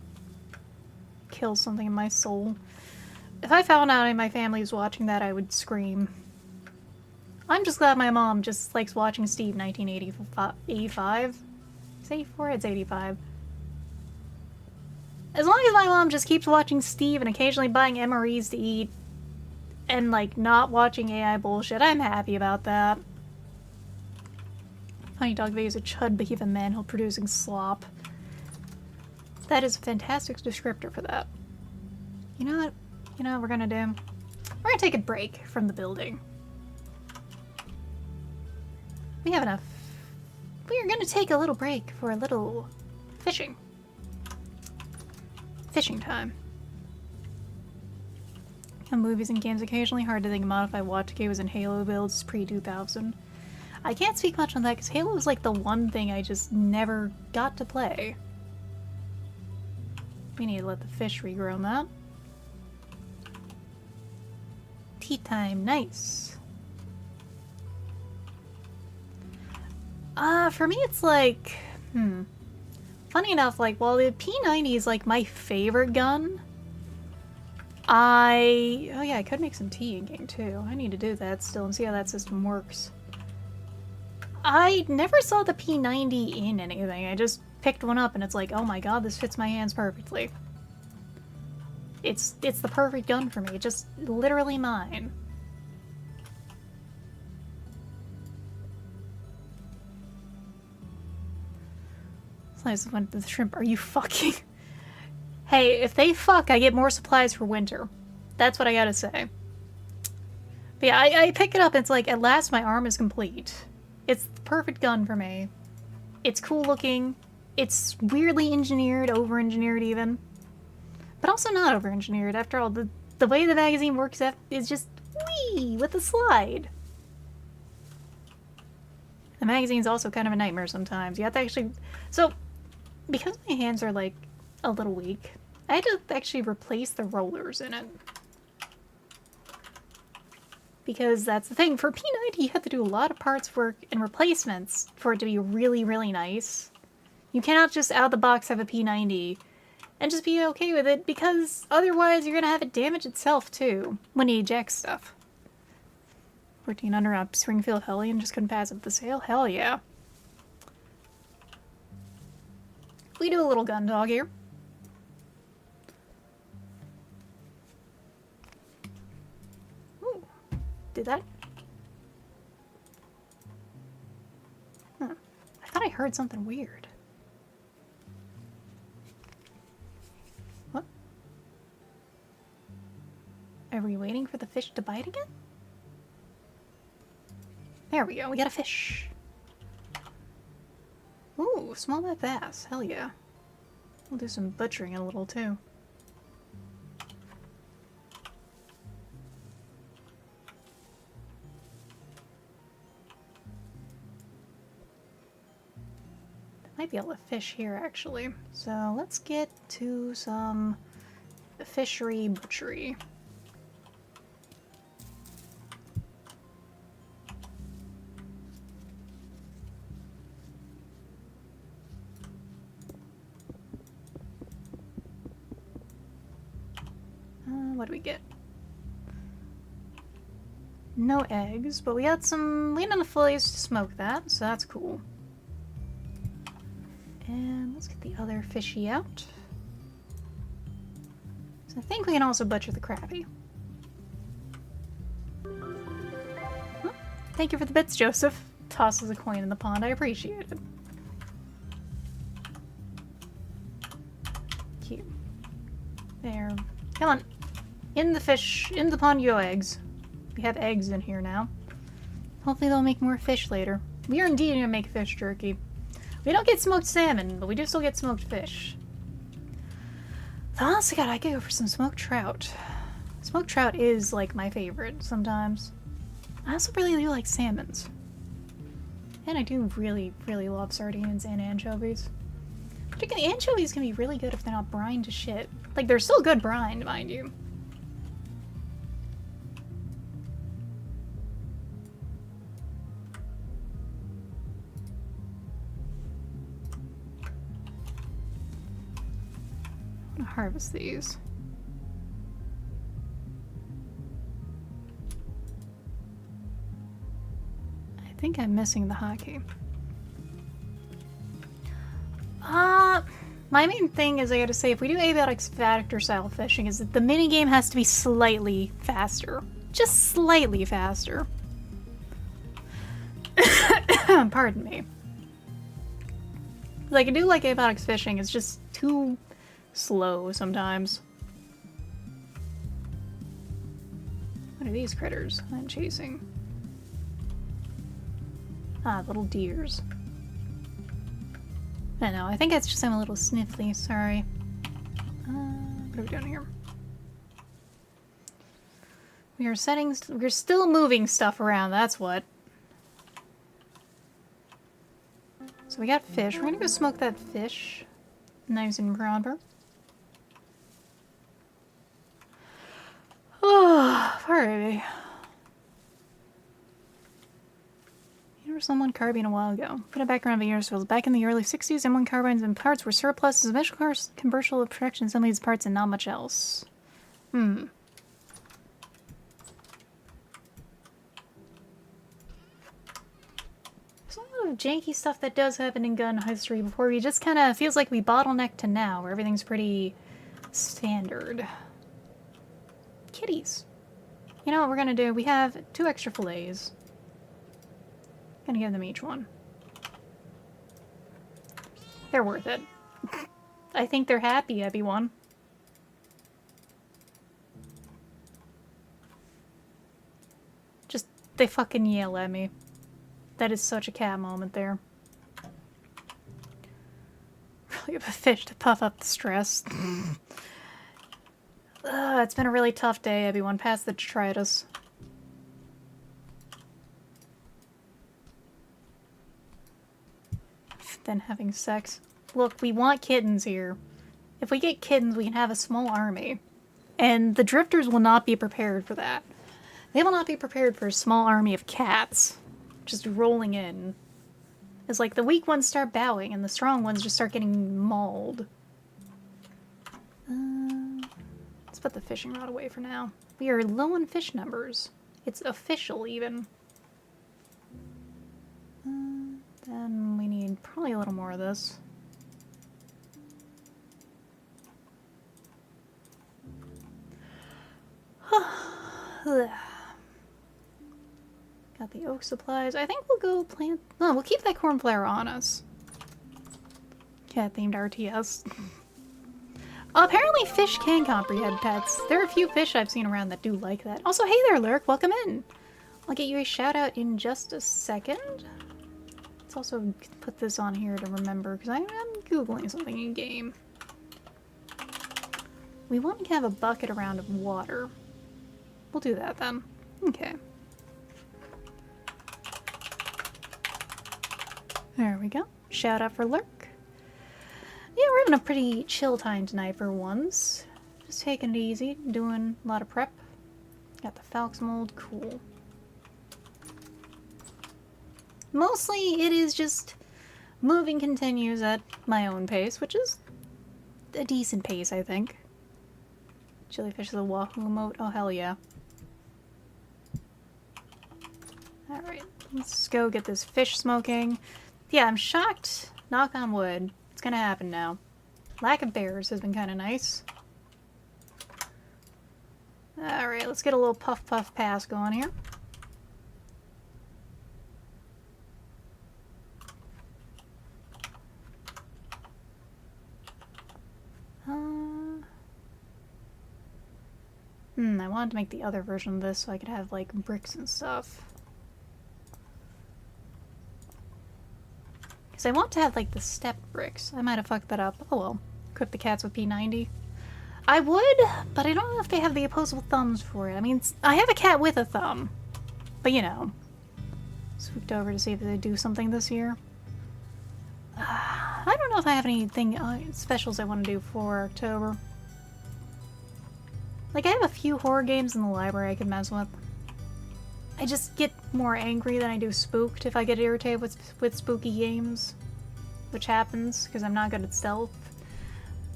Kill something in my soul. If I found out any of my family was watching that, I would scream. I'm just glad my mom just likes watching Steve 1985. It's 84? It's 85. As long as my mom just keeps watching Steve and occasionally buying MREs to eat and, like, not watching AI bullshit, I'm happy about that. Funny dog videos a chud behemoth manhole producing slop. That is a fantastic descriptor for that. You know what? You know what we're gonna do? We're gonna take a break from the building. We have enough. We are gonna take a little break for a little fishing. Fishing time. On movies and games occasionally, hard to think about if I watched games in Halo builds pre-2000. I can't speak much on that because Halo was like the one thing I just never got to play. We need to let the fish regrow on that. Tea time, nice. For me it's like, funny enough, like, while the P90 is like my favorite gun, oh yeah, I could make some tea in game too. I need to do that still and see how that system works. I never saw the P90 in anything. I just picked one up and it's like, oh my god, this fits my hands perfectly. It's the perfect gun for me, just literally mine. Supplies went to the shrimp. Are you fucking? Hey, if they fuck, I get more supplies for winter. That's what I gotta say. But yeah, I pick it up and it's like, at last my arm is complete. It's the perfect gun for me. It's cool looking. It's weirdly engineered, over-engineered even. But also not over-engineered. After all, the way the magazine works is just wee with a slide. The magazine's also kind of a nightmare sometimes. You have to actually... So, because my hands are like a little weak, I had to actually replace the rollers in it. Because that's the thing, for P90 you have to do a lot of parts work and replacements for it to be really, really nice. You cannot just out of the box have a P90 and just be okay with it, because otherwise you're gonna have it damage itself too when you eject stuff. 14 under up Springfield Hellion just couldn't pass up the sale? Hell yeah. We do a little gun dog here. Ooh. Did that? Huh. I thought I heard something weird. What? Are we waiting for the fish to bite again? There we go, we got a fish. Ooh, smallmouth bass. Hell yeah. We'll do some butchering a little too. Might be able to fish here actually. So let's get to some fishery butchery. What do we get? No eggs, but we got enough fillets to smoke that, so that's cool. And let's get the other fishy out. So I think we can also butcher the crabby. Oh, thank you for the bits, Joseph. Tosses a coin in the pond. I appreciate it. Cute. There. Come on. In the pond you go, eggs. We have eggs in here now. Hopefully they'll make more fish later. We are indeed gonna make fish jerky. We don't get smoked salmon, but we do still get smoked fish. Honestly, God, I could go for some smoked trout. Smoked trout is like my favorite sometimes. I also really do like salmons. And I do really, really love sardines and anchovies. Particularly anchovies can be really good if they're not brined to shit. Like, they're still good brined, mind you. I'm gonna harvest these. I think I'm missing the hotkey. My main thing is I gotta say, if we do abiotic factor style fishing, is that the minigame has to be slightly faster. Just slightly faster. Pardon me. Like, I do like abiotic fishing, it's just too slow sometimes. What are these critters I'm chasing? Ah, little deers. I know, I think it's just I'm a little sniffly, sorry. What are we doing here? We're still moving stuff around, that's what. So we got fish, we're gonna go smoke that fish. Nice and proper. Oh, alrighty. Someone carbine a while ago. Put it back around the years. Back in the early 60s, M1 carbines and parts were surplus, special commercial protection, some of these parts, and not much else. There's a lot of janky stuff that does happen in gun history before we just kind of feels like we bottleneck to now, where everything's pretty standard. Kitties. You know what we're gonna do? We have 2 extra fillets. Gonna give them each one. They're worth it. I think they're happy, everyone. Just, they fucking yell at me. That is such a cat moment there. Really have a fish to puff up the stress. It's been a really tough day, everyone. Pass the detritus. Than having sex. Look, we want kittens here. If we get kittens, we can have a small army. And the drifters will not be prepared for that. They will not be prepared for a small army of cats just rolling in. It's like the weak ones start bowing and the strong ones just start getting mauled. Let's put the fishing rod away for now. We are low on fish numbers. It's official, even. Then we need probably a little more of this. Got the oak supplies. I think we'll go plant... No, we'll keep that cornflower on us. Cat-themed RTS. Apparently fish can comprehend pets. There are a few fish I've seen around that do like that. Also, hey there, Lurk. Welcome in. I'll get you a shout-out in just a second. Also put this on here to remember because I'm googling something in game. We want to have a bucket around of water. We'll do that then. Okay. There we go. Shout out for Lurk. Yeah, we're having a pretty chill time tonight for once. Just taking it easy, doing a lot of prep. Got the Falx mold, cool. Mostly, it is just moving continues at my own pace, which is a decent pace, I think. Jellyfish is a Wahoo emote. Oh, hell yeah. Alright, let's go get this fish smoking. Yeah, I'm shocked. Knock on wood. It's gonna happen now. Lack of bears has been kind of nice. Alright, let's get a little puff puff pass going here. I wanted to make the other version of this so I could have, like, bricks and stuff. Because I want to have, like, the step bricks. I might have fucked that up. Oh well. Equip the cats with P90. I would, but I don't know if they have the opposable thumbs for it. I mean, I have a cat with a thumb. But you know, swooped over to see if they do something this year. I don't know if I have anything specials I want to do for October. Like, I have a few horror games in the library I could mess with. I just get more angry than I do spooked if I get irritated with spooky games. Which happens, because I'm not good at stealth.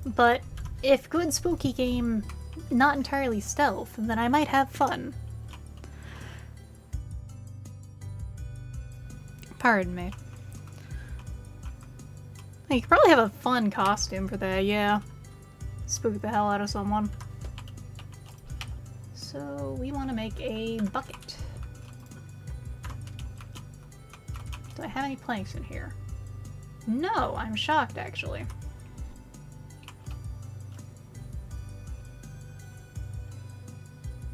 But if good spooky game, not entirely stealth, then I might have fun. Pardon me. You could probably have a fun costume for that, yeah. Spook the hell out of someone. So we want to make a bucket. Do I have any planks in here? No, I'm shocked actually.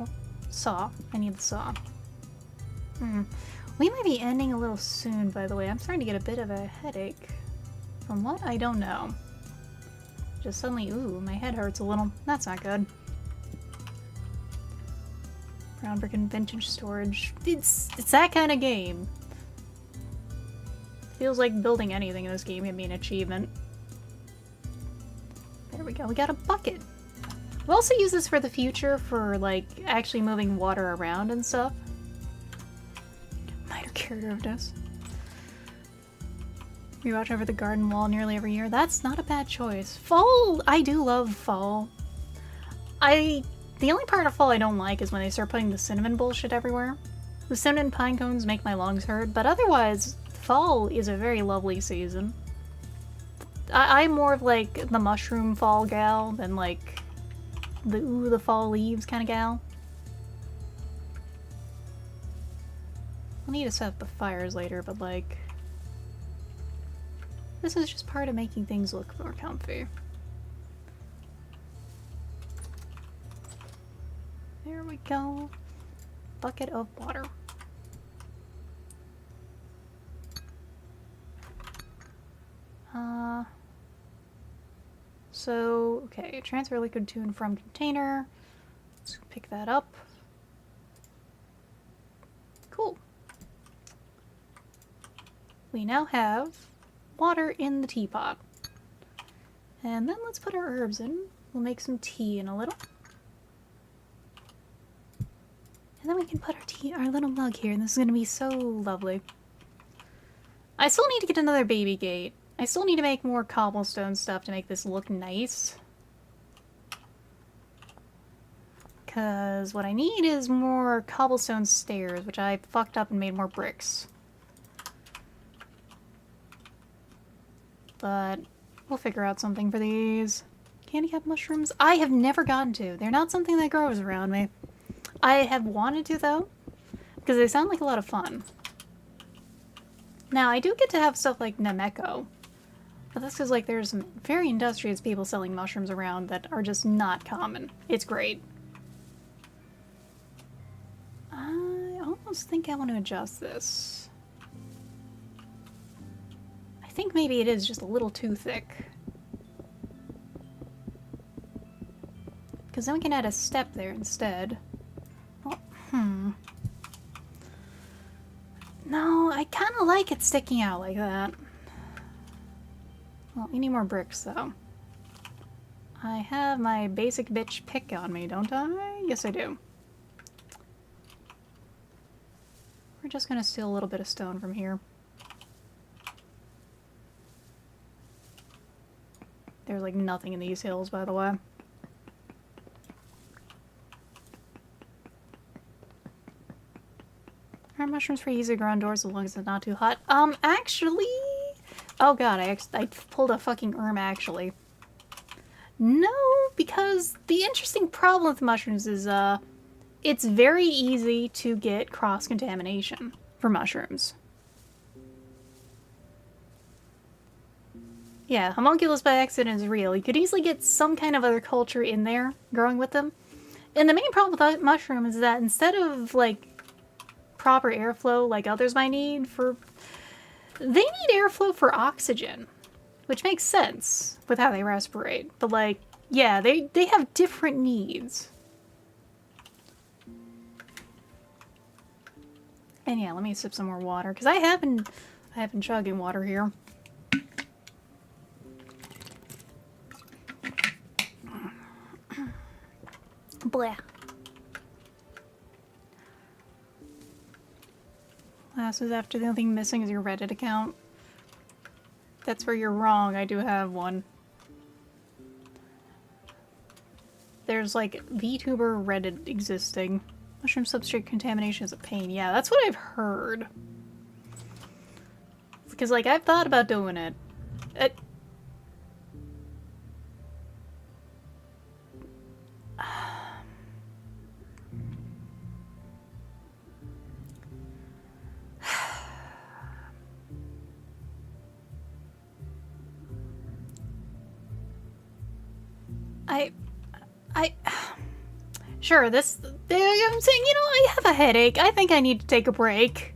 Oh, saw. I need the saw. We might be ending a little soon, by the way. I'm starting to get a bit of a headache. From what? I don't know. Just suddenly, ooh, my head hurts a little. That's not good. Brown brick and vintage storage. It's that kind of game. Feels like building anything in this game can be an achievement. There we go. We got a bucket. We'll also use this for the future for, like, actually moving water around and stuff. Minor curativeness. We watch over the garden wall nearly every year. That's not a bad choice. Fall, I do love fall. The only part of fall I don't like is when they start putting the cinnamon bullshit everywhere. The cinnamon pine cones make my lungs hurt, but otherwise, fall is a very lovely season. I'm more of like the mushroom fall gal than like the ooh, the fall leaves kind of gal. I'll need to set up the fires later, but like, this is just part of making things look more comfy. There we go. Bucket of water. So, okay, transfer liquid to and from container. Let's pick that up. Cool. We now have water in the teapot. And then let's put our herbs in. We'll make some tea in a little. And then we can put our little mug here, and this is going to be so lovely. I still need to get another baby gate. I still need to make more cobblestone stuff to make this look nice. Because what I need is more cobblestone stairs, which I fucked up and made more bricks. But we'll figure out something for these. Candy cap mushrooms? I have never gotten to. They're not something that grows around me. I have wanted to, though, because they sound like a lot of fun. Now, I do get to have stuff like Nameko, but that's because, like, there's some very industrious people selling mushrooms around that are just not common. It's great. I almost think I want to adjust this. I think maybe it is just a little too thick. Because then we can add a step there instead. No, I kind of like it sticking out like that. Well, we need more bricks, though. I have my basic bitch pick on me, don't I? Yes, I do. We're just gonna steal a little bit of stone from here. There's, like, nothing in these hills, by the way. Are mushrooms for easy to grow indoors as long as it's not too hot? Actually... Oh god, I pulled a fucking actually. No, because the interesting problem with mushrooms is, it's very easy to get cross-contamination for mushrooms. Yeah, homunculus by accident is real. You could easily get some kind of other culture in there growing with them. And the main problem with mushroom is that instead of, like, proper airflow like others might need for... They need airflow for oxygen, which makes sense with how they respirate. But, like, yeah, they have different needs. And yeah, let me sip some more water, because I have been chugging water here. Blah. Last is after the only thing missing is your Reddit account. That's where you're wrong, I do have one. There's like VTuber Reddit existing. Mushroom substrate contamination is a pain. Yeah, that's what I've heard. Because like I've thought about doing it. Sure, I'm saying, I have a headache. I think I need to take a break.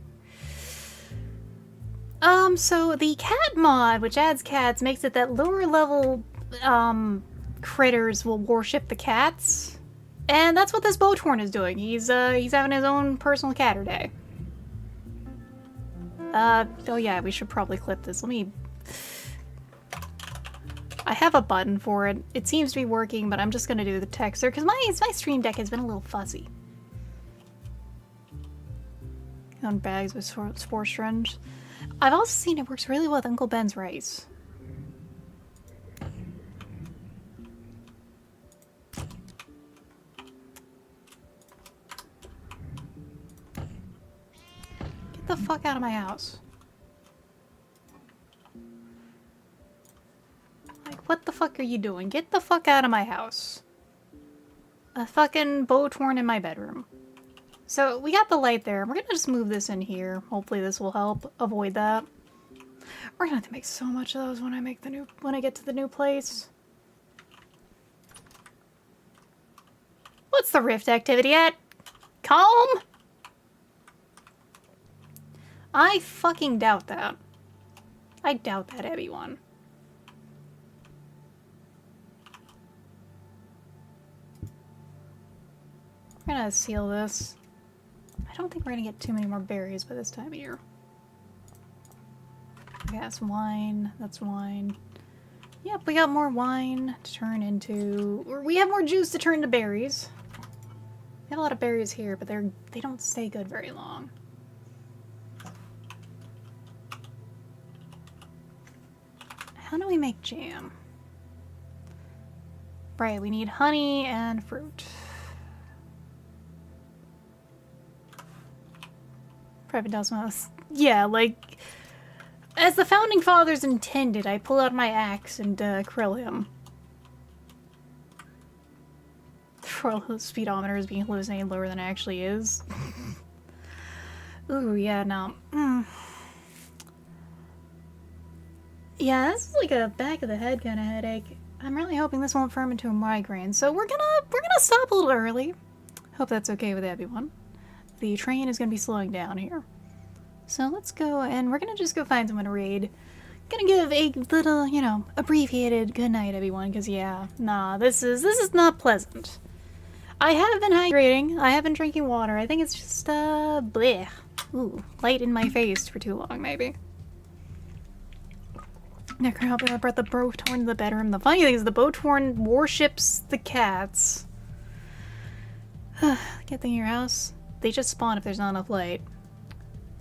So the cat mod, which adds cats, makes it that lower level, critters will worship the cats. And that's what this Botorn is doing. He's having his own personal catter day. Oh yeah, we should probably clip this. I have a button for it. It seems to be working, but I'm just gonna do the texter because my stream deck has been a little fuzzy. On bags with spore strings. I've also seen it works really well with Uncle Ben's rice. Get the fuck out of my house. What the fuck are you doing? Get the fuck out of my house. A fucking Botorn in my bedroom. So we got the light there. We're gonna just move this in here. Hopefully this will help avoid that. We're gonna have to make so much of those when I get to the new place. What's the rift activity at? Calm? I fucking doubt that. I doubt that, everyone. We're gonna seal this. I don't think we're gonna get too many more berries by this time of year. Okay, that's wine. That's wine. Yep, we got more wine to turn into... Or we have more juice to turn into berries. We have a lot of berries here, but they don't stay good very long. How do we make jam? Right, we need honey and fruit. Private Dosmos. Yeah, like, as the Founding Fathers intended, I pull out my axe and krill him. The speedometer is being hallucinated lower than it actually is. Ooh, yeah, no. Yeah, this is like a back of the head kind of headache. I'm really hoping this won't firm into a migraine, so we're gonna stop a little early. Hope that's okay with everyone. The train is going to be slowing down here. So let's go, and we're going to just go find someone to raid. Gonna give a little, you know, abbreviated good night, everyone, because yeah, nah, this is not pleasant. I have been hydrating, I have been drinking water, I think it's just, bleh. Ooh, light in my face for too long, maybe. Necronopoly, I brought the Botorn to the bedroom. The funny thing is the Botorn worships the cats. Get thing in your house. They just spawn if there's not enough light.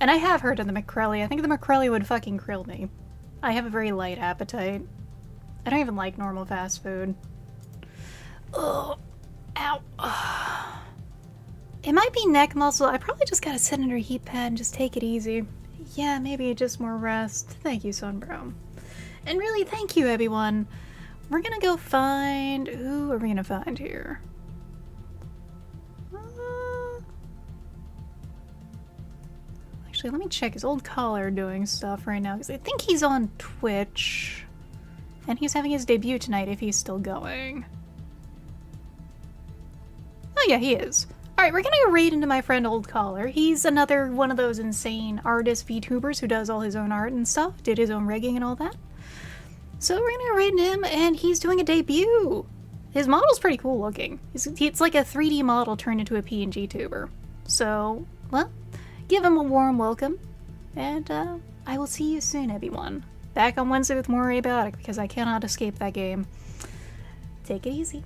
And I have heard of the McCrelly. I think the McCrelly would fucking krill me. I have a very light appetite. I don't even like normal fast food. Ugh. Ow. Ugh. It might be neck muscle. I probably just gotta sit under a heat pad and just take it easy. Yeah, maybe just more rest. Thank you, Sunbro. And really, thank you, everyone. We're gonna go find... Who are we gonna find here? Actually, let me check. His old caller doing stuff right now, because I think he's on Twitch. And he's having his debut tonight if he's still going. Oh yeah, he is. Alright, we're gonna go raid into my friend Old Caller. He's another one of those insane artist VTubers who does all his own art and stuff, did his own rigging and all that. So we're gonna go raid into him, and he's doing a debut. His model's pretty cool looking. It's like a 3D model turned into a PNG tuber. So, well, give him a warm welcome, and I will see you soon, everyone. Back on Wednesday with more Abiotic, because I cannot escape that game. Take it easy.